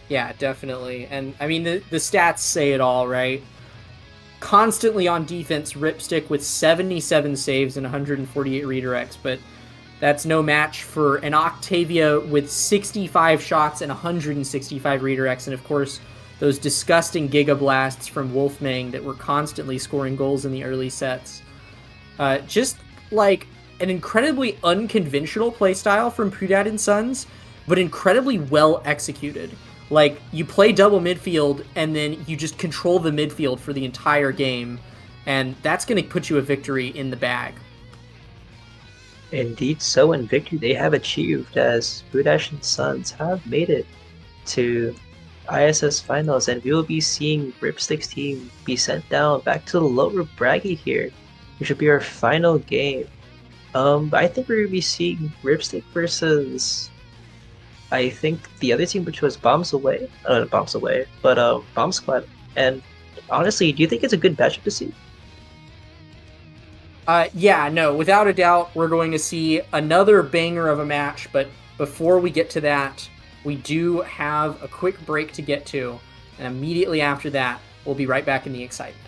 Yeah, definitely. And I mean, the stats say it all, right? Constantly on defense, Ripstick with 77 saves and 148 redirects, but that's no match for an Octavia with 65 shots and 165 redirects, and of course, those disgusting Giga Blasts from Wolfmang that were constantly scoring goals in the early sets. Just like an incredibly unconventional playstyle from Pudad and Sons, but incredibly well executed. Like, you play double midfield, and then you just control the midfield for the entire game, and that's going to put you a victory in the bag. Indeed, so in victory they have achieved, as Pudash and Sons have made it to ISS Finals, and we will be seeing Ripstick's team be sent down back to the lower bracket here, which will be our final game. I think we're going to be seeing Ripstick versus, I think, the other team, which was Bombs Away. Not Bombs Away, but Bomb Squad. And honestly, do you think it's a good matchup to see? Yeah, no, without a doubt, we're going to see another banger of a match, but before we get to that, we do have a quick break to get to, and immediately after that, we'll be right back in the excitement.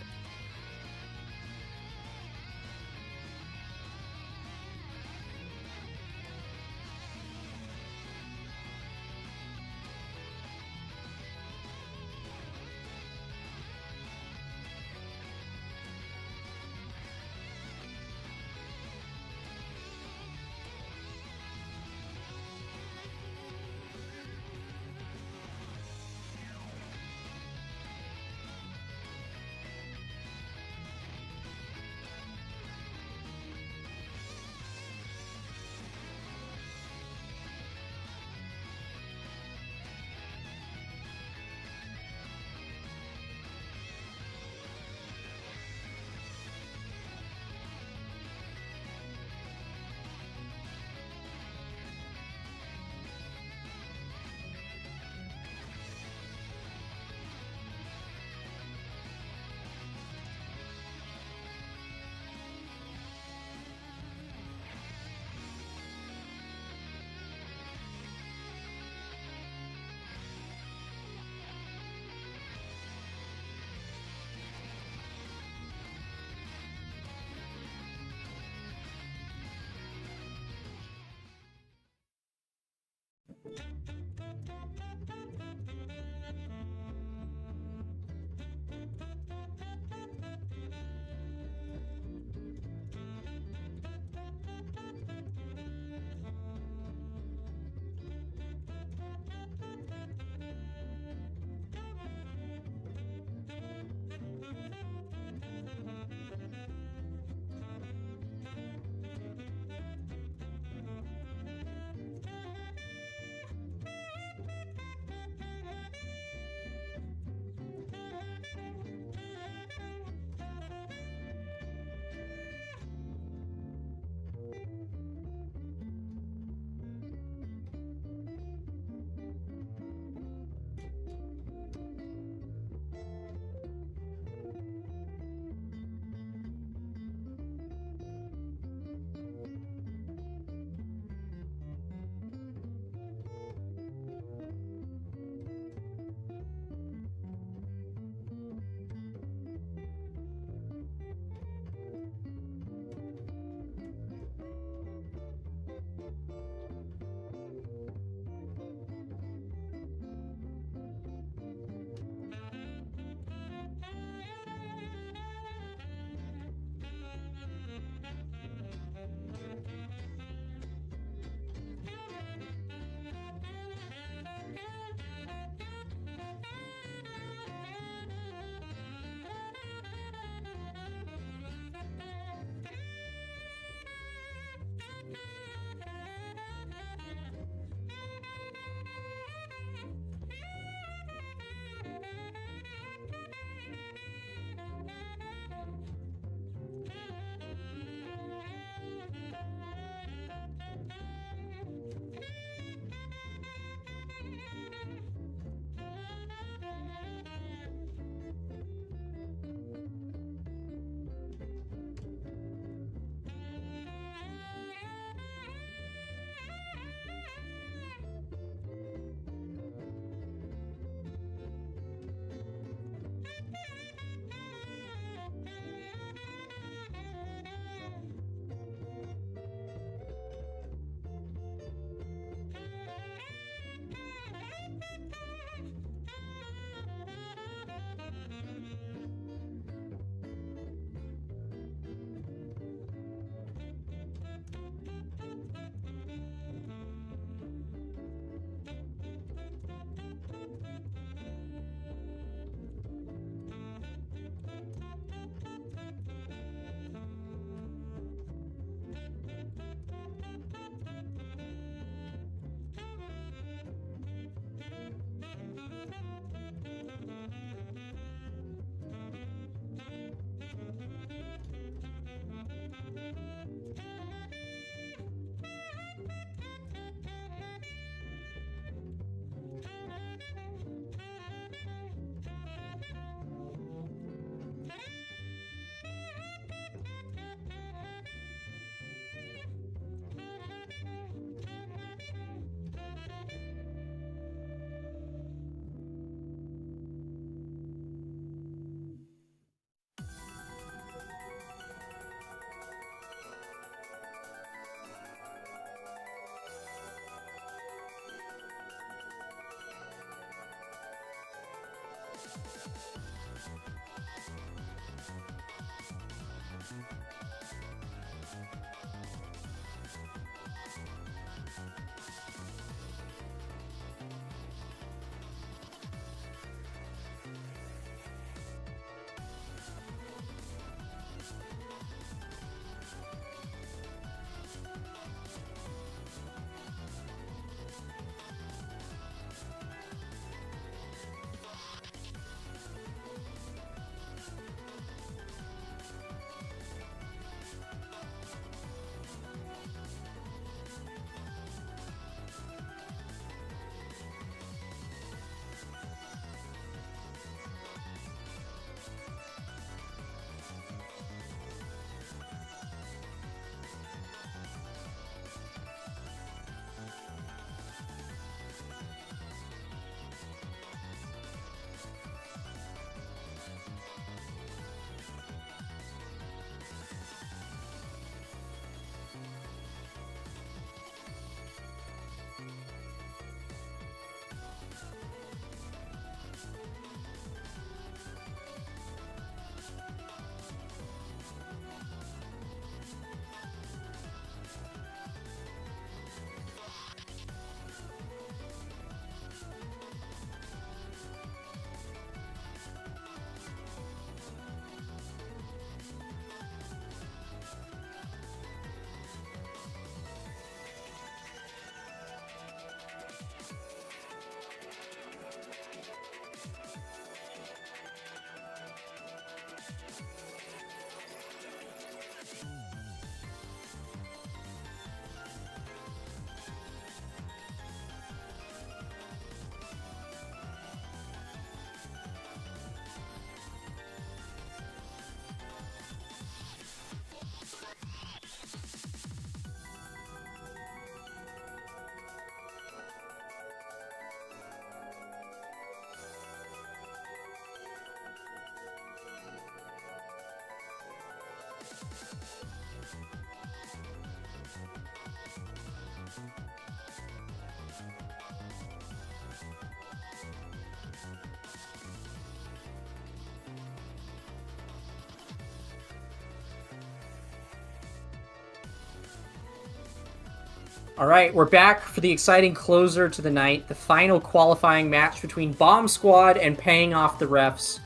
All right, we're back for the exciting closer to the night, the final qualifying match between Bomb Squad and Paying Off the Refs.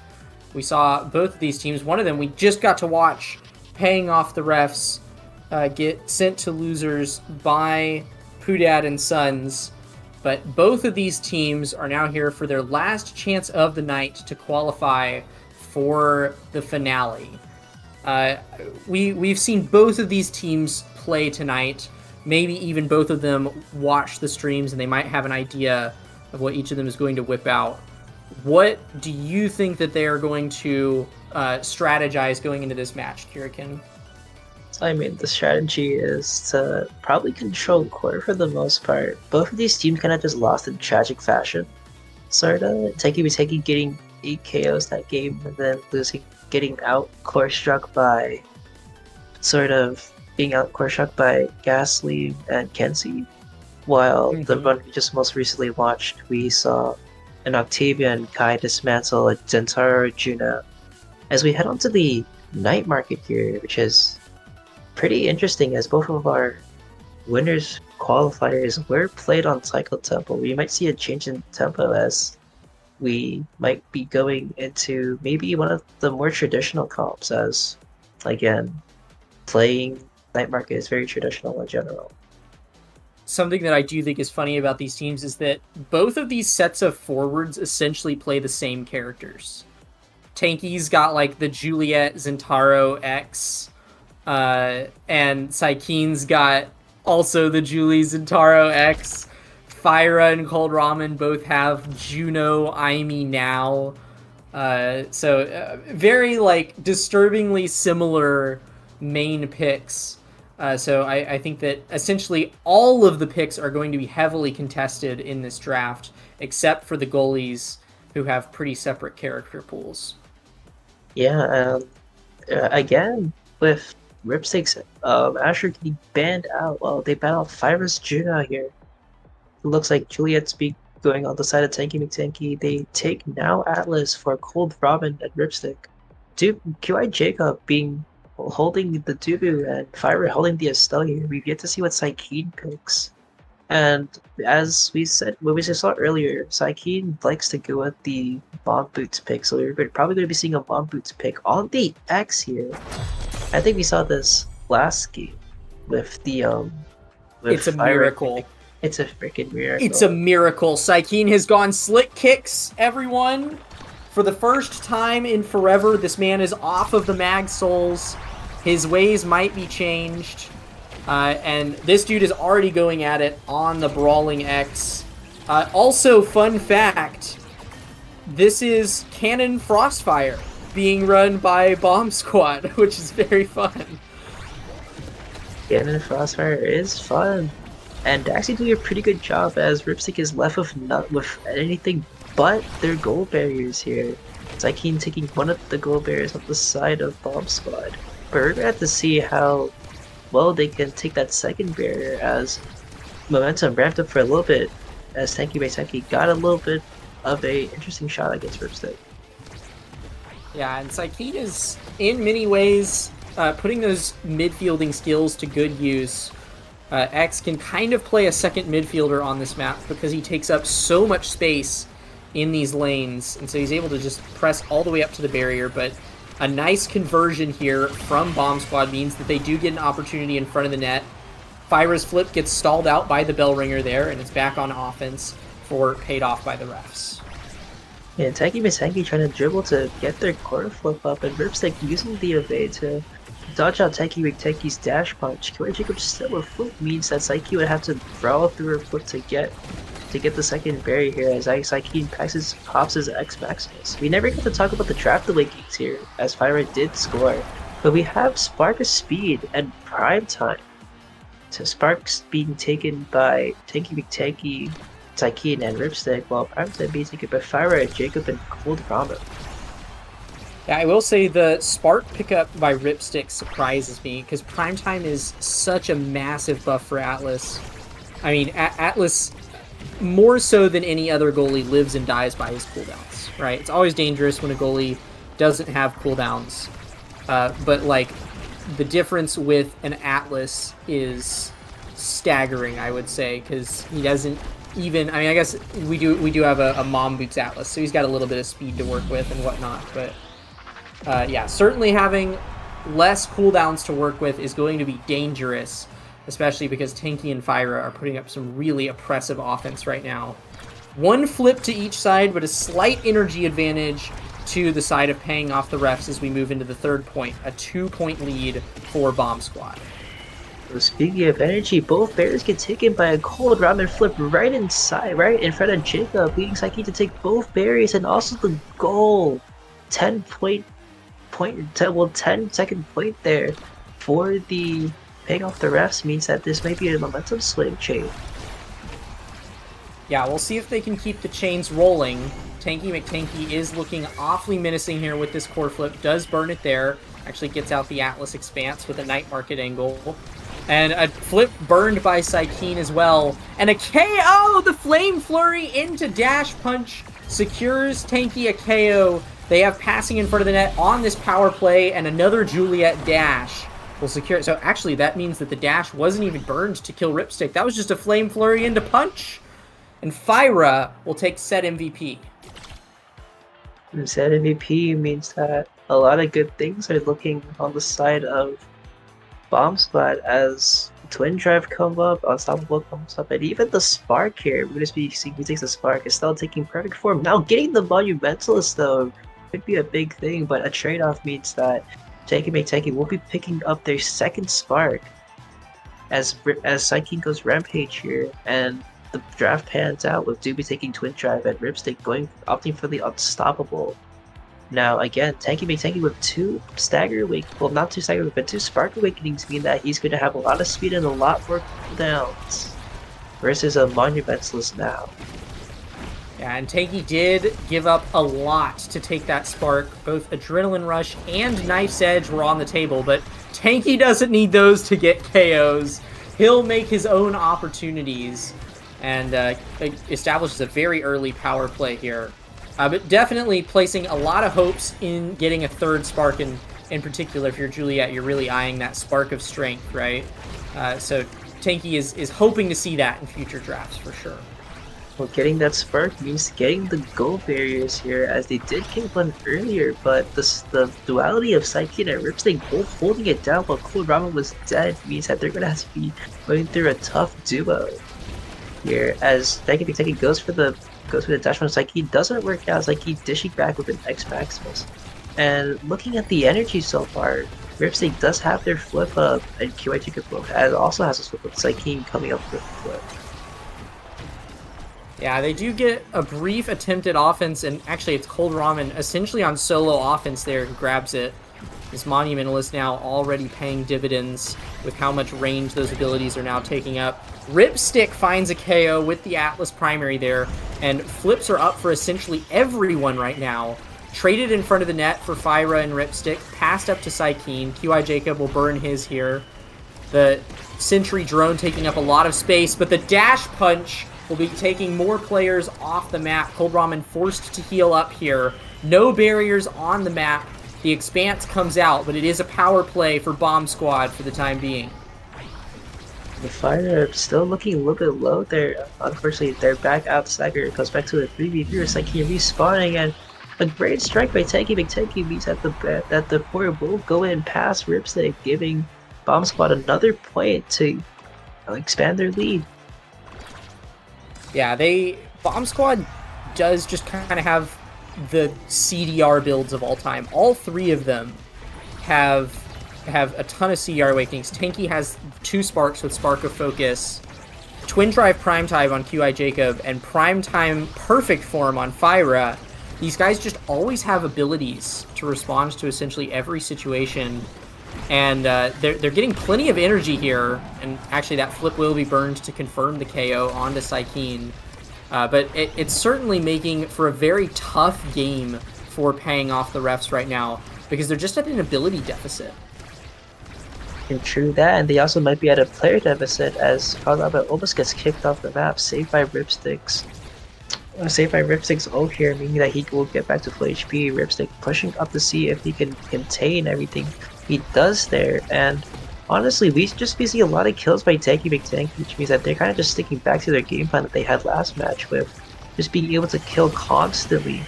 We saw both of these teams. One of them we just got to watch, Paying Off the Refs, get sent to losers by Pudad and Sons. But both of these teams are now here for their last chance of the night to qualify for the finale. We've seen both of these teams play tonight. Maybe even both of them watch the streams and they might have an idea of what each of them is going to whip out. What do you think that they are going to strategize going into this match, Kirikin? I mean, the strategy is to probably control core for the most part. Both of these teams kind of just lost in tragic fashion. Sort of. Teki getting 8 KOs that game and then getting out core struck by being out core struck by Gasly and Kenzie. While the run we just most recently watched, we saw an Octavia and Kai dismantle a Zentaro Juna. As we head on to the night market here, which is pretty interesting as both of our winners qualifiers were played on cycle tempo. We might see a change in tempo as we might be going into maybe one of the more traditional comps, as again, playing night market is very traditional in general. Something that I do think is funny about these teams is that both of these sets of forwards essentially play the same characters. Tanky's got like the Juliet Zentaro X, and Saikeen's got also the Julie Zentaro X. Fyra and Cold Ramen both have Juno Aimi now. So very like disturbingly similar main picks. So I think that essentially all of the picks are going to be heavily contested in this draft, except for the goalies who have pretty separate character pools. Yeah, again, with Ripstick's Asher getting banned out, well, they banned out Fyra's Juno here. It looks like Juliet's going on the side of Tanky McTanky, they take now Atlas for Cold Ramen and Ripstick. QI Jacob holding the Dubu and Fire holding the Estelle here. We've yet to see what Psykeen picks. And as we said, when we saw earlier, Psykeen likes to go at the Bomb Boots pick, so we're probably going to be seeing a Bomb Boots pick on the X here. I think we saw this last game with the with It's a Fire. miracle. It's a freaking miracle. It's a miracle. Psykeen has gone slick kicks, everyone. For the first time in forever, this man is off of the Mag Souls. His ways might be changed. And this dude is already going at it on the Brawling X. Also, fun fact, this is Cannon Frostfire being run by Bomb Squad, which is very fun. Cannon Frostfire is fun. And actually doing a pretty good job as Ripstick is left with anything but their gold barriers here. Psykeen taking one of the gold barriers on the side of Bomb Squad. But we're gonna have to see how well they can take that second barrier as momentum ramped up for a little bit as Tanky McTanky got a little bit of a interesting shot against Ripstick. Yeah, and Psykeen is, in many ways, putting those midfielding skills to good use. X can kind of play a second midfielder on this map because he takes up so much space in these lanes, and so he's able to just press all the way up to the barrier, but a nice conversion here from Bomb Squad means that they do get an opportunity in front of the net. Fyra's flip gets stalled out by the bell ringer there, and it's back on offense for paid off by the refs. Yeah, Tanky McTanky trying to dribble to get their quarter flip up, and Ripstick using the evade to dodge out Tanky McTanky's dash punch. QI Jacob still with flip means that Psyche would have to brawl through her flip to get the second barrier here as Psyche pops his X Maximus. We never get to talk about the draft awakenings here, as Fyra did score, but we have Spark of Speed and Prime Time. So Spark's being taken by Tanky McTanky, Psyche, and Ripstick, while Prime Time being taken by Fyra, Jacob, and Cold Ramen. Yeah, I will say the Spark pickup by Ripstick surprises me, because Primetime is such a massive buff for Atlas. I mean, Atlas, more so than any other goalie, lives and dies by his cooldowns, right? It's always dangerous when a goalie doesn't have cooldowns. But, like, the difference with an Atlas is staggering, I would say, because he doesn't even... I mean, I guess we do have a Mom Boots Atlas, so he's got a little bit of speed to work with and whatnot, but... yeah, certainly having less cooldowns to work with is going to be dangerous, especially because Tanky and Fyra are putting up some really oppressive offense right now. One flip to each side, but a slight energy advantage to the side of paying off the refs as we move into the third point. A 2-point lead for Bomb Squad. So speaking of energy, both bears get taken by a Cold Ramen flip right in front of Jacob, leading Psyche to take both berries and also the goal. 10 second point there for the paying off the refs means that this may be a momentum swing chain. Yeah, we'll see if they can keep the chains rolling. Tanky McTanky is looking awfully menacing here with this core flip. Does burn it there. Actually gets out the Atlas Expanse with a Night Market angle. And a flip burned by Psykeen as well. And a KO! The Flame Flurry into Dash Punch secures Tanky a KO. They have passing in front of the net on this power play, and another Juliet dash will secure it. So actually, that means that the dash wasn't even burned to kill Ripstick. That was just a Flame Flurry into Punch. And Fyra will take set MVP. And set MVP means that a lot of good things are looking on the side of Bomb Squad as Twin Drive come up, Unstoppable comes up, and even the Spark here, we're going to be seeing who takes the Spark, is still taking perfect form. Now getting the Monumentalist though could be a big thing, but a trade-off means that Tanky McTanky will be picking up their second Spark as Psyche goes Rampage here, and the draft pans out with Doobie taking Twin Drive and Ripstick opting for the Unstoppable. Now again, Tanky McTanky with two Spark Awakenings mean that he's going to have a lot of speed and a lot more cooldowns versus a Monumentalist now. Yeah, and Tanky did give up a lot to take that Spark. Both Adrenaline Rush and Knife's Edge were on the table, but Tanky doesn't need those to get KOs. He'll make his own opportunities. and establishes a very early power play here. But definitely placing a lot of hopes in getting a third spark, in particular. If you're Juliet, you're really eyeing that spark of strength, right? So Tanky is hoping to see that in future drafts for sure. Well, getting that spark means getting the gold barriers here, as they did get one earlier, but the duality of Psyche and Ripstick both holding it down while Cold Ramen was dead means that they're going to have to be going through a tough duo here, as Tanky goes for the dash from Psyche. Doesn't work out. Psyche dishing back with an X Maximus. And looking at the energy so far, Ripstick does have their flip up, and QI Jacob also has a flip up. Psyche coming up with a flip. Yeah, they do get a brief attempt at offense, and actually it's Cold Ramen essentially on solo offense there who grabs it. This Monumentalist now already paying dividends with how much range those abilities are now taking up. Ripstick finds a KO with the Atlas primary there, and flips are up for essentially everyone right now. Traded in front of the net for Fyra and Ripstick, passed up to Psykeen. QI Jacob will burn his here. The Sentry drone taking up a lot of space, but the dash punch will be taking more players off the map. Cold Ramen forced to heal up here. No barriers on the map. The Expanse comes out, but it is a power play for Bomb Squad for the time being. The Fire still looking a little bit low there. Unfortunately, they're back out. Stagger goes back to a 3v3. It's like he's respawning, and a great strike by Tanky. Big Tanky means that the Porter will go in past Ripstick, giving Bomb Squad another point to expand their lead. Yeah, Bomb Squad does just kind of have the CDR builds of all time. All three of them have a ton of CDR awakenings. Tanky has 2 sparks with Spark of Focus, Twin Drive Primetime on QI Jacob, and Primetime Perfect Form on Fyra. These guys just always have abilities to respond to essentially every situation, and they're getting plenty of energy here, and actually that flip will be burned to confirm the KO onto Psykeen. But it's certainly making for a very tough game for paying off the refs right now, because they're just at an ability deficit. And true that, and they also might be at a player deficit, as Kalaba almost gets kicked off the map, saved by Ripstick's ult here, meaning that he will get back to full HP. Ripstick pushing up to see if he can contain everything he does there, and honestly, we see a lot of kills by Tanky Big Tank, which means that they're kind of just sticking back to their game plan that they had last match, with just being able to kill constantly.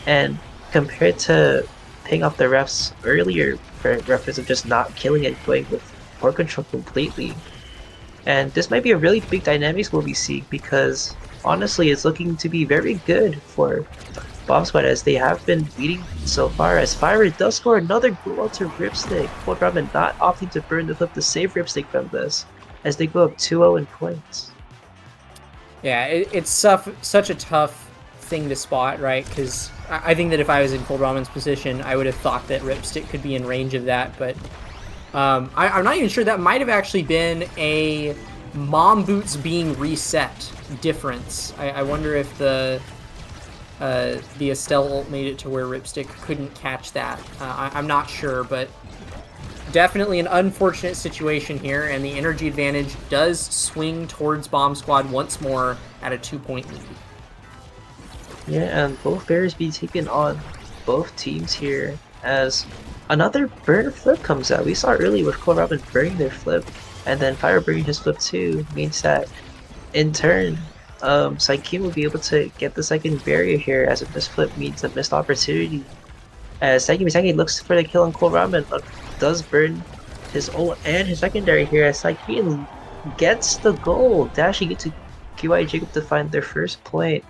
And compared to paying off the refs earlier, for reference of just not killing it, going with port control completely. And this might be a really big dynamics we'll be seeing, because honestly, it's looking to be very good for Bomb Squad, as they have been leading so far, as Fyra does score another goal to Ripstick. Cold Ramen not opting to burn the flip to save Ripstick from this, as they go up 2-0 in points. Yeah, it's such a tough thing to spot, right? Because I think that if I was in Cold Ramen's position, I would have thought that Ripstick could be in range of that, but I'm not even sure. That might have actually been a Mom Boots being reset difference. I wonder if the Estelle ult made it to where Ripstick couldn't catch that. I'm not sure, but definitely an unfortunate situation here, and the energy advantage does swing towards Bomb Squad once more at a 2-point lead. Yeah, and both barriers be taken on both teams here, as another burn flip comes out. We saw earlier with Cold Ramen burning their flip, and then Fyra burning his flip too, means that in turn, Psykeen will be able to get the second barrier here, as a missed flip means a missed opportunity. As Psykeen looks for the kill on Cold Ramen, but does burn his ult and his secondary here, as Psykeen gets the goal, dashing into QI Jacob to find their first point.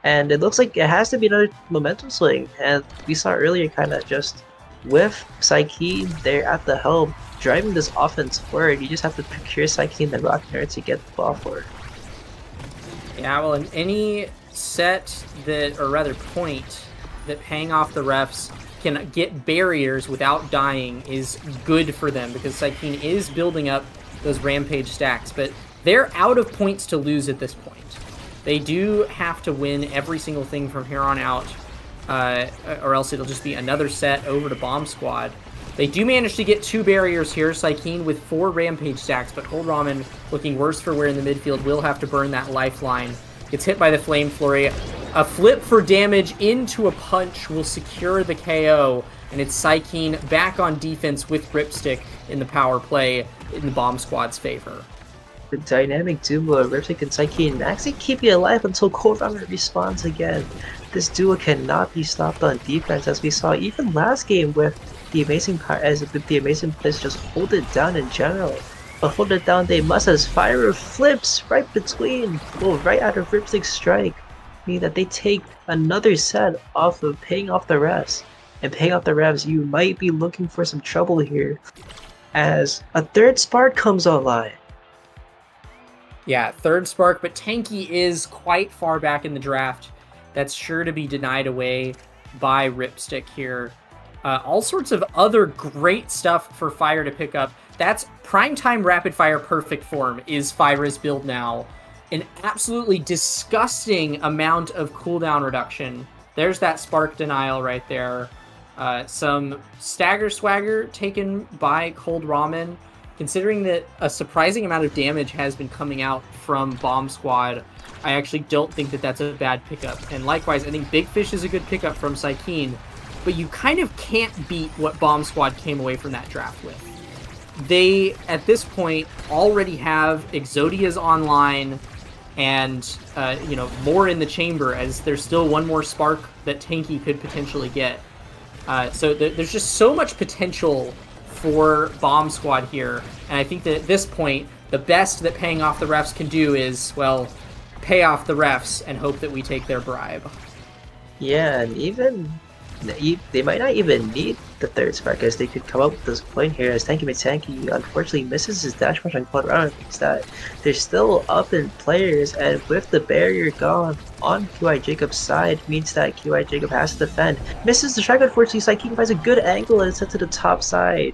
And it looks like it has to be another momentum swing, and we saw earlier kind of just with Psykeen there at the helm, driving this offense forward. You just have to procure Psykeen and Rockner to get the ball forward. Yeah, well, in any set that, or rather point, that paying off the refs can get barriers without dying is good for them, because Psykeen is building up those Rampage stacks, but they're out of points to lose at this point. They do have to win every single thing from here on out, or else it'll just be another set over to Bomb Squad. They do manage to get 2 barriers here. Psykeen with 4 Rampage stacks, but Cold Ramen looking worse for wear in the midfield. Will have to burn that lifeline. Gets hit by the Flame Flurry. A flip for damage into a punch will secure the KO, and it's Psykeen back on defense with Ripstick in the power play in the Bomb Squad's favor. The dynamic duo of Ripstick and Psykeen actually keep you alive until Cold Ramen respawns again. This duo cannot be stopped on defense, as we saw even last game with the amazing players just hold it down in general. But hold it down they must, as Fire flips right between, well, right out of Ripstick's strike, meaning that they take another set off of paying off the refs. And paying off the refs, you might be looking for some trouble here, as a third spark comes online. Yeah, 3rd spark, but Tanky is quite far back in the draft. That's sure to be denied away by Ripstick here. All sorts of other great stuff for Fire to pick up. That's Primetime Rapid Fire Perfect Form is Fire's build now. An absolutely disgusting amount of cooldown reduction. There's that spark denial right there. Some stagger swagger taken by Cold Ramen. Considering that a surprising amount of damage has been coming out from Bomb Squad, I actually don't think that that's a bad pickup. And likewise, I think Big Fish is a good pickup from Psykeen, but you kind of can't beat what Bomb Squad came away from that draft with. They, at this point, already have Exodia's online and, more in the chamber, as there's still one more spark that Tanky could potentially get. So there's just so much potential for Bomb Squad here, and I think that at this point, the best that paying off the refs can do is, well, pay off the refs and hope that we take their bribe. Yeah, and even they might not even need the 3rd spark, as they could come up with this point here, as Tanky McTanky unfortunately misses his dash punch on Cold Ramen, because that they're still up in players, and with the barrier gone on QI Jacob's side, means that QI Jacob has to defend. Misses the strike, unfortunately. Psykeen finds a good angle and sets to the top side.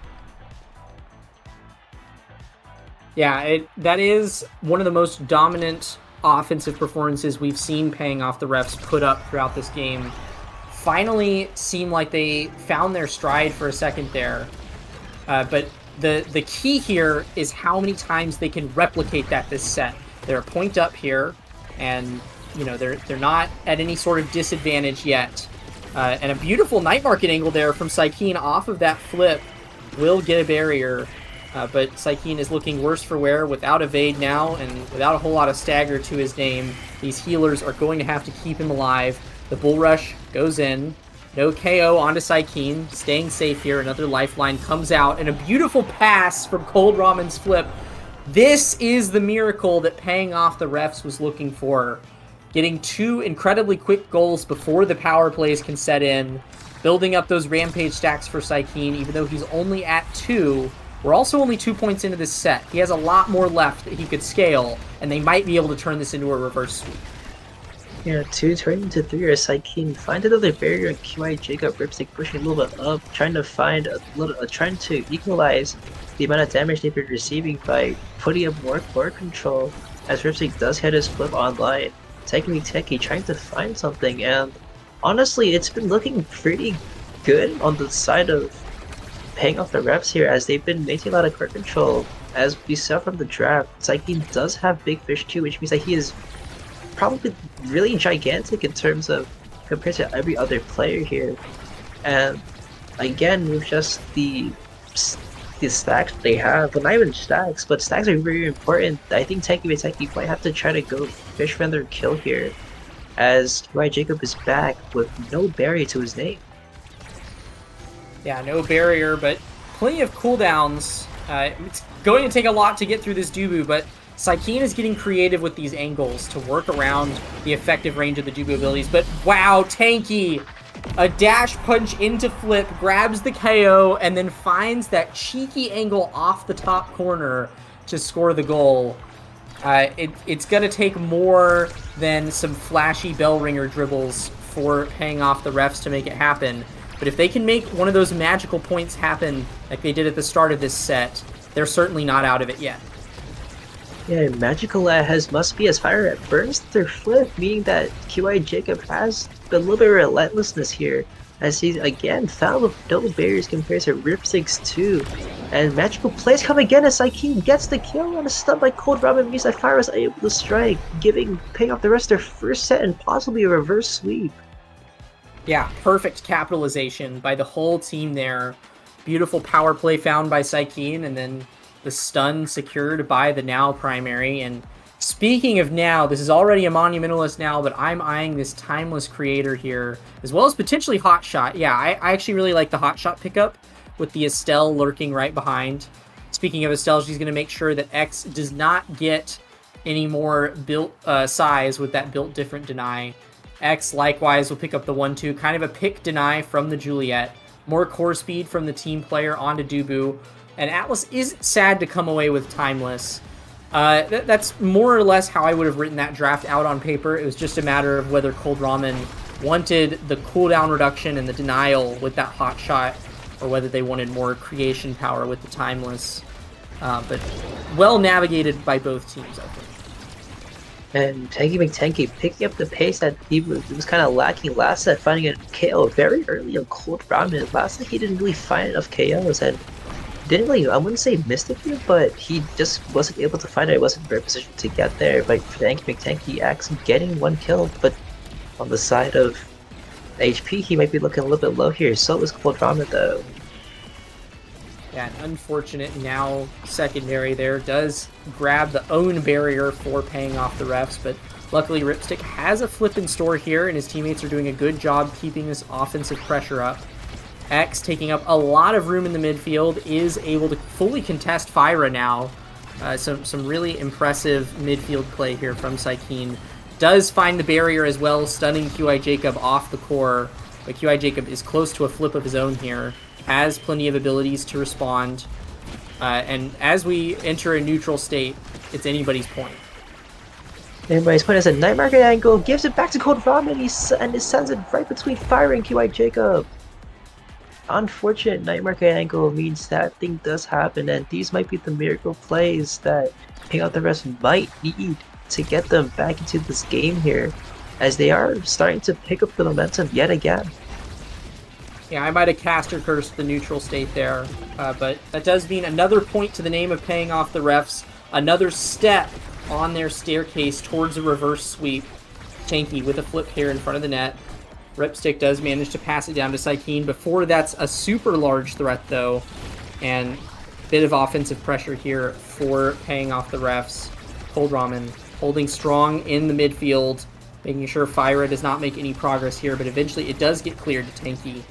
Yeah, that is one of the most dominant offensive performances we've seen paying off the refs put up throughout this game. Finally seemed like they found their stride for a second there. But the key here is how many times they can replicate that this set. They're a point up here, and they're not at any sort of disadvantage yet. And a beautiful night market angle there from Psykeen off of that flip will get a barrier. But Psykeen is looking worse for wear without evade now, and without a whole lot of stagger to his name. These healers are going to have to keep him alive. The Bull Rush goes in. No KO onto Psykeen. Staying safe here. Another lifeline comes out, and a beautiful pass from Cold Ramen's flip. This is the miracle that paying off the refs was looking for. Getting 2 incredibly quick goals before the power plays can set in. Building up those Rampage stacks for Psykeen, even though he's only at 2. We're also only 2 points into this set. He has a lot more left that he could scale, and they might be able to turn this into a reverse sweep. Yeah, 2 turning to 3 as Psykeen find another barrier, and QI Jacob Ripstick pushing a little bit up, trying to equalize the amount of damage they've been receiving by putting up more core control, as Ripstick does hit his flip online. Techie trying to find something, and honestly, it's been looking pretty good on the side of paying off the refs here, as they've been making a lot of core control. As we saw from the draft, Psykeen does have Big Fish too, which means that he is probably really gigantic in terms of compared to every other player here. And again, with just the stacks they have, well, not even stacks, but stacks are very important. I think Techie might have to try to go fish for another kill here, as QI Jacob is back with no barrier to his name. Yeah, no barrier, but plenty of cooldowns. It's going to take a lot to get through this Dubu, but Psykeen is getting creative with these angles to work around the effective range of the Dubu abilities. But wow, Tanky! A dash punch into flip, grabs the KO, and then finds that cheeky angle off the top corner to score the goal. It's going to take more than some flashy bell ringer dribbles for paying off the refs to make it happen. But if they can make one of those magical points happen like they did at the start of this set, they're certainly not out of it yet. Yeah, Magical must be as Fire burns their flip, meaning that QI Jacob has a little bit of relentlessness here. as he again found with double barriers compared to Ripstick's 2. And magical plays come again as Sykeem gets the kill on a stun by Cold Ramen means that Fire is able to strike, paying off the rest of their first set and possibly a reverse sweep. Yeah, perfect capitalization by the whole team there. Beautiful power play found by Sykeem, and then the stun secured by the Now primary. And speaking of Now, this is already a Monumentalist Now, but I'm eyeing this Timeless Creator here, as well as potentially Hotshot. Yeah, I actually really like the Hotshot pickup with the Estelle lurking right behind. Speaking of Estelle, she's going to make sure that X does not get any more built size with that built different deny. X likewise will pick up the 1-2, kind of a pick deny from the Juliet. More core speed from the team player onto Dubu. And Atlas is sad to come away with Timeless. That's more or less how I would have written that draft out on paper. It was just a matter of whether Cold Ramen wanted the cooldown reduction and the denial with that hot shot, or whether they wanted more creation power with the Timeless. But well navigated by both teams, I think. And Tanky McTanky picking up the pace that he was kind of lacking last set, finding a KO very early on Cold Ramen. Last set he didn't really find enough KOs and didn't really, I wouldn't say missed a few, but he just wasn't able to find it. It wasn't in very position to get there. But Tanky McTanky actually getting one kill, but on the side of HP, he might be looking a little bit low here. So is Cold Ramen though. Yeah, an unfortunate Now secondary there does grab the own barrier for paying off the refs, but luckily Ripstick has a flip in store here, and his teammates are doing a good job keeping this offensive pressure up. X, taking up a lot of room in the midfield, is able to fully contest Fyra now. Some really impressive midfield play here from Sykeem. Does find the barrier as well, stunning QI Jacob off the core, but QI Jacob is close to a flip of his own here. Has plenty of abilities to respond, and as we enter a neutral state, it's anybody's point. Anybody's point is a Night Market angle, gives it back to Cold Ramen, and he sends it right between Fire and QI Jacob. Unfortunate Night Market angle means that thing does happen, and these might be the miracle plays that Paying Off the Refs might need to get them back into this game here, as they are starting to pick up the momentum yet again. Yeah, I might have cast or cursed the neutral state there, but that does mean another point to the name of Paying Off the Refs, another step on their staircase towards a reverse sweep. Tanky with a flip here in front of the net. Ripstick does manage to pass it down to Sykeem before that's a super large threat though, and a bit of offensive pressure here for Paying Off the Refs. Cold Ramen holding strong in the midfield, making sure Fyra does not make any progress here, but eventually it does get cleared to Tanky.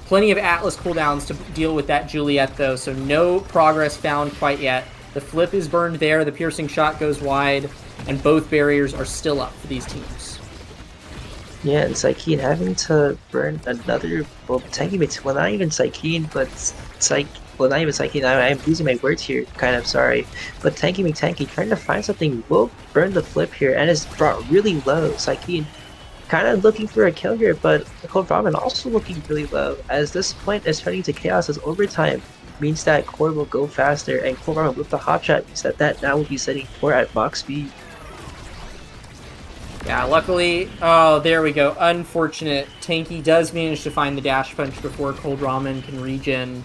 Plenty of Atlas cooldowns to deal with that Juliet though, so no progress found quite yet. The flip is burned there, the piercing shot goes wide, and both barriers are still up for these teams. Yeah, and Sykeem having to burn another, well, Tanky makes, well, not even Sykeem, but not even Sykeem, I'm losing my words here, kind of sorry. But Tanky McTanky trying to find something will burn the flip here, and is brought really low. Sykeem kind of looking for a kill here, but Cold Ramen also looking really low, as this point is turning to chaos as overtime means that Core will go faster, and Cold Ramen with the hot shot means that now will be setting Core at max speed. Yeah, luckily, oh, there we go. Unfortunate. Tanky does manage to find the dash punch before Cold Ramen can regen.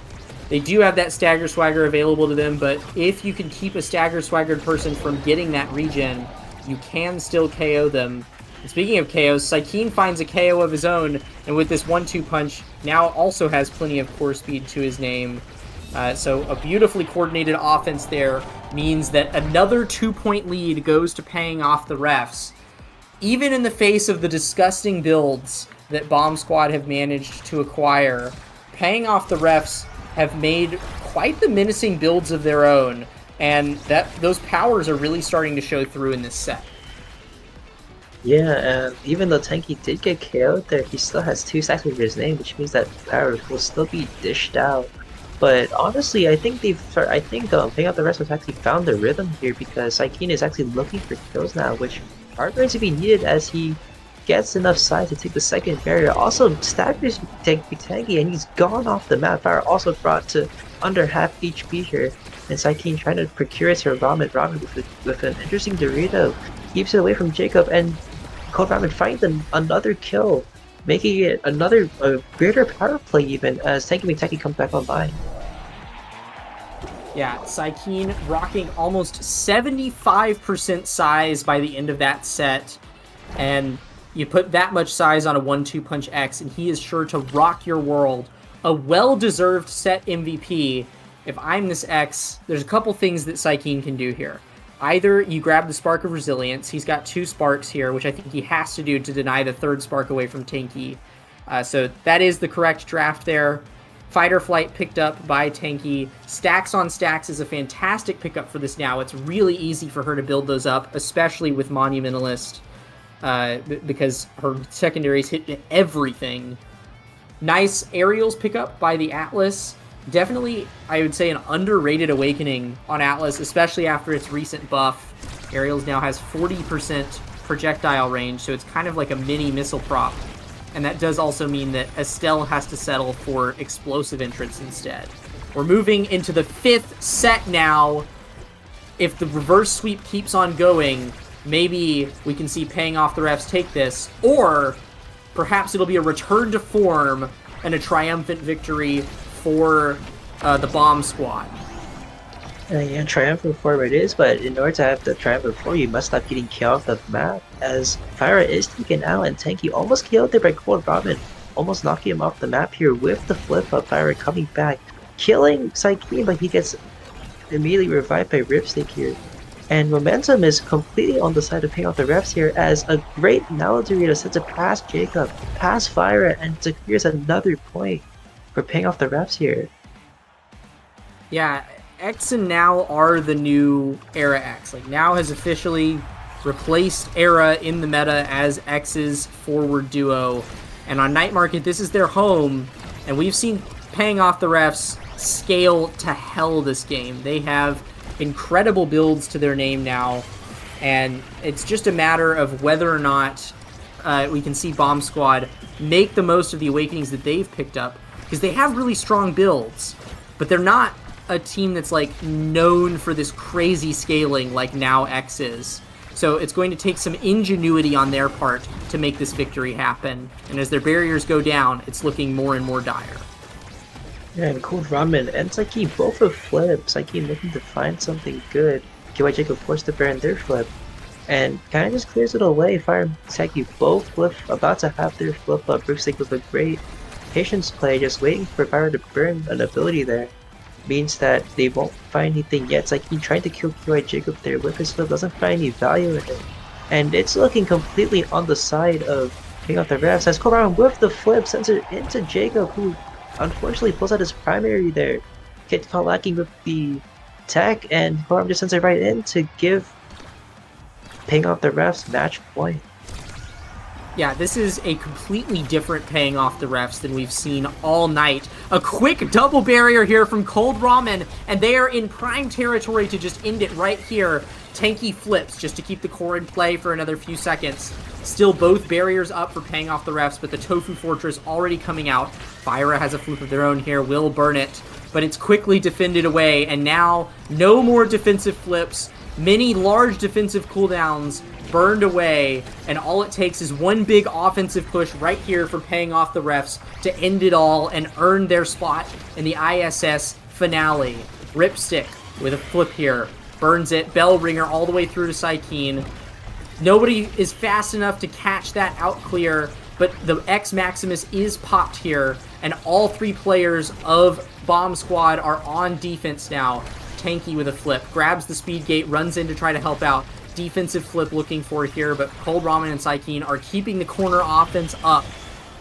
They do have that Stagger Swagger available to them, but if you can keep a Stagger Swaggered person from getting that regen, you can still KO them. And speaking of KOs, Sykeem finds a KO of his own, and with this 1-2 punch, now also has plenty of core speed to his name. So a beautifully coordinated offense there means that another 2-point lead goes to Paying Off the Refs. Even in the face of the disgusting builds that Bomb Squad have managed to acquire, Paying Off the Refs have made quite the menacing builds of their own, and those powers are really starting to show through in this set. Yeah, and even though Tanky did get KO'd there, he still has 2 stacks over his name, which means that power will still be dished out. But honestly, I think Paying Off the Refs has actually found the rhythm here, because Sykeem is actually looking for kills now, which are going to be needed as he gets enough size to take the second barrier. Also staggers Tanky, and he's gone off the map. Fire also brought to under half HP here, and Sykeem trying to procure it to Ramen with an interesting Dorito. Keeps it away from Jacob, and Cold Ramen finds another kill making it a greater power play even as Tenki Miteki comes back online. Yeah, Saikeen rocking almost 75% size by the end of that set. And you put that much size on a 1-2 punch X, and he is sure to rock your world. A well-deserved set MVP. If I'm this X, there's a couple things that Saikeen can do here. Either you grab the Spark of Resilience. He's got 2 sparks here, which I think he has to do to deny the 3rd spark away from Tenki. So that is the correct draft there. Fight or Flight picked up by Tenki. Stacks on Stacks is a fantastic pickup for this now. It's really easy for her to build those up, especially with Monumentalist, because her secondaries hit everything. Nice Aerials pickup by the Atlas. Definitely, I would say, an underrated awakening on Atlas, especially after its recent buff. Aerials now has 40% projectile range, so it's kind of like a mini missile prop. And that does also mean that Estelle has to settle for explosive entrance instead. We're moving into the 5th set now. If the reverse sweep keeps on going, maybe we can see Paying Off the Refs take this, or perhaps it'll be a return to form and a triumphant victory for the Bomb Squad. Yeah, triumphant form it is, but in order to have the triumphant form, you must stop getting killed off the map, as Fyra is taken out and Tenki almost killed there by Cold Ramen, almost knocking him off the map here with the flip up. Fyra coming back, killing Saikeen, but he gets immediately revived by Ripstick here. And momentum is completely on the side of Paying Off the Refs here, as a great Naladorito sets it past Jacob, past Fyra, and secures another point for Paying Off the Refs here. Yeah, X and Now are the new Era X. Like, Now has officially replaced Era in the meta as X's forward duo. And on Night Market, this is their home. And we've seen Paying Off the Refs scale to hell this game. They have incredible builds to their name now. And it's just a matter of whether or not we can see Bomb Squad make the most of the awakenings that they've picked up. Because they have really strong builds. But they're not a team that's like known for this crazy scaling like Now X is. So it's going to take some ingenuity on their part to make this victory happen. And as their barriers go down, it's looking more and more dire. Yeah, and Cold Ramen and Saikeen both have flips. Saikeen looking to find something good. KY Jacob forced to burn their flip. And kind of just clears it away. Fyra and Saikeen both flip, about to have their flip up. Ripstick with a great patience play, just waiting for Fyra to burn an ability there. Means that they won't find anything yet. It's like he tried to kill KY Jacob there with his flip, doesn't find any value in it. And it's looking completely on the side of Paying Off the Refs as Cold Ramen with the flip sends it into Jacob, who unfortunately pulls out his primary there. Get caught lacking with the tech, and Cold Ramen just sends it right in to give Paying Off the Refs match point. Yeah, this is a completely different Paying Off the Refs than we've seen all night. A quick double barrier here from Cold Ramen, and they are in prime territory to just end it right here. Tenki flips just to keep the core in play for another few seconds. Still both barriers up for Paying Off the Refs, but the Tofu Fortress already coming out. Fyra has a flip of their own here, will burn it, but it's quickly defended away, and now no more defensive flips. Many large defensive cooldowns burned away, and all it takes is one big offensive push right here for Paying Off the Refs to end it all and earn their spot in the ISS finale. Ripstick with a flip here, burns it, Bell Ringer all the way through to Saikeen. Nobody is fast enough to catch that out clear, but the X Maximus is popped here, and all 3 players of Bomb Squad are on defense now. Tenki with a flip, grabs the speed gate, runs in to try to help out. Defensive flip looking for here, but Cold Ramen and Saikeen are keeping the corner offense up.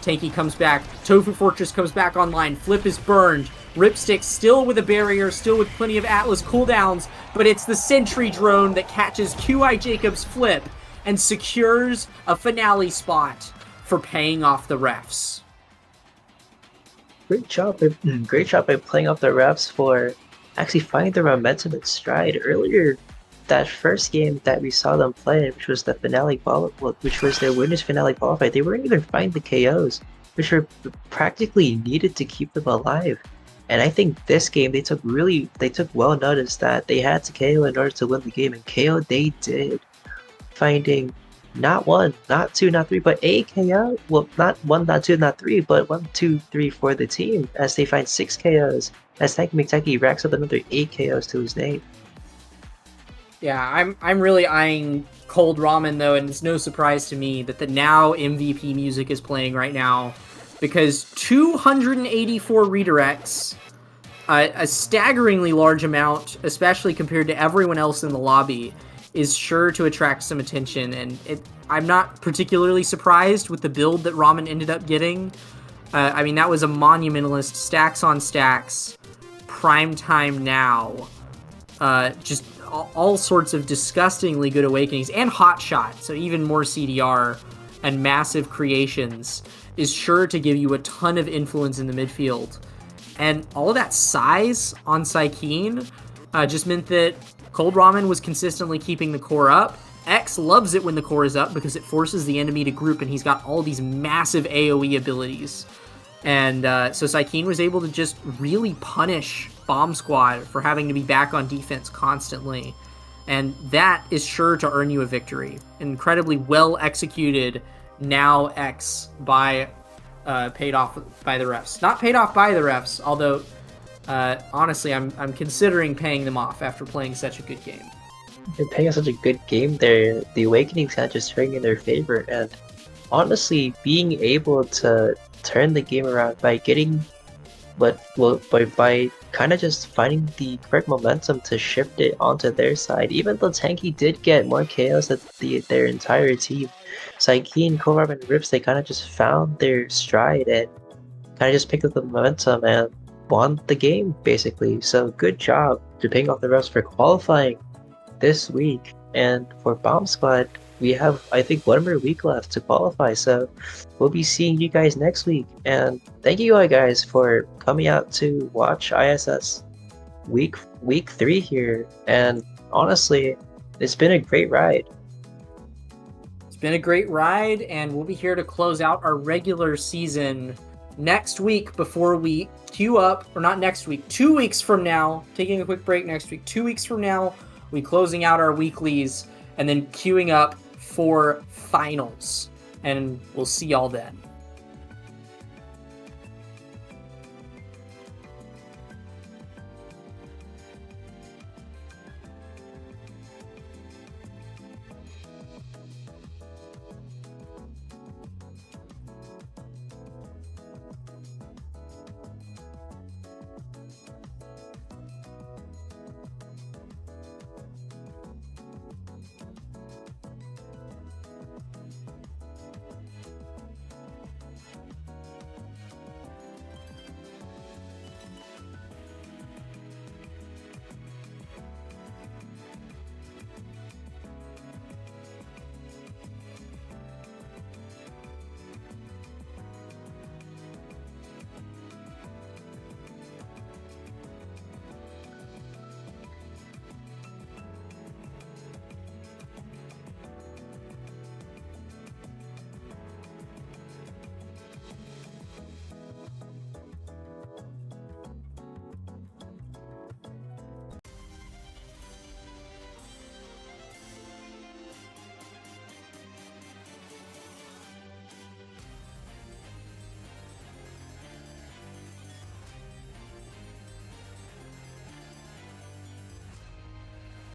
Tenki comes back, Tofu Fortress comes back online, flip is burned. Ripstick still with a barrier, still with plenty of Atlas cooldowns, but it's the Sentry drone that catches QI Jacob's flip and secures a finale spot for Paying Off the Refs. Great job by Playing Off the Refs for actually finding their momentum in stride. Earlier, that first game that we saw them play, which was the which was their winners finale qualified, they weren't even finding the KOs, which were practically needed to keep them alive. And I think this game they took well notice that they had to KO in order to win the game, and KO they did, finding not one, not two, not three, but a KO. Well, not one, not two, not three, but 1, 2, 3 for the team as they find 6 KOs. As Tanky McTanky racks up another 8 KOs to his name. Yeah, I'm really eyeing Cold Ramen though, and it's no surprise to me that the now MVP music is playing right now, because 284 redirects, a staggeringly large amount, especially compared to everyone else in the lobby, is sure to attract some attention. And I'm not particularly surprised with the build that Ramen ended up getting. I mean, that was a monumentalist, stacks on stacks, prime time now. Just all sorts of disgustingly good awakenings, and hot shot, so even more CDR and massive creations is sure to give you a ton of influence in the midfield. And all of that size on Saikeen just meant that Cold Ramen was consistently keeping the core up. X loves it when the core is up because it forces the enemy to group, and he's got all these massive AoE abilities. And so Saikeen was able to just really punish Bomb Squad for having to be back on defense constantly. And that is sure to earn you a victory. Incredibly well executed now X by paid off by the refs. Not paid off by the refs, although honestly I'm considering paying them off after playing such a good game. They're playing such a good game there. The Awakening's kind of just turning in their favor, and honestly, being able to turn the game around by getting by kind of just finding the correct momentum to shift it onto their side. Even though Tanky did get more KOs than their entire team, Saikeen, Kovarb, and Rips, they kind of just found their stride and kind of just picked up the momentum and won the game, basically. So good job to paying off the refs for qualifying this week. And for Bomb Squad, we have, I think, 1 more week left to qualify, so we'll be seeing you guys next week. And thank you all guys for coming out to watch ISS week 3 here. And honestly, it's been a great ride. It's been a great ride, and we'll be here to close out our regular season next week before we queue up, or not next week, 2 weeks from now, taking a quick break next week. 2 weeks from now, we closing out our weeklies and then queuing up for finals. And we'll see y'all then.